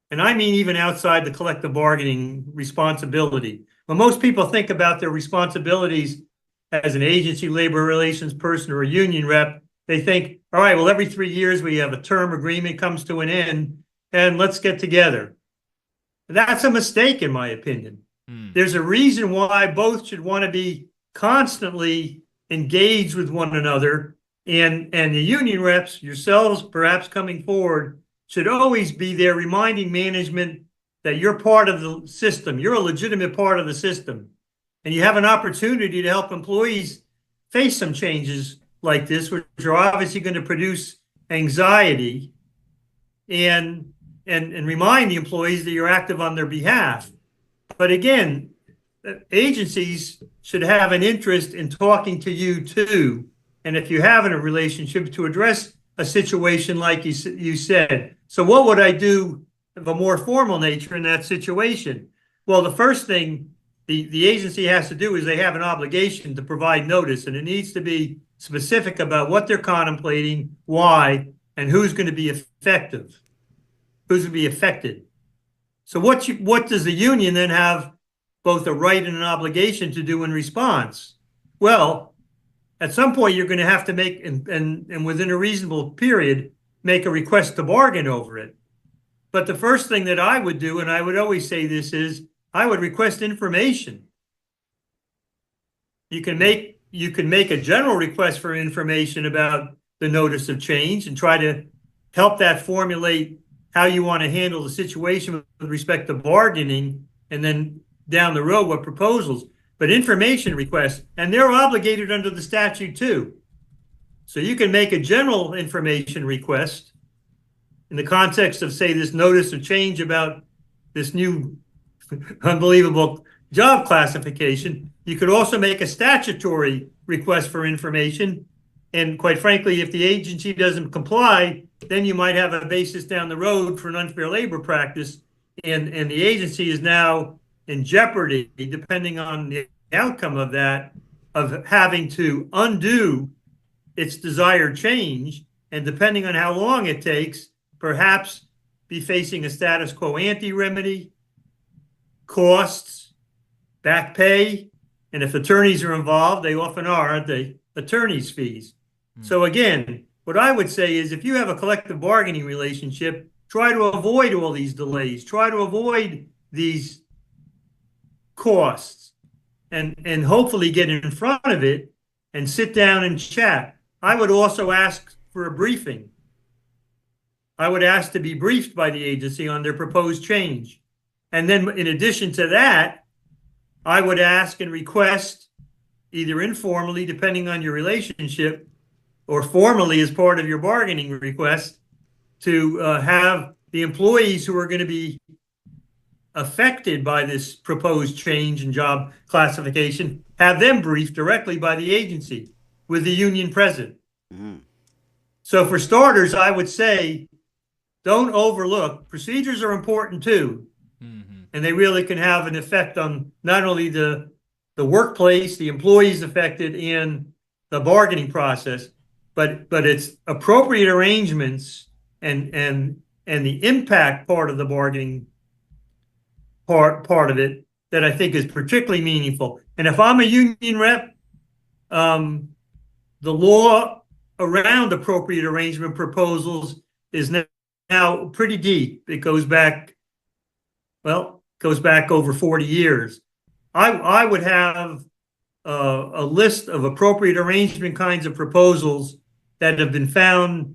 B: And I mean even outside the collective bargaining responsibility. When most people think about their responsibilities as an agency labor relations person or a union rep, they think, all right, well, every 3 years we have a term agreement comes to an end and let's get together. That's a mistake, in my opinion. There's a reason why both should want to be constantly engaged with one another. And the union reps, yourselves perhaps coming forward, should always be there reminding management that you're part of the system. You're a legitimate part of the system. And you have an opportunity to help employees face some changes like this, which are obviously going to produce anxiety, and remind the employees that you're active on their behalf. But again, agencies should have an interest in talking to you too. And if you have a relationship, to address a situation like you said. So what would I do of a more formal nature in that situation? Well, the first thing the agency has to do is they have an obligation to provide notice, and it needs to be specific about what they're contemplating, why, and who's going to be effective, who's going to be affected. So what does the union then have both a right and an obligation to do in response? Well, at some point you're going to have to make, and within a reasonable period, make a request to bargain over it. But the first thing that I would do, and I would always say this, is I would request information. You can make a general request for information about the notice of change and try to help that formulate how you want to handle the situation with respect to bargaining, and then down the road what proposals. But information requests, and they're obligated under the statute too. So you can make a general information request in the context of, say, this notice of change about this new unbelievable job classification. You could also make a statutory request for information. And quite frankly, if the agency doesn't comply, then you might have a basis down the road for an unfair labor practice. And the agency is now in jeopardy, depending on the outcome of that, of having to undo its desired change. And depending on how long it takes, perhaps be facing a status quo ante remedy, costs, back pay, and if attorneys are involved, they often are, aren't they? Attorneys' fees. So again, what I would say is if you have a collective bargaining relationship, try to avoid all these delays, try to avoid these costs, and hopefully get in front of it and sit down and chat. I would also ask for a briefing. I would ask to be briefed by the agency on their proposed change. And then in addition to that, I would ask and request, either informally, depending on your relationship, or formally as part of your bargaining request, to have the employees who are going to be affected by this proposed change in job classification, have them briefed directly by the agency with the union present. So for starters, I would say, don't overlook, procedures are important too. And they really can have an effect on not only the workplace, the employees affected, and the bargaining process, but it's appropriate arrangements and the impact part of the bargaining part of it that I think is particularly meaningful. And if I'm a union rep, the law around appropriate arrangement proposals is now pretty deep. It goes back over 40 years. I would have a list of appropriate arrangement kinds of proposals that have been found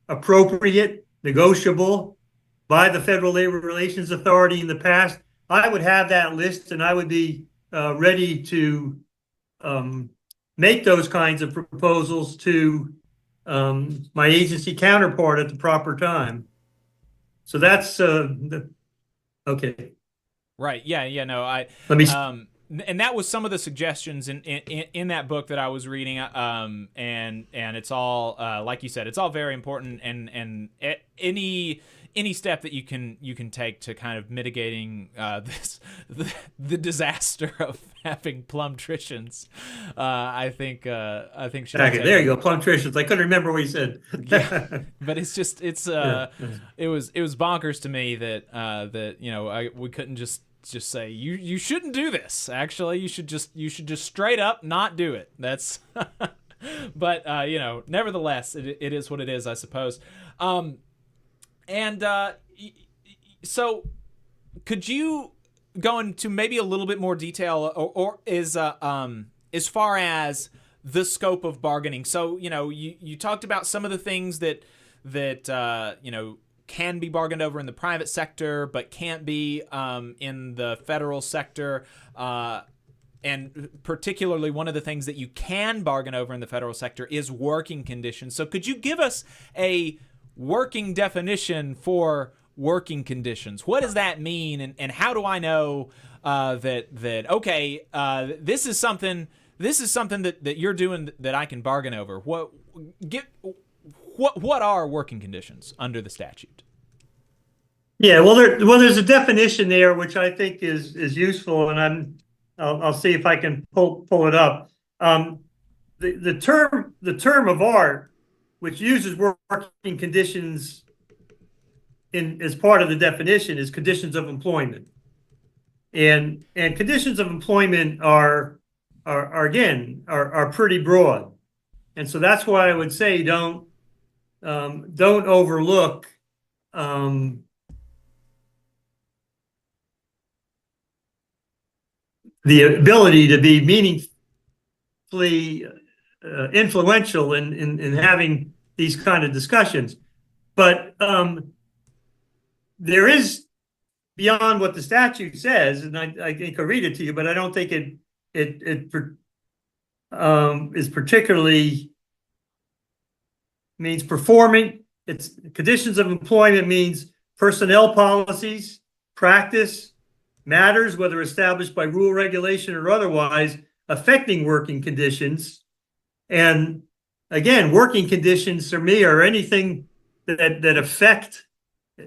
B: appropriate, negotiable by the Federal Labor Relations Authority in the past. I would have that list, and I would be ready to make those kinds of proposals to my agency counterpart at the proper time. So that's okay.
H: Right. Yeah. No.
B: Let me.
H: And that was some of the suggestions in that book that I was reading. And it's all like you said, it's all very important. And any step that you can take to kind of mitigating the disaster of having plumtritions, I think should
B: Okay, there you go, plumtritions. I couldn't remember what you said.
H: Yeah, but it's just it was bonkers to me that we couldn't just say you shouldn't do this. Actually, you should just straight up not do it. That's but nevertheless, it is what it is, I suppose. So could you go into maybe a little bit more detail or is as far as the scope of bargaining? So, you talked about some of the things that can be bargained over in the private sector, but can't be in the federal sector. And particularly one of the things that you can bargain over in the federal sector is working conditions. So could you give us a working definition for working conditions? What does that mean, and how do I know that okay, this is something that you're doing that I can bargain over? What are working conditions under the statute?
B: Yeah, well, there's a definition there which I think is useful, and I'll see if I can pull it up. The term of art, which uses working conditions as part of the definition, is conditions of employment, and conditions of employment are pretty broad, and so that's why I would say don't overlook the ability to be meaningfully influential in having these kind of discussions. But there is, beyond what the statute says, and I could read it to you, but I don't think it is particularly means performing. It's conditions of employment means personnel policies, practice, matters, whether established by rule, regulation, or otherwise, affecting working conditions. And again, working conditions for me are anything that affect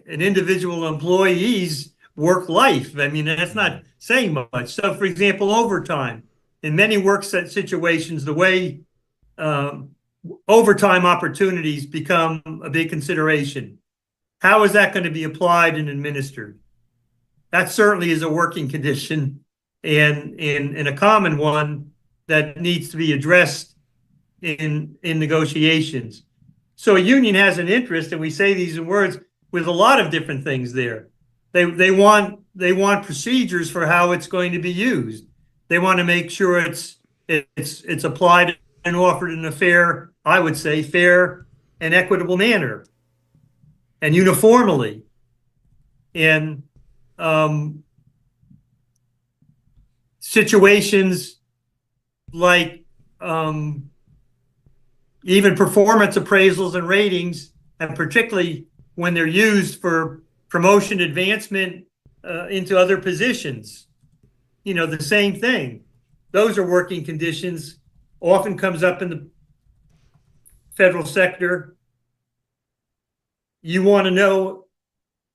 B: an individual employee's work life. I mean, that's not saying much. So, for example, overtime. In many work situations, the way overtime opportunities become a big consideration. How is that going to be applied and administered? That certainly is a working condition and a common one that needs to be addressed in negotiations. So a union has an interest, and we say these in words, with a lot of different things there. They want procedures for how it's going to be used. They want to make sure it's applied and offered in a fair, I would say, fair and equitable manner, and uniformly. And situations like even performance appraisals and ratings, and particularly when they're used for promotion advancement into other positions. The same thing. Those are working conditions, often comes up in the federal sector. You want to know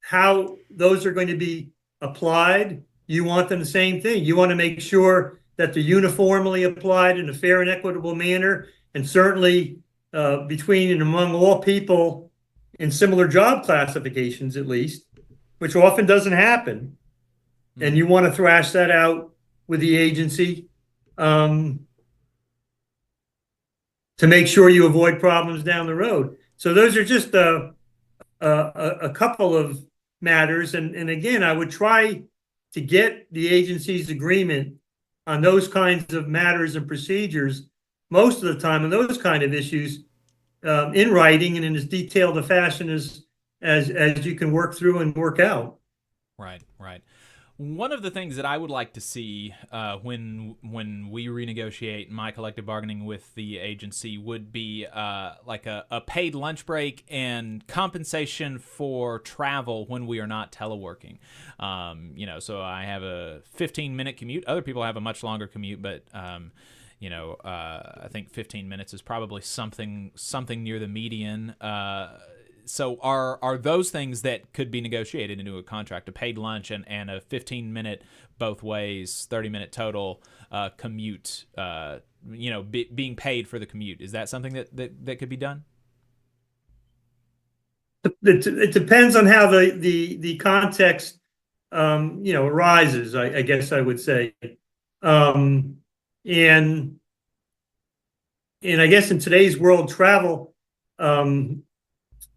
B: how those are going to be applied. You want them the same thing. You want to make sure that they're uniformly applied in a fair and equitable manner, and certainly between and among all people in similar job classifications, at least, which often doesn't happen. And you want to thrash that out with the agency to make sure you avoid problems down the road. So those are just a couple of matters. And again, I would try to get the agency's agreement on those kinds of matters and procedures most of the time on those kind of issues in writing and in as detailed a fashion as you can work through and work out.
H: Right. One of the things that I would like to see when we renegotiate my collective bargaining with the agency would be like a paid lunch break and compensation for travel when we are not teleworking. So I have a 15-minute commute. Other people have a much longer commute, but I think 15 minutes is probably something near the median. So are those things that could be negotiated into a contract, a paid lunch and a 15-minute both ways, 30-minute total commute, being paid for the commute? Is that something that could be done?
B: It depends on how the context, arises, I guess I would say. And I guess in today's world, travel,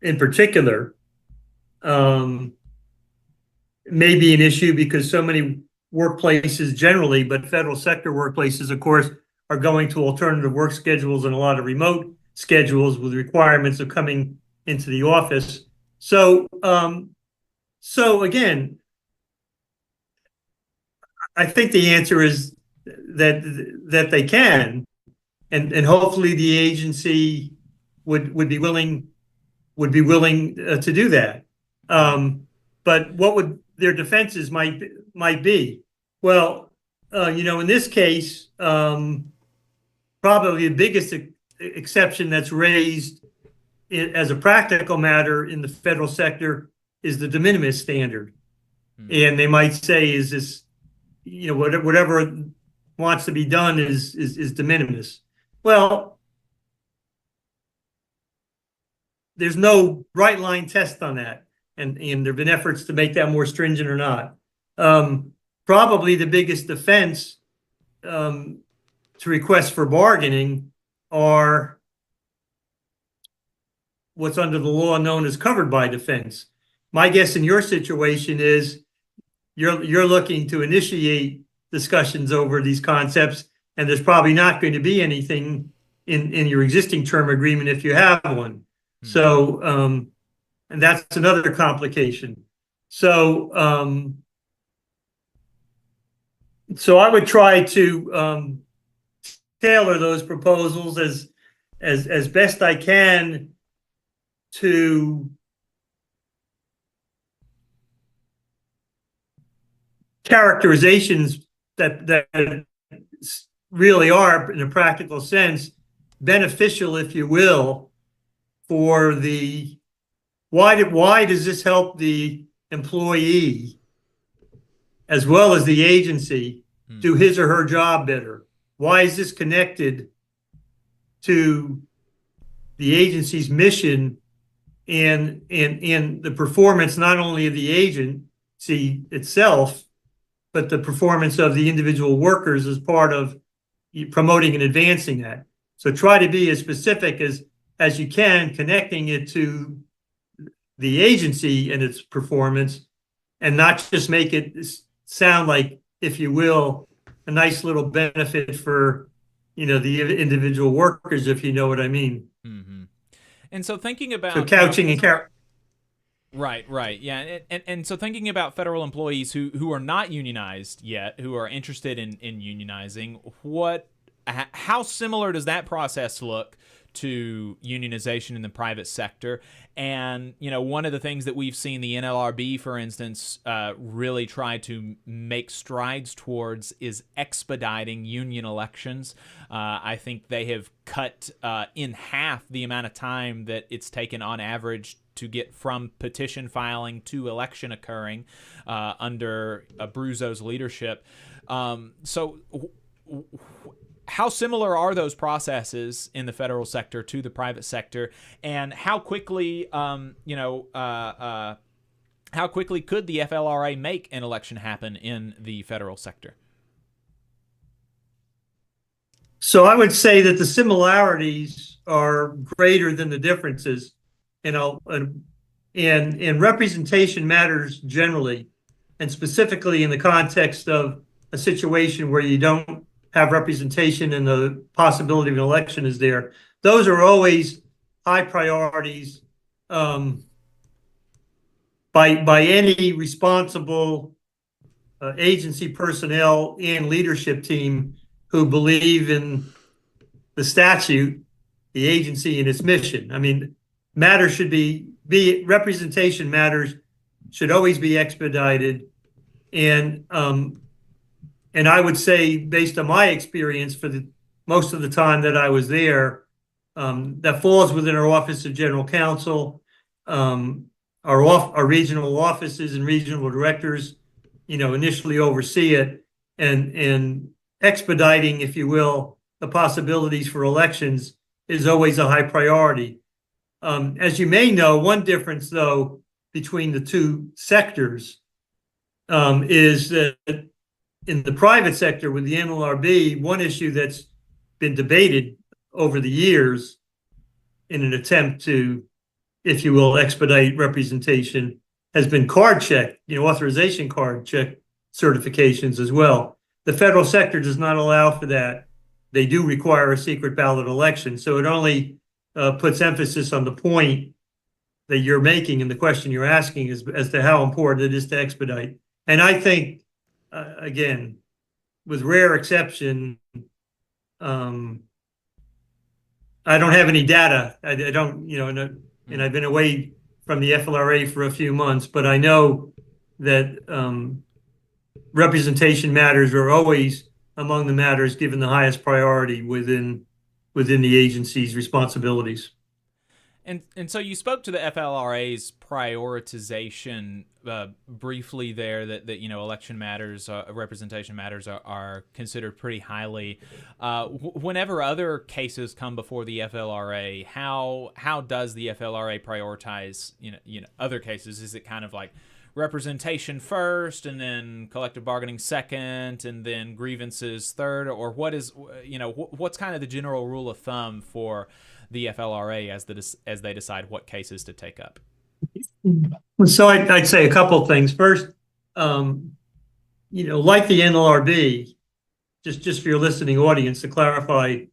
B: in particular, may be an issue because so many workplaces generally, but federal sector workplaces, of course, are going to alternative work schedules and a lot of remote schedules with requirements of coming into the office. So again, I think the answer is that they can, and hopefully the agency would be willing to do that. But what would their defenses might be? Well, in this case, probably the biggest exception that's raised as a practical matter in the federal sector is the de minimis standard. And they might say, is this, whatever wants to be done is de minimis. Well, there's no bright line test on that. And there have been efforts to make that more stringent or not. Probably the biggest defense to requests for bargaining are what's under the law known as covered by defense. My guess in your situation is you're looking to initiate discussions over these concepts, and there's probably not going to be anything in your existing term agreement if you have one. So, and that's another complication. So, I would try to tailor those proposals as best I can to characterizations that really are, in a practical sense, beneficial, if you will, for the why does this help the employee as well as the agency do his or her job better? Why is this connected to the agency's mission and the performance not only of the agency itself, but the performance of the individual workers as part of promoting and advancing that? So try to be as specific as you can, connecting it to the agency and its performance, and not just make it sound like, if you will, a nice little benefit for, the individual workers, if you know what I mean.
H: Mm-hmm. And so thinking about...
B: So couching and
H: Right, yeah. And so thinking about federal employees who are not unionized yet, who are interested in unionizing, how similar does that process look to unionization in the private sector. And, one of the things that we've seen the NLRB, for instance, really try to make strides towards is expediting union elections. I think they have cut in half the amount of time that it's taken on average to get from petition filing to election occurring under Abruzzo's leadership. How similar are those processes in the federal sector to the private sector, and how quickly, how quickly could the FLRA make an election happen in the federal sector?
B: So I would say that the similarities are greater than the differences, and representation matters generally, and specifically in the context of a situation where you don't have representation and the possibility of an election is there. Those are always high priorities by any responsible agency personnel and leadership team who believe in the statute, the agency, and its mission. I mean, matters should be representation matters should always be expedited, and I would say, based on my experience for the most of the time that I was there, that falls within our Office of General Counsel, our regional offices and regional directors, initially oversee it, and expediting, if you will, the possibilities for elections is always a high priority. As you may know, one difference, though, between the two sectors is that in the private sector with the NLRB, one issue that's been debated over the years in an attempt to, if you will, expedite representation has been card check, authorization card check certifications as well. The federal sector does not allow for that. They do require a secret ballot election. So it only puts emphasis on the point that you're making and the question you're asking is as to how important it is to expedite. And I think, again, with rare exception, I don't have any data. I don't, and I've been away from the FLRA for a few months, but I know that representation matters are always among the matters given the highest priority within the agency's responsibilities.
H: And so you spoke to the FLRA's prioritization briefly there, that election matters, representation matters are considered pretty highly. Whenever other cases come before the FLRA, how does the FLRA prioritize other cases? Is it kind of like representation first, and then collective bargaining second, and then grievances third, or what's kind of the general rule of thumb for the FLRA as they decide what cases to take up?
B: So I'd say a couple of things. First, like the NLRB, just for your listening audience to clarify,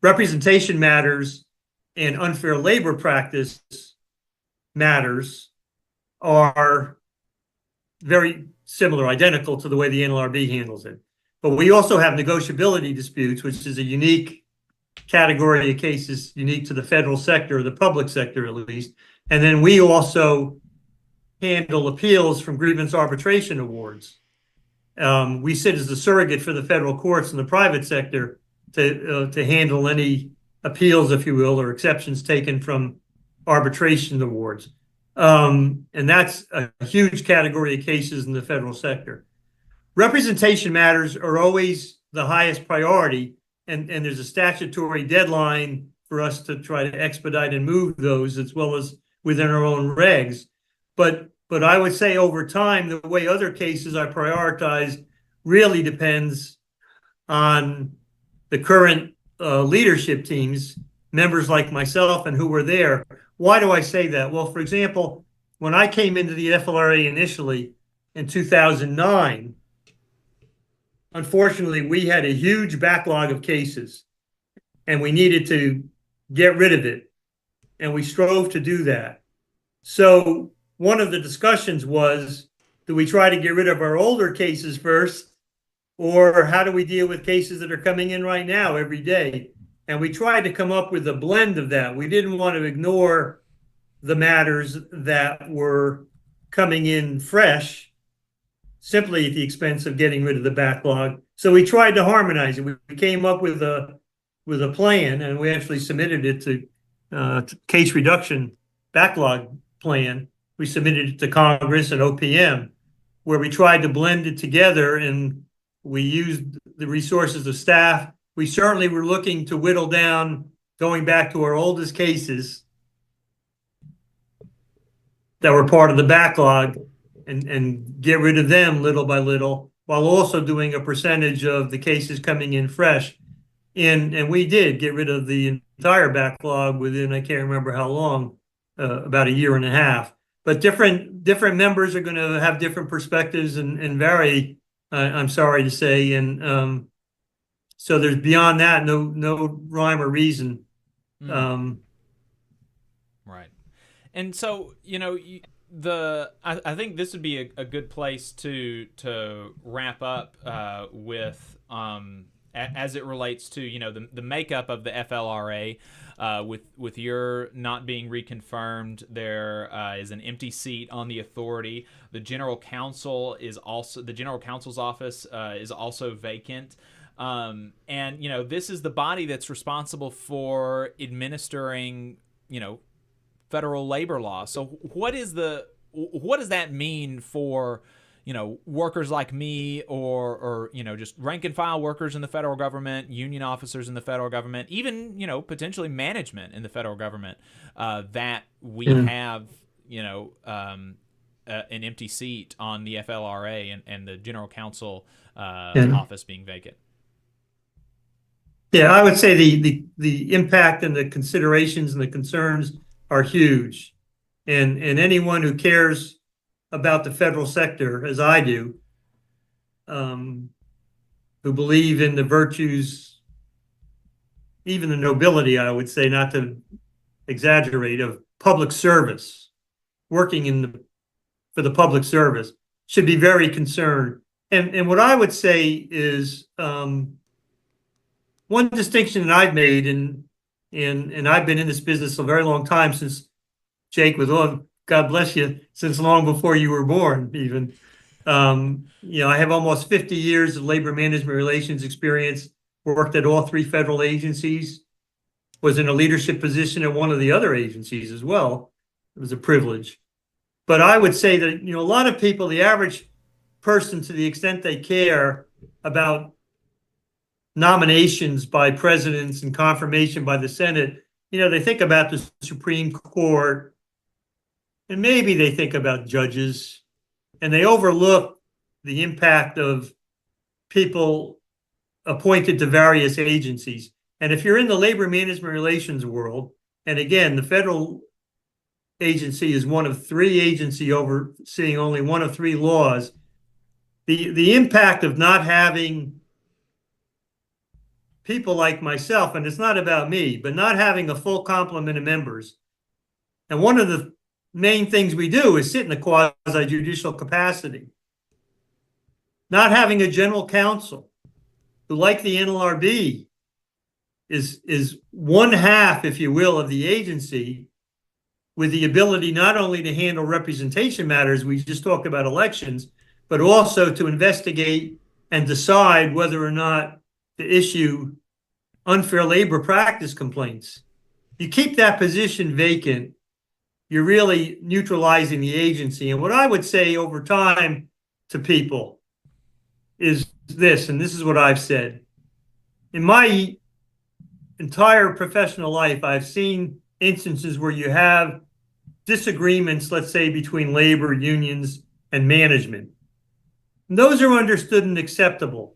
B: representation matters and unfair labor practice matters are very similar, identical to the way the NLRB handles it. But we also have negotiability disputes, which is a unique category of cases unique to the federal sector, or the public sector at least. And then we also handle appeals from grievance arbitration awards. We sit as a surrogate for the federal courts in the private sector to handle any appeals, if you will, or exceptions taken from arbitration awards. And that's a huge category of cases in the federal sector. Representation matters are always the highest priority, and there's a statutory deadline for us to try to expedite and move those, as well as within our own regs. But I would say over time, the way other cases are prioritized really depends on the current leadership teams, members like myself and who were there. Why do I say that? Well, for example, when I came into the FLRA initially in 2009, unfortunately, we had a huge backlog of cases, and we needed to get rid of it, and we strove to do that. So one of the discussions was, do we try to get rid of our older cases first, or how do we deal with cases that are coming in right now every day? And we tried to come up with a blend of that. We didn't want to ignore the matters that were coming in fresh, simply at the expense of getting rid of the backlog. So we tried to harmonize it. We came up with a plan, and we actually submitted it to case reduction backlog plan. We submitted it to Congress and OPM, where we tried to blend it together, and we used the resources of staff. We certainly were looking to whittle down, going back to our oldest cases that were part of the backlog, and get rid of them little by little, while also doing a percentage of the cases coming in fresh. And we did get rid of the entire backlog within, I can't remember how long, about a year and a half. But different members are going to have different perspectives and vary, I'm sorry to say. And so there's beyond that no rhyme or reason.
H: Right. And so, I think this would be a good place to wrap up with as it relates to the makeup of the FLRA. With your not being reconfirmed, there is an empty seat on the authority. The general counsel's office is also vacant. And this is the body that's responsible for administering federal labor law. So what does that mean for workers like me, or just rank and file workers in the federal government, union officers in the federal government, even potentially management in the federal government, that we have an empty seat on the FLRA and the general counsel office being vacant?
B: Yeah, I would say the impact and the considerations and the concerns are huge, and anyone who cares about the federal sector, as I do, who believe in the virtues, even the nobility, I would say, not to exaggerate, of public service, working for the public service, should be very concerned. And what I would say is one distinction that I've made, and I've been in this business a very long time, since Jake was on, God bless you, since long before you were born, even. I have almost 50 years of labor management relations experience, worked at all 3 federal agencies, was in a leadership position at one of the other agencies as well. It was a privilege. But I would say that, a lot of people, the average person, to the extent they care about nominations by presidents and confirmation by the Senate, they think about the Supreme Court, and maybe they think about judges, and they overlook the impact of people appointed to various agencies. And if you're in the labor management relations world, and again, the federal agency is one of 3 agencies overseeing only one of 3 laws, the impact of not having people like myself, and it's not about me, but not having a full complement of members. And one of the main things we do is sit in a quasi-judicial capacity. Not having a general counsel who, like the NLRB, is one half, if you will, of the agency, with the ability not only to handle representation matters, we just talked about elections, but also to investigate and decide whether or not to issue unfair labor practice complaints. You keep that position vacant, you're really neutralizing the agency. And what I would say over time to people is this, and this is what I've said. In my entire professional life, I've seen instances where you have disagreements, let's say, between labor unions and management. And those are understood and acceptable.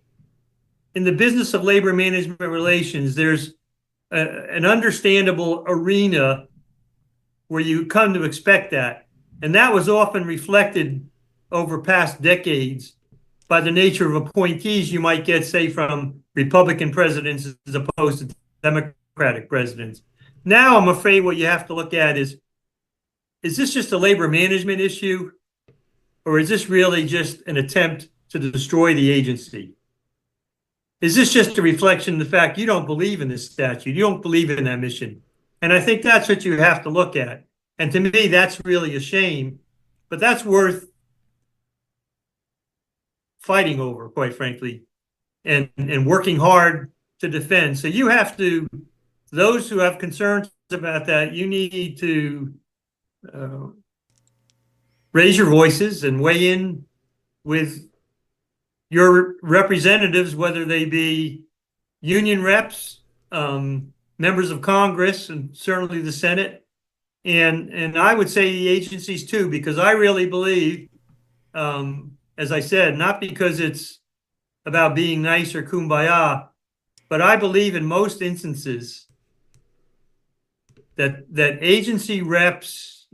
B: In the business of labor management relations, there's an understandable arena where you come to expect that. And that was often reflected over past decades by the nature of appointees you might get, say, from Republican presidents as opposed to Democratic presidents. Now, I'm afraid what you have to look at is this just a labor management issue, or is this really just an attempt to destroy the agency? is this just a reflection of the fact you don't believe in this statute? You don't believe in that mission. And I think that's what you have to look at. And to me, that's really a shame, but that's worth fighting over, quite frankly, and working hard to defend. So you have to, those who have concerns about that, you need to raise your voices and weigh in with your representatives, whether they be union reps, members of Congress, and certainly the Senate, and I would say the agencies too, because I really believe, as I said, not because it's about being nice or kumbaya, but I believe in most instances that agency reps,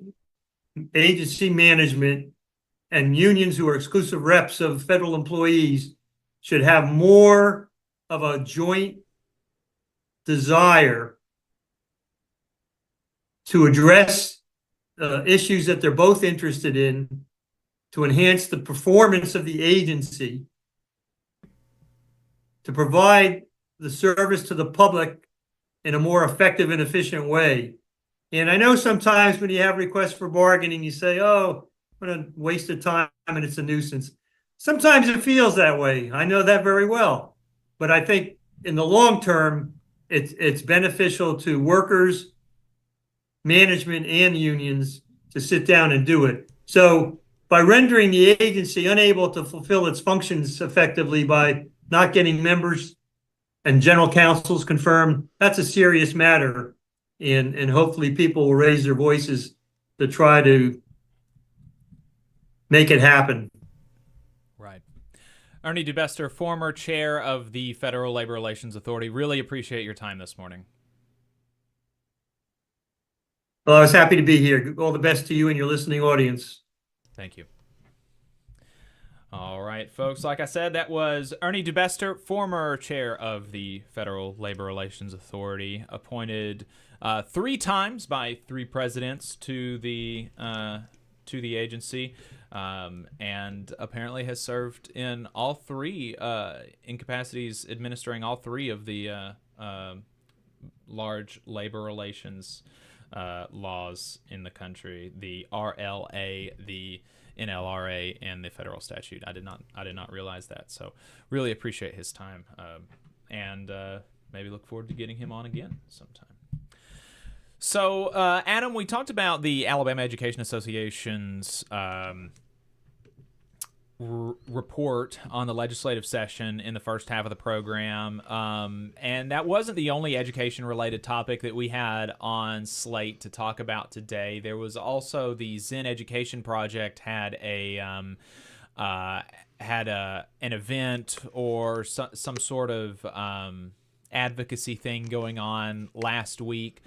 B: agency management, and unions who are exclusive reps of federal employees should have more of a joint desire to address issues that they're both interested in, to enhance the performance of the agency, to provide the service to the public in a more effective and efficient way. And I know sometimes when you have requests for bargaining, you say, oh, what a waste of time and it's a nuisance. Sometimes it feels that way. I know that very well. But I think in the long term, it's beneficial to workers, management, and unions to sit down and do it. So by rendering the agency unable to fulfill its functions effectively by not getting members and general counsels confirmed, that's a serious matter. And hopefully people will raise their voices to try to make it happen.
H: Right. Ernie Dubester, former chair of the Federal Labor Relations Authority, really appreciate your time this morning.
B: Well, I was happy to be here. All the best to you and your listening audience.
H: Thank you. All right, folks. Like I said, that was Ernie Dubester, former chair of the Federal Labor Relations Authority, appointed 3 times by 3 presidents to the agency, and apparently has served in all 3 incapacities, administering all 3 of the large labor relations laws in the country: the RLA, the NLRA, and the federal statute. I did not realize that. So really appreciate his time, and maybe look forward to getting him on again sometime. So Adam, we talked about the Alabama Education Association's report on the legislative session in the first half of the program, and that wasn't the only education-related topic that we had on slate to talk about today. There was also the Zen Education Project had an event or some sort of advocacy thing going on last week.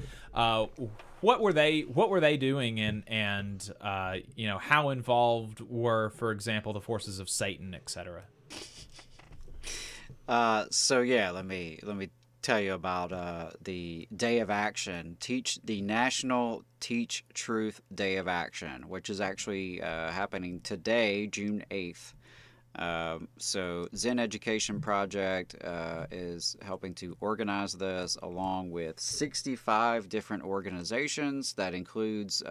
H: What were they doing, and how involved were, for example, the forces of Satan, etc.?
I: So yeah, let me tell you about the Day of Action, the National Teach Truth Day of Action, which is actually happening today, June 8th. So Zen Education Project is helping to organize this along with 65 different organizations. That includes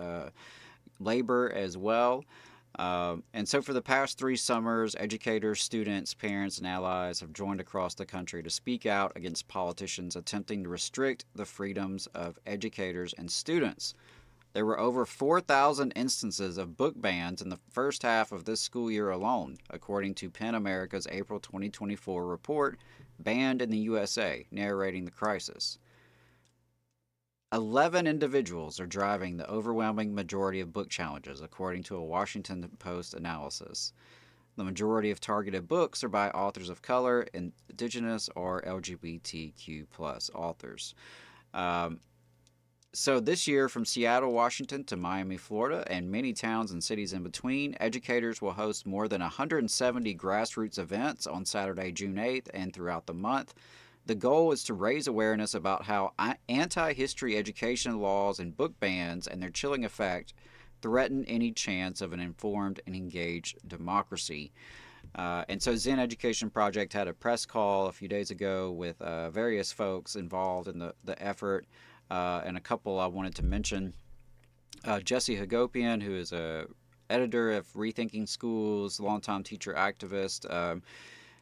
I: labor as well. And so for the past 3 summers, educators, students, parents, and allies have joined across the country to speak out against politicians attempting to restrict the freedoms of educators and students. There were over 4,000 instances of book bans in the first half of this school year alone, according to PEN America's April 2024 report, Banned in the USA, Narrating the Crisis. 11 individuals are driving the overwhelming majority of book challenges, according to a Washington Post analysis. The majority of targeted books are by authors of color, indigenous, or LGBTQ+ authors. So this year, from Seattle, Washington to Miami, Florida, and many towns and cities in between, educators will host more than 170 grassroots events on Saturday, June 8th, and throughout the month. The goal is to raise awareness about how anti-history education laws and book bans and their chilling effect threaten any chance of an informed and engaged democracy. And so Zen Education Project had a press call a few days ago with various folks involved in the effort, and a couple I wanted to mention. Jesse Hagopian, who is a editor of Rethinking Schools, longtime teacher activist,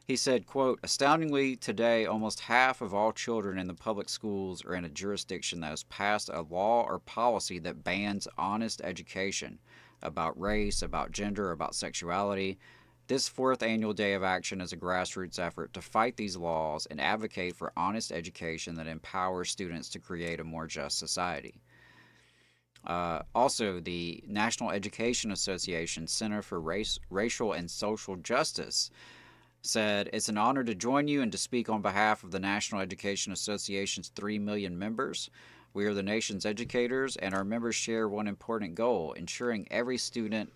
I: he said, quote, "Astoundingly, today, almost half of all children in the public schools are in a jurisdiction that has passed a law or policy that bans honest education about race, about gender, about sexuality. This fourth annual Day of Action is a grassroots effort to fight these laws and advocate for honest education that empowers students to create a more just society." Also, the National Education Association Center for Racial and Social Justice said, "It's an honor to join you and to speak on behalf of the National Education Association's 3 million members. We are the nation's educators, and our members share one important goal: ensuring every student,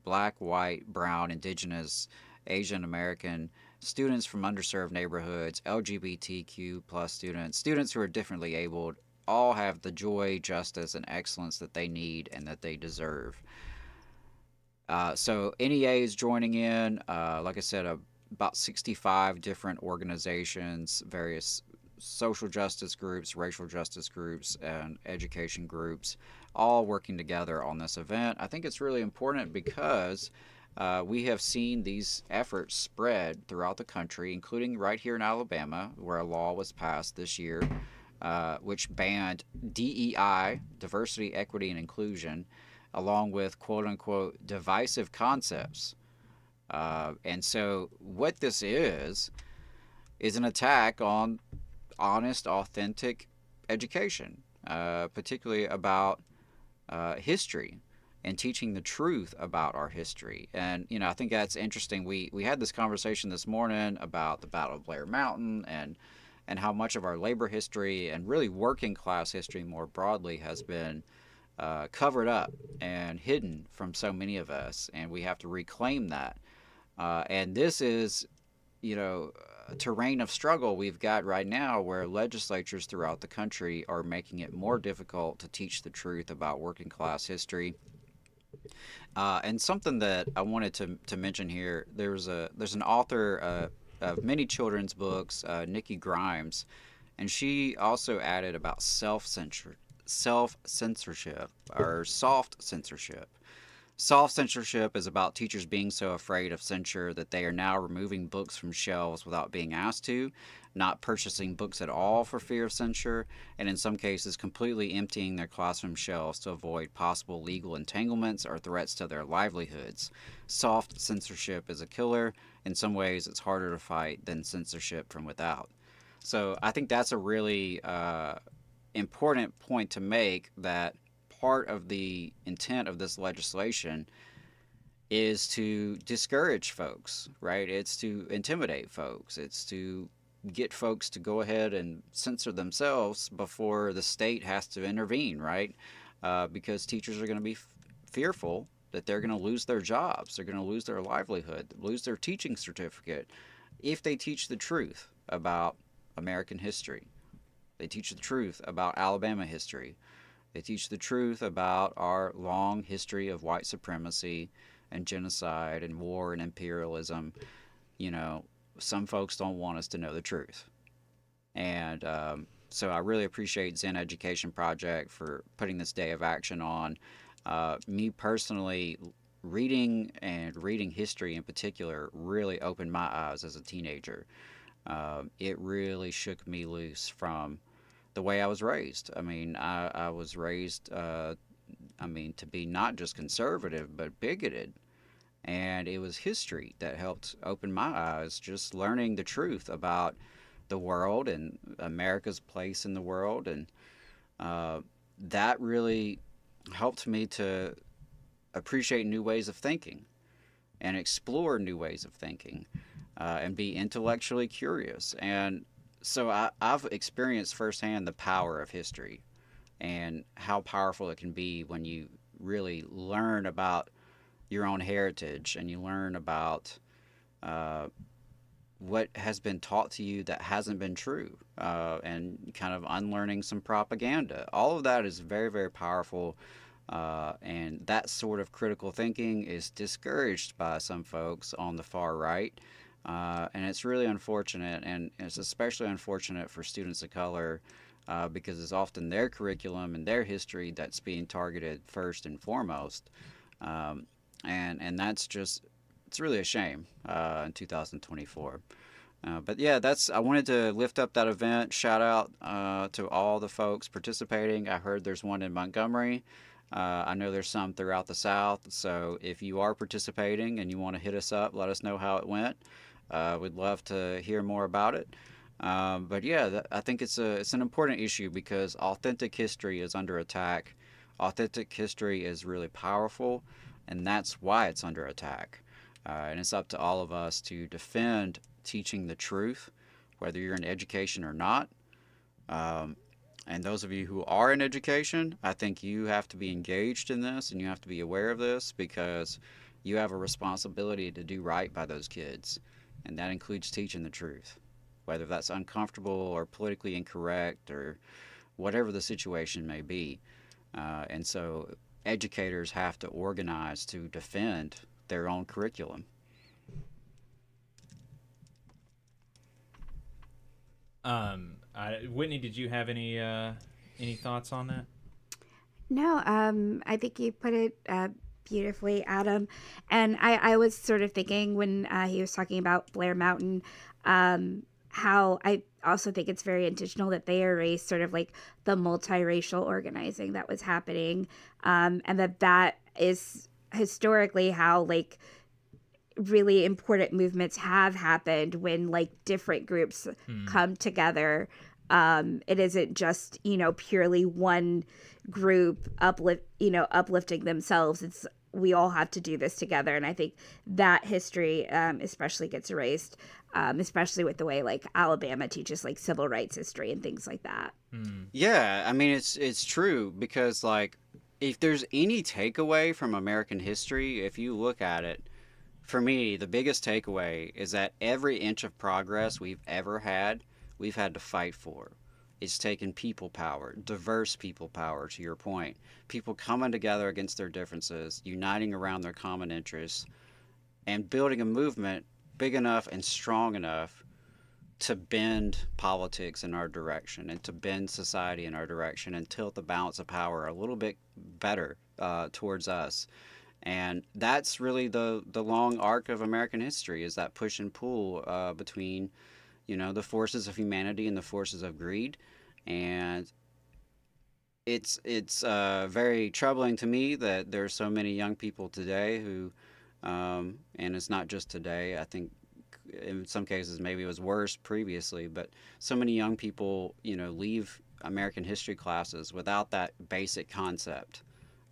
I: black, white, brown, indigenous, Asian American, students from underserved neighborhoods, LGBTQ plus students who are differently abled, all have the joy, justice, and excellence that they need and that they deserve." So NEA is joining in, like I said, about 65 different organizations, various social justice groups, racial justice groups, and education groups, all working together on this event. I think it's really important because we have seen these efforts spread throughout the country, including right here in Alabama, where a law was passed this year, which banned DEI, diversity, equity, and inclusion, along with quote-unquote divisive concepts. And so what this is an attack on honest, authentic education, particularly about history and teaching the truth about our history. And, you know, I think that's interesting. We had this conversation this morning about the Battle of Blair Mountain and how much of our labor history and really working class history more broadly has been covered up and hidden from so many of us, and we have to reclaim that. And this is, you know, a terrain of struggle we've got right now where legislatures throughout the country are making it more difficult to teach the truth about working class history. And something that I wanted to mention here, there's an author of many children's books, Nikki Grimes, and she also added about self-censorship or soft censorship. Soft censorship is about teachers being so afraid of censure that they are now removing books from shelves without being asked to, not purchasing books at all for fear of censure, and in some cases completely emptying their classroom shelves to avoid possible legal entanglements or threats to their livelihoods. Soft censorship is a killer. In some ways, it's harder to fight than censorship from without. So I think that's a really important point to make, that part of the intent of this legislation is to discourage folks, right? It's to intimidate folks. It's to get folks to go ahead and censor themselves before the state has to intervene, right? Because teachers are going to be fearful that they're going to lose their jobs, they're going to lose their livelihood, lose their teaching certificate if they teach the truth about American history. They teach the truth about Alabama history. They teach the truth about our long history of white supremacy and genocide and war and imperialism. You know, some folks don't want us to know the truth. And so I really appreciate Zen Education Project for putting this day of action on. Me personally, reading history in particular really opened my eyes as a teenager. It really shook me loose from the way I was raised. I mean, I was raised, to be not just conservative, but bigoted. And it was history that helped open my eyes, just learning the truth about the world and America's place in the world. And that really helped me to appreciate new ways of thinking and explore new ways of thinking and be intellectually curious. And so I've experienced firsthand the power of history and how powerful it can be when you really learn about your own heritage and you learn about what has been taught to you that hasn't been true, and kind of unlearning some propaganda. All of that is very, very powerful. And that sort of critical thinking is discouraged by some folks on the far right. And it's really unfortunate, and it's especially unfortunate for students of color because it's often their curriculum and their history that's being targeted first and foremost. And that's just, it's really a shame in 2024. But yeah, I wanted to lift up that event. Shout out to all the folks participating. I heard there's one in Montgomery. I know there's some throughout the South. So if you are participating and you want to hit us up, let us know how it went. We'd love to hear more about it. But yeah, I think it's an important issue because authentic history is under attack. Authentic history is really powerful, and that's why it's under attack. And it's up to all of us to defend teaching the truth, whether you're in education or not. And those of you who are in education, I think you have to be engaged in this and you have to be aware of this because you have a responsibility to do right by those kids. And that includes teaching the truth, whether that's uncomfortable or politically incorrect or whatever the situation may be. And so educators have to organize to defend their own curriculum.
H: Whitney, did you have any thoughts on that?
R: No, I think you put it beautifully, Adam. And I was sort of thinking when he was talking about Blair Mountain, how I also think it's very intentional that they erase sort of like the multiracial organizing that was happening, and that is historically how like really important movements have happened when like different groups come together. It isn't just, purely one group uplifting themselves. It's we all have to do this together. And I think that history especially gets erased, especially with the way like Alabama teaches like civil rights history and things like that.
I: Yeah, I mean, it's true because like if there's any takeaway from American history, if you look at it, for me, the biggest takeaway is that every inch of progress we've ever had, we've had to fight for. It's taken people power, diverse people power, to your point. People coming together against their differences, uniting around their common interests, and building a movement big enough and strong enough to bend politics in our direction and to bend society in our direction and tilt the balance of power a little bit better towards us. And that's really the long arc of American history, is that push and pull between, the forces of humanity and the forces of greed. And it's very troubling to me that there are so many young people today who, and it's not just today, I think in some cases maybe it was worse previously, but so many young people, leave American history classes without that basic concept.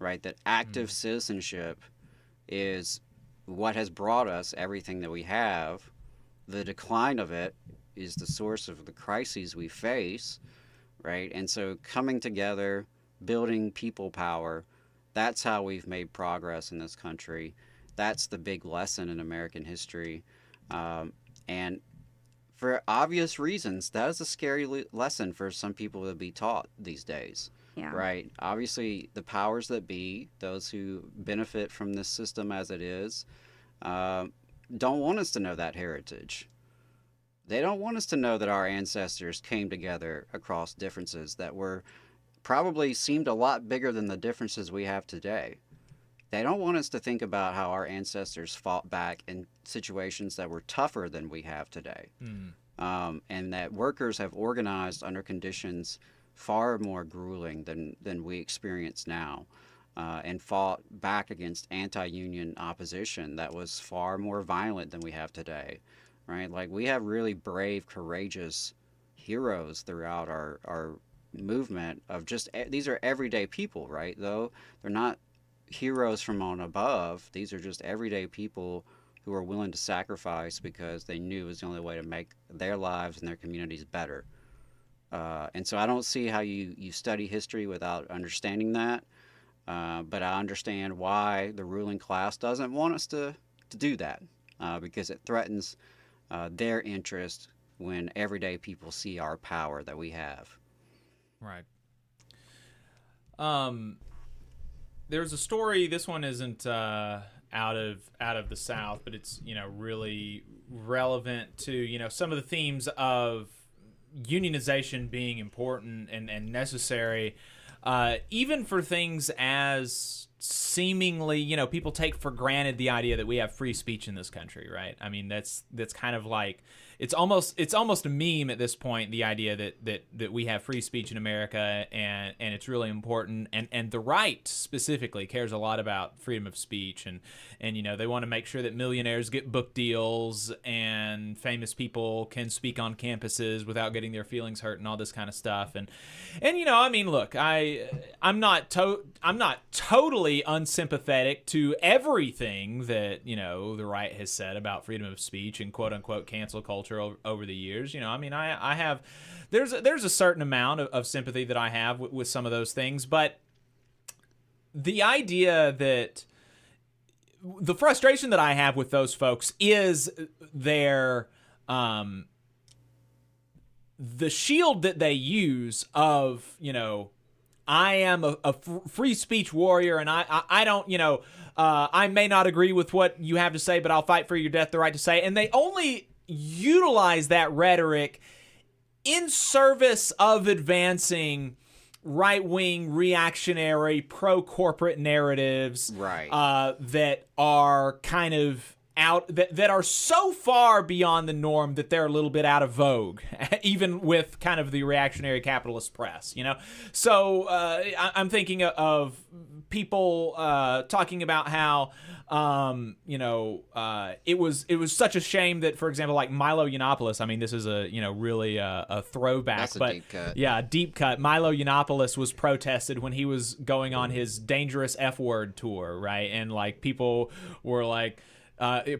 I: Right, that active citizenship is what has brought us everything that we have. The decline of it is the source of the crises we face, right? And so coming together, building people power, that's how we've made progress in this country. That's the big lesson in American history. And for obvious reasons, that is a scary lesson for some people to be taught these days.
R: Yeah.
I: Right. Obviously, the powers that be, those who benefit from this system as it is, don't want us to know that heritage. They don't want us to know that our ancestors came together across differences that were probably seemed a lot bigger than the differences we have today. They don't want us to think about how our ancestors fought back in situations that were tougher than we have today. And that workers have organized under conditions far more grueling than we experience now, and fought back against anti-union opposition that was far more violent than we have today, right? Like we have really brave, courageous heroes throughout our movement of just, these are everyday people, right? Though they're not heroes from on above. These are just everyday people who are willing to sacrifice because they knew it was the only way to make their lives and their communities better. And so I don't see how you study history without understanding that. But I understand why the ruling class doesn't want us to do that, because it threatens their interest when everyday people see our power that we have.
H: Right. there's a story. This one isn't out of the South, but it's really relevant to some of the themes of unionization being important and necessary, even for things as seemingly people take for granted the idea that we have free speech in this country, right? I mean, that's kind of like it's almost a meme at this point, the idea that we have free speech in America, and it's really important, and the right specifically cares a lot about freedom of speech, and they want to make sure that millionaires get book deals and famous people can speak on campuses without getting their feelings hurt and all this kind of stuff, and I mean, look, I'm not totally unsympathetic to everything that the right has said about freedom of speech and quote unquote cancel culture over the years. I mean, I have there's a certain amount of sympathy that I have with some of those things, but the idea that the frustration that I have with those folks is their the shield that they use of I am a free speech warrior, and I don't, I may not agree with what you have to say, but I'll fight for your death, the right to say. And they only utilize that rhetoric in service of advancing right-wing, reactionary, pro-corporate narratives,
I: right?
H: That are kind of that are so far beyond the norm that they're a little bit out of vogue, even with kind of the reactionary capitalist press, So I'm thinking of people talking about how it was such a shame that, for example, like Milo Yiannopoulos. I mean, this is a really a throwback,
I: That's
H: but
I: a deep cut.
H: Yeah, deep cut. Milo Yiannopoulos was protested when he was going on his dangerous F-word tour, right? And like people were like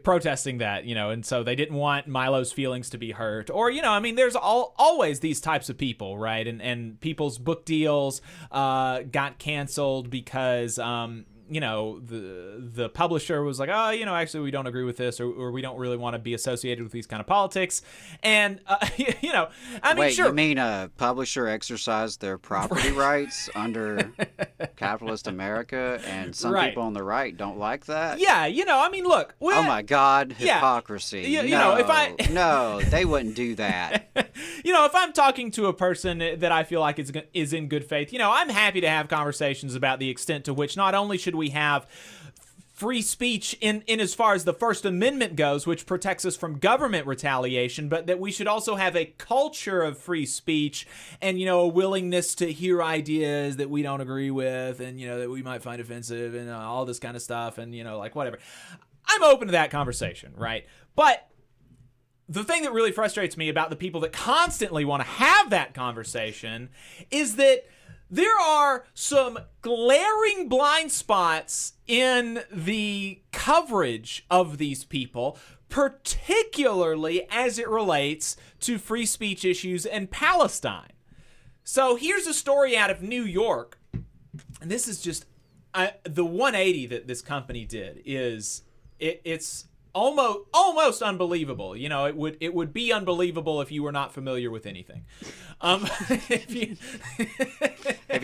H: protesting that, and so they didn't want Milo's feelings to be hurt. Or, I mean, there's always these types of people, right? And people's book deals got canceled because, the publisher was like, oh, actually we don't agree with this, or we don't really want to be associated with these kind of politics. And, I mean,
I: wait,
H: sure.
I: You mean a publisher exercised their property rights under capitalist America, and some people on the right don't like that?
H: Yeah, I mean, look.
I: Oh my God, hypocrisy. No, they wouldn't do that.
H: If I'm talking to a person that I feel like is in good faith, I'm happy to have conversations about the extent to which not only should we have free speech in as far as the First Amendment goes, which protects us from government retaliation, but that we should also have a culture of free speech and, a willingness to hear ideas that we don't agree with and, that we might find offensive and all this kind of stuff and, like whatever. I'm open to that conversation, right? But the thing that really frustrates me about the people that constantly want to have that conversation is that there are some glaring blind spots in the coverage of these people, particularly as it relates to free speech issues in Palestine. So here's a story out of New York, and this is just the 180 that this company did is it's almost unbelievable. It would be unbelievable if you were not familiar with anything. If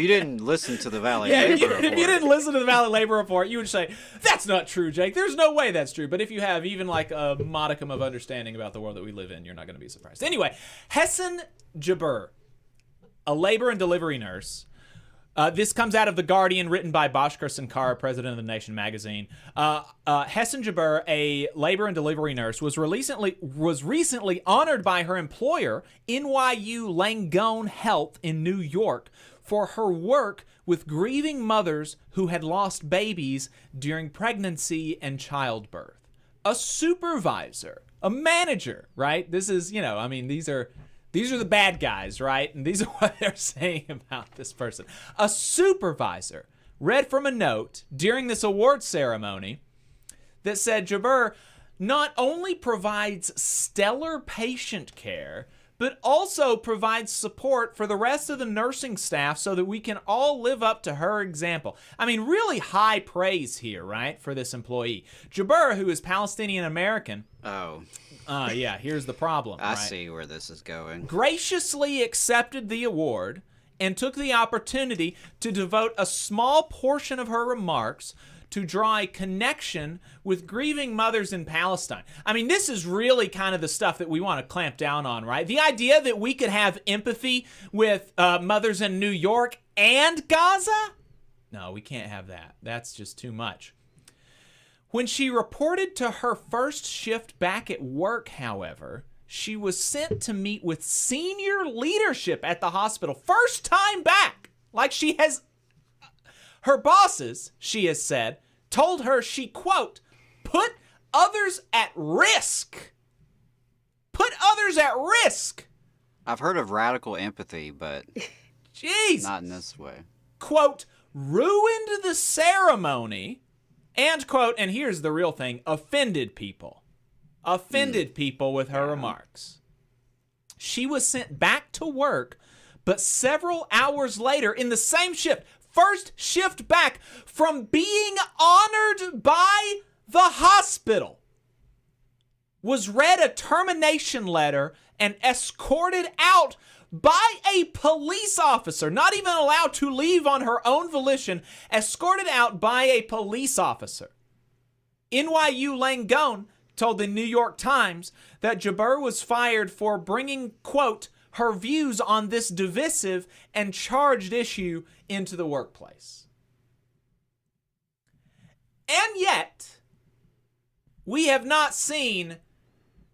I: you didn't listen to the Valley Labor Report.
H: If you didn't listen to the Valley Labor Report, you would say, that's not true, Jake. There's no way that's true. But if you have even like a modicum of understanding about the world that we live in, you're not going to be surprised. Anyway, Hessan Jabir, a labor and delivery nurse. This comes out of The Guardian, written by Bhaskar Sankara, president of The Nation magazine. Hessan Jabir, a labor and delivery nurse, was recently honored by her employer, NYU Langone Health in New York, for her work with grieving mothers who had lost babies during pregnancy and childbirth. A supervisor, a manager, right? This is, these are the bad guys, right? And these are what they're saying about this person. A supervisor read from a note during this award ceremony that said Jabir not only provides stellar patient care, but also provides support for the rest of the nursing staff so that we can all live up to her example. I mean, really high praise here, right, for this employee. Jabir, who is Palestinian-American.
I: Oh.
H: Yeah, here's the problem.
I: I see where this is going.
H: Graciously accepted the award and took the opportunity to devote a small portion of her remarks to draw a connection with grieving mothers in Palestine. I mean, this is really kind of the stuff that we want to clamp down on, right? The idea that we could have empathy with mothers in New York and Gaza? No, we can't have that. That's just too much. When she reported to her first shift back at work, however, she was sent to meet with senior leadership at the hospital. First time back. Like she has... Her bosses, she has said, told her she, quote, put others at risk. Put others at risk.
I: I've heard of radical empathy, but
H: Jeez.
I: Not in this way.
H: Quote, ruined the ceremony and, quote, and here's the real thing, offended people. Offended people with her remarks. She was sent back to work, but several hours later in the same shift, first shift back from being honored by the hospital, was read a termination letter and escorted out by a police officer, not even allowed to leave on her own volition, escorted out by a police officer. NYU Langone told the New York Times that Jabeur was fired for bringing, quote, her views on this divisive and charged issue into the workplace. And yet, we have not seen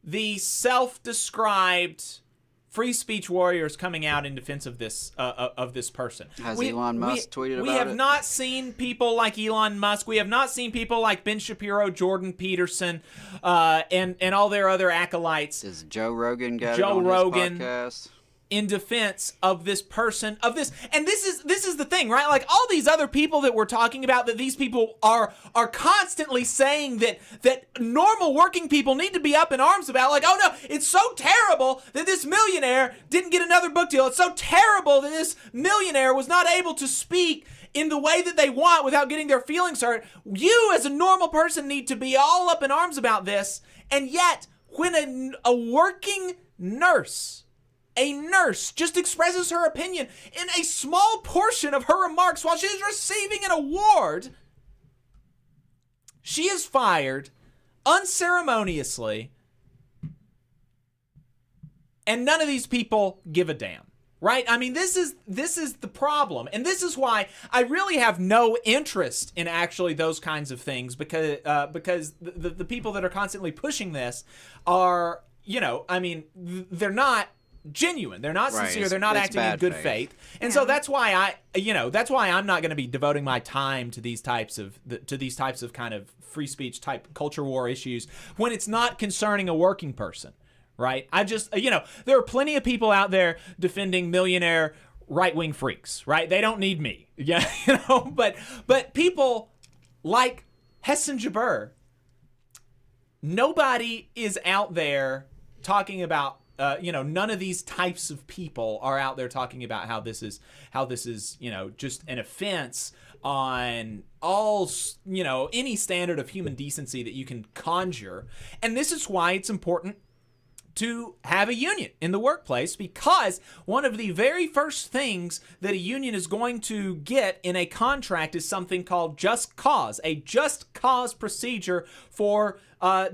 H: the self-described free speech warriors coming out in defense of this person.
I: Has Elon Musk tweeted about it?
H: We have not seen people like Elon Musk. We have not seen people like Ben Shapiro, Jordan Peterson, and all their other acolytes.
I: Is Joe Rogan got it on his podcast?
H: In defense of this person, of this, and this is the thing, right? Like all these other people that we're talking about, that these people are constantly saying that normal working people need to be up in arms about. Like, oh no, it's so terrible that this millionaire didn't get another book deal. It's so terrible that this millionaire was not able to speak in the way that they want without getting their feelings hurt. You as a normal person need to be all up in arms about this. And yet, when a working nurse, a nurse just expresses her opinion in a small portion of her remarks while she is receiving an award, she is fired unceremoniously, and none of these people give a damn, right? I mean, this is the problem, and this is why I really have no interest in actually those kinds of things, because the people that are constantly pushing this are, I mean, they're not genuine. They're not sincere. They're not acting in good faith. And so that's why that's why I'm not going to be devoting my time to these types of kind of free speech type culture war issues when it's not concerning a working person, right? I just, there are plenty of people out there defending millionaire right-wing freaks, right? They don't need me. Yeah, but people like Hesson Jabeur, nobody is out there talking about none of these types of people are out there talking about how this is just an offense on all, any standard of human decency that you can conjure. And this is why it's important to have a union in the workplace, because one of the very first things that a union is going to get in a contract is something called just cause, a just cause procedure for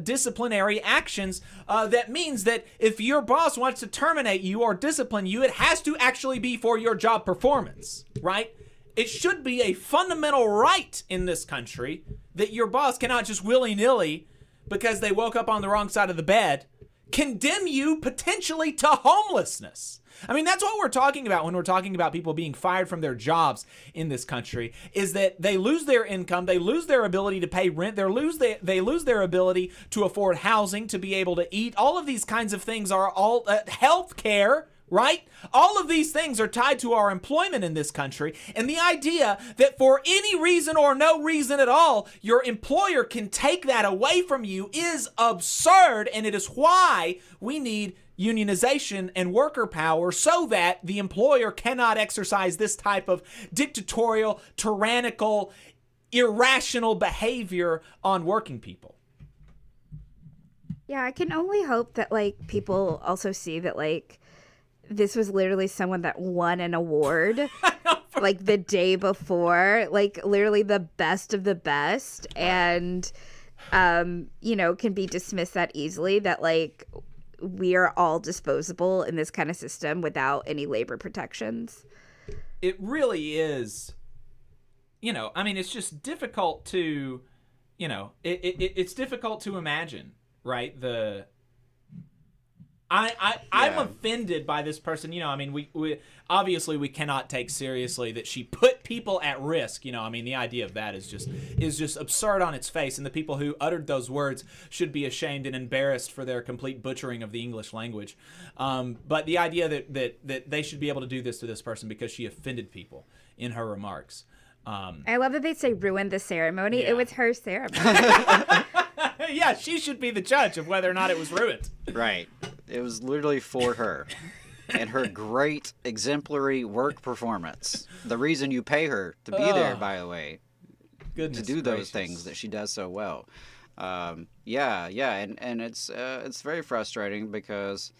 H: disciplinary actions. That means that if your boss wants to terminate you or discipline you, it has to actually be for your job performance, right? It should be a fundamental right in this country that your boss cannot just willy-nilly, because they woke up on the wrong side of the bed, condemn you potentially to homelessness. I mean, that's what we're talking about when we're talking about people being fired from their jobs in this country, is that they lose their income, they lose their ability to pay rent, they lose their ability to afford housing, to be able to eat. All of these kinds of things are all health care, right? All of these things are tied to our employment in this country. And the idea that for any reason or no reason at all, your employer can take that away from you is absurd. And it is why we need unionization and worker power, so that the employer cannot exercise this type of dictatorial, tyrannical, irrational behavior on working people.
R: Yeah, I can only hope that people also see that this was literally someone that won an award like the day before, like literally the best of the best, and you know, can be dismissed that easily, that like we are all disposable in this kind of system without any labor protections.
H: It really is, you know, I mean, it's just difficult to, you know, it's difficult to imagine, right? I'm offended by this person. You know, I mean, we obviously we cannot take seriously that she put people at risk. You know, I mean, the idea of that is just absurd on its face, and the people who uttered those words should be ashamed and embarrassed for their complete butchering of the English language. But the idea that they should be able to do this to this person because she offended people in her remarks.
R: I love that they say ruined the ceremony.
H: Yeah.
R: It was her ceremony.
H: Yeah, she should be the judge of whether or not it was ruined.
I: Right. It was literally for her and her great exemplary work performance. The reason you pay her to be there, by the way, to do those things that she does so well. And it's very frustrating because,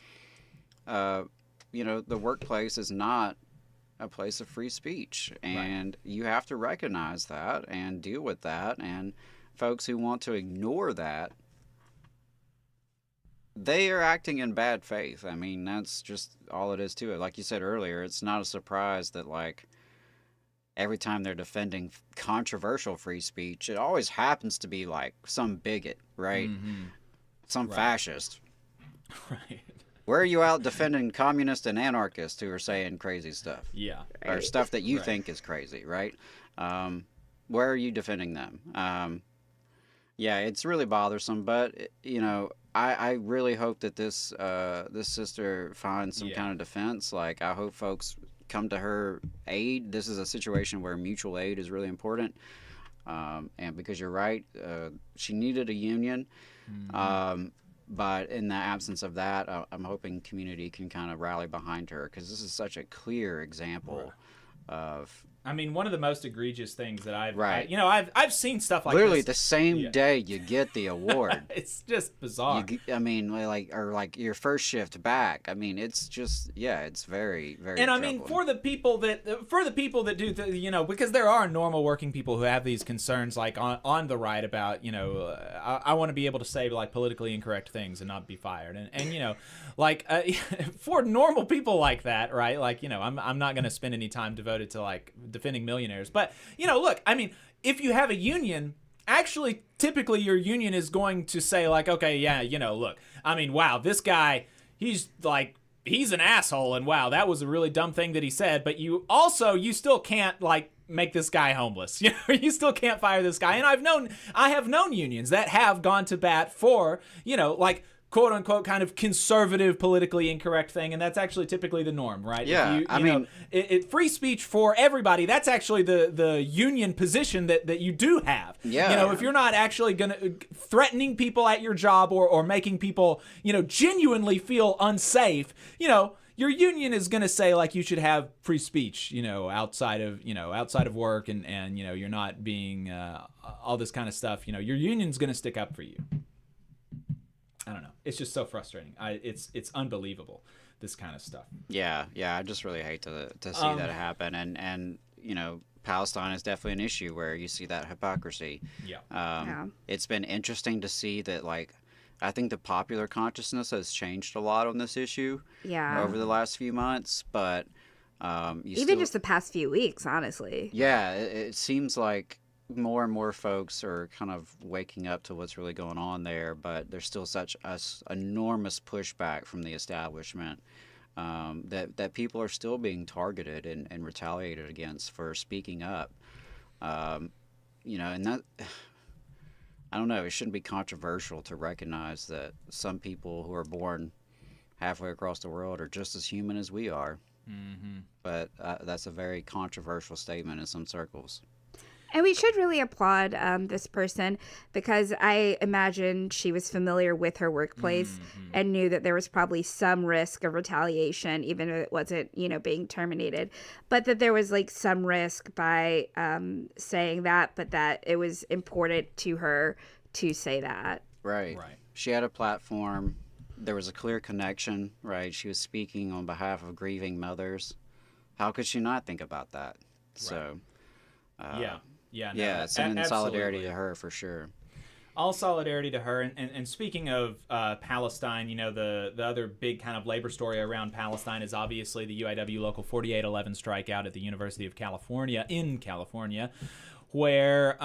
I: you know, the workplace is not a place of free speech, and you have to recognize that and deal with that. And folks who want to ignore that, they are acting in bad faith. I mean, that's just all it is to it. Like you said earlier, it's not a surprise that, like, every time they're defending controversial free speech, it always happens to be, like, some bigot, right?
H: Mm-hmm.
I: Some fascist.
H: Right.
I: Where are you out defending communists and anarchists who are saying crazy stuff?
H: Yeah.
I: Or stuff that you think is crazy, right? Where are you defending them? Yeah, it's really bothersome, but, you know, I really hope that this sister finds some kind of defense. Like, I hope folks come to her aid. This is a situation where mutual aid is really important. And because you're right, she needed a union. Mm-hmm. But in the absence of that, I'm hoping community can kind of rally behind her, because this is such a clear example of...
H: I mean, one of the most egregious things that I've seen stuff like
I: literally
H: this.
I: The same day you get the award.
H: It's just bizarre.
I: I mean, like your first shift back. I mean, it's just it's very, very.
H: And
I: troubling.
H: I mean, for the people that do you know, because there are normal working people who have these concerns, like on the right about, you know, I want to be able to say like politically incorrect things and not be fired, and you know, like for normal people like that, right? Like, you know, I'm not going to spend any time devoted to like defending millionaires, but you know, look, I mean, if you have a union, actually, typically your union is going to say like, okay, yeah, you know, look, I mean, wow, this guy, he's an asshole, and wow, that was a really dumb thing that he said, but you still can't like make this guy homeless. You know, you still can't fire this guy. And I have known unions that have gone to bat for, you know, like, quote unquote kind of conservative politically incorrect thing, and that's actually typically the norm, right?
I: Yeah,
H: I mean, free speech for everybody, that's actually the union position that you do have.
I: Yeah.
H: You know, if you're not actually threatening people at your job or making people, you know, genuinely feel unsafe, you know, your union is going to say like you should have free speech, you know, outside of work, and you know, you're not being all this kind of stuff, you know, your union's going to stick up for you. I don't know. It's just so frustrating. It's unbelievable, this kind of stuff.
I: Yeah. I just really hate to see that happen. And you know, Palestine is definitely an issue where you see that hypocrisy.
H: Yeah.
I: It's been interesting to see that, like, I think the popular consciousness has changed a lot on this issue.
R: Yeah.
I: Over the last few months, but
R: just the past few weeks, honestly.
I: Yeah, it seems like more and more folks are kind of waking up to what's really going on there, but there's still such enormous pushback from the establishment that people are still being targeted and retaliated against for speaking up. You know, and that, I don't know, it shouldn't be controversial to recognize that some people who are born halfway across the world are just as human as we are.
H: Mm-hmm.
I: But that's a very controversial statement in some circles.
R: And we should really applaud this person, because I imagine she was familiar with her workplace and knew that there was probably some risk of retaliation, even if it wasn't, you know, being terminated. But that there was like some risk by saying that, but that it was important to her to say that.
I: Right. She had a platform. there was a clear connection, right? She was speaking on behalf of grieving mothers. How could she not think about that? Right. So,
H: yeah,
I: sending solidarity to her for sure.
H: All solidarity to her. And speaking of Palestine, you know, the other big kind of labor story around Palestine is obviously the UIW Local 4811 strikeout at the University of California, where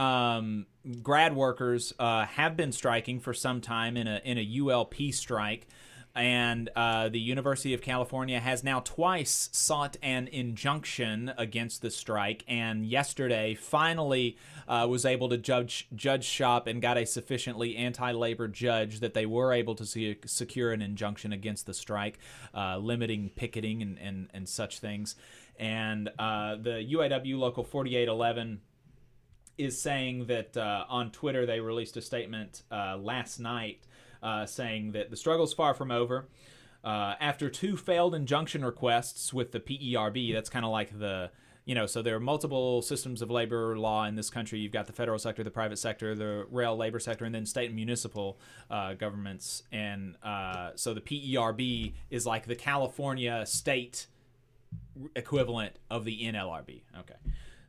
H: grad workers have been striking for some time in a ULP strike. And the University of California has now twice sought an injunction against the strike, and yesterday finally was able to judge shop and got a sufficiently anti-labor judge that they were able to secure an injunction against the strike, limiting picketing and such things. And the UIW Local 4811 is saying that on Twitter they released a statement last night saying that the struggle's far from over. After 2 failed injunction requests with the PERB, that's kind of like the, you know, so there are multiple systems of labor law in this country. You've got the federal sector, the private sector, the rail labor sector, and then state and municipal governments. And so the PERB is like the California state equivalent of the NLRB. Okay.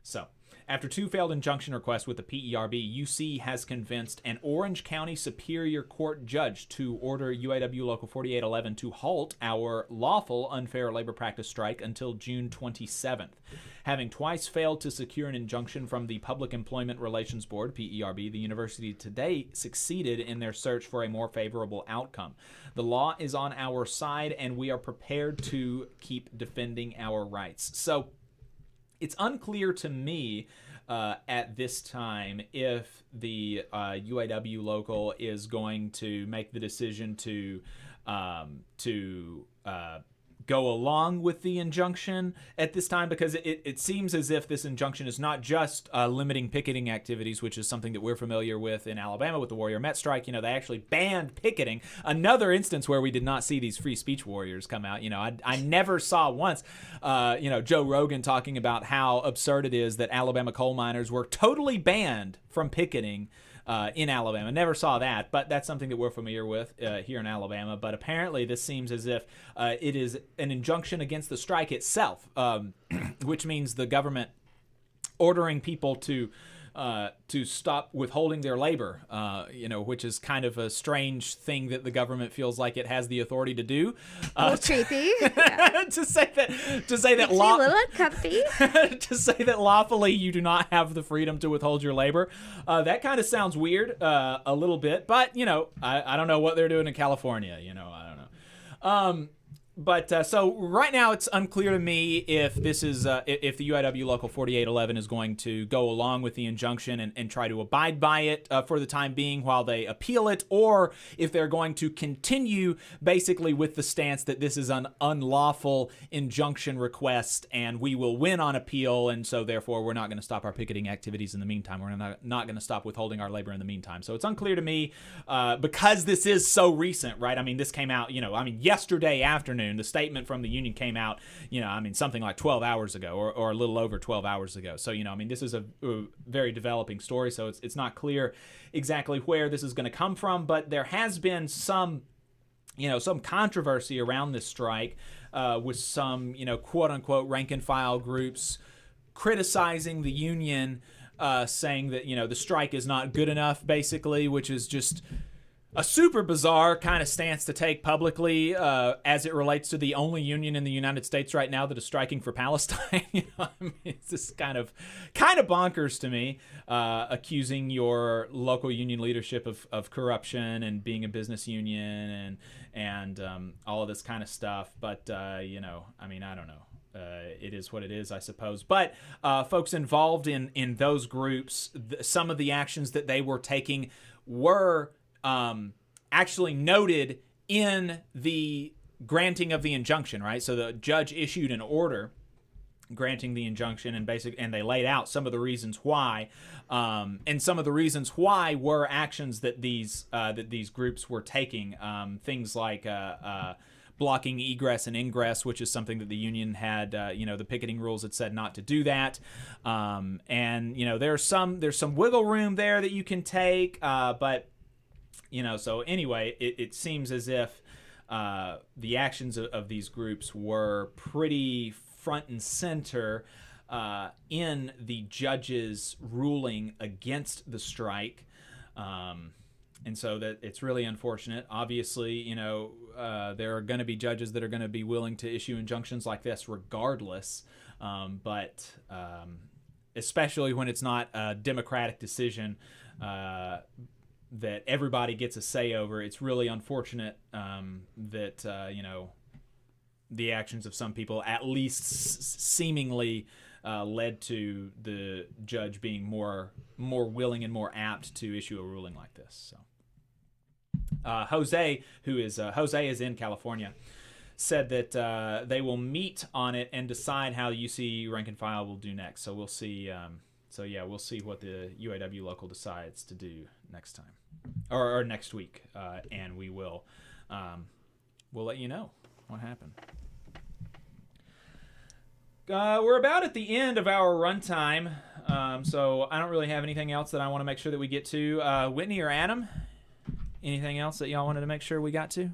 H: So, after 2 failed injunction requests with the PERB, UC has convinced an Orange County Superior Court judge to order UIW Local 4811 to halt our lawful unfair labor practice strike until June 27th. Having twice failed to secure an injunction from the Public Employment Relations Board, PERB, the university today succeeded in their search for a more favorable outcome. The law is on our side, and we are prepared to keep defending our rights. So, it's unclear to me at this time if the UIW local is going to make the decision to go along with the injunction at this time, because it seems as if this injunction is not just limiting picketing activities, which is something that we're familiar with in Alabama with the Warrior Met strike. You know, they actually banned picketing. Another instance where we did not see these free speech warriors come out. You know, I never saw once, Joe Rogan talking about how absurd it is that Alabama coal miners were totally banned from picketing in Alabama. Never saw that, but that's something that we're familiar with here in Alabama. But apparently this seems as if it is an injunction against the strike itself, which means the government ordering people to stop withholding their labor, which is kind of a strange thing that the government feels like it has the authority to do.
R: A little creepy. Yeah.
H: to say that
R: Makes me a little uncomfy.
H: To say that lawfully you do not have the freedom to withhold your labor, that kind of sounds weird a little bit. But I don't know what they're doing in California. I don't know. But so right now it's unclear to me if this is if the UIW Local 4811 is going to go along with the injunction and try to abide by it for the time being while they appeal it, or if they're going to continue basically with the stance that this is an unlawful injunction request and we will win on appeal, and so therefore we're not going to stop our picketing activities in the meantime. We're not going to stop withholding our labor in the meantime. So it's unclear to me because this is so recent, right? I mean, this came out, yesterday afternoon. The statement from the union came out, something like 12 hours ago or a little over 12 hours ago. So, this is a very developing story. So it's not clear exactly where this is going to come from. But there has been some controversy around this strike with some, quote unquote, rank and file groups criticizing the union, saying that, the strike is not good enough, basically, which is just a super bizarre kind of stance to take publicly as it relates to the only union in the United States right now that is striking for Palestine. It's just kind of bonkers to me, accusing your local union leadership of corruption and being a business union and all of this kind of stuff. But, I don't know. It is what it is, I suppose. But folks involved in those groups, some of the actions that they were taking were actually noted in the granting of the injunction, right? So the judge issued an order granting the injunction and they laid out some of the reasons why, and some of the reasons why were actions that these groups were taking, things like blocking egress and ingress, which is something that the union had, the picketing rules had said not to do that. And there's some wiggle room there that you can take, but so anyway, it seems as if the actions of these groups were pretty front and center in the judge's ruling against the strike. And so that it's really unfortunate. Obviously, there are going to be judges that are going to be willing to issue injunctions like this regardless. But especially when it's not a democratic decision that everybody gets a say over, it's really unfortunate that, the actions of some people at least seemingly led to the judge being more willing and more apt to issue a ruling like this. So. Jose is in California, said that they will meet on it and decide how UC rank and file will do next. So we'll see. We'll see what the UAW local decides to do next time, or next week, and we'll let you know what happened. We're about at the end of our runtime, so I don't really have anything else that I want to make sure that we get to. Whitney or Adam? Anything else that y'all wanted to make sure we got to?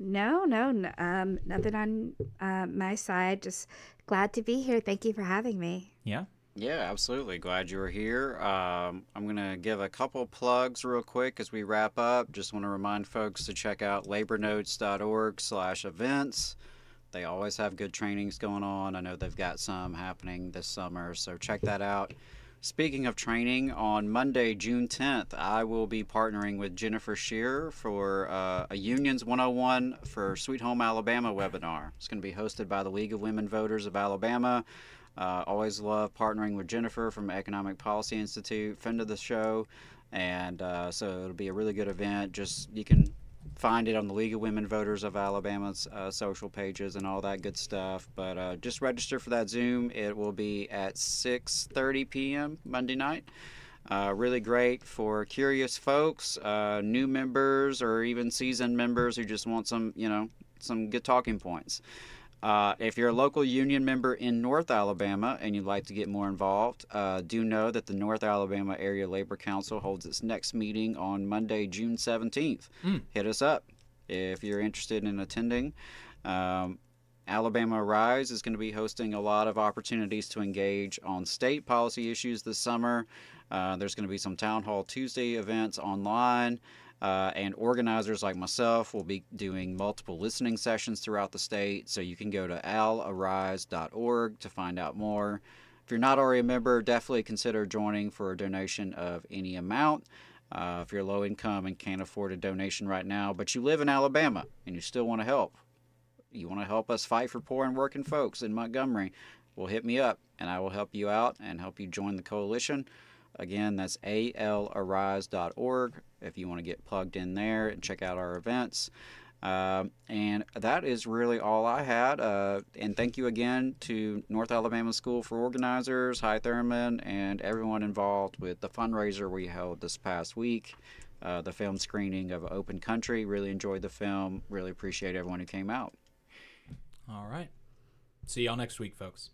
R: No, nothing on my side. Just glad to be here. Thank you for having me.
H: Yeah?
I: Yeah, absolutely. Glad you were here. I'm going to give a couple plugs real quick as we wrap up. Just want to remind folks to check out labornotes.org/events. They always have good trainings going on. I know they've got some happening this summer, so check that out. Speaking of training, on Monday, June 10th, I will be partnering with Jennifer Shearer for a Unions 101 for Sweet Home Alabama webinar. It's going to be hosted by the League of Women Voters of Alabama. Always love partnering with Jennifer from Economic Policy Institute, friend of the show, and so it'll be a really good event. Just you can find it on the League of Women Voters of Alabama's social pages and all that good stuff. But just register for that Zoom. It will be at 6:30 p.m. Monday night. Really great for curious folks, new members, or even seasoned members who just want some good talking points. If you're a local union member in North Alabama and you'd like to get more involved, do know that the North Alabama Area Labor Council holds its next meeting on Monday, June 17th. Hit us up if you're interested in attending. Alabama Rise is going to be hosting a lot of opportunities to engage on state policy issues this summer. There's going to be some Town Hall Tuesday events online. And organizers like myself will be doing multiple listening sessions throughout the state, so you can go to alarise.org to find out more. If you're not already a member, definitely consider joining for a donation of any amount. If you're low income and can't afford a donation right now, but you live in Alabama and you still want to help, you want to help us fight for poor and working folks in Montgomery, well, hit me up and I will help you out and help you join the coalition. Again, that's alarise.org if you want to get plugged in there and check out our events. And that is really all I had. And thank you again to North Alabama School for Organizers, Hy Thurman, and everyone involved with the fundraiser we held this past week. The film screening of Open Country. Really enjoyed the film. Really appreciate everyone who came out.
H: All right. See y'all next week, folks.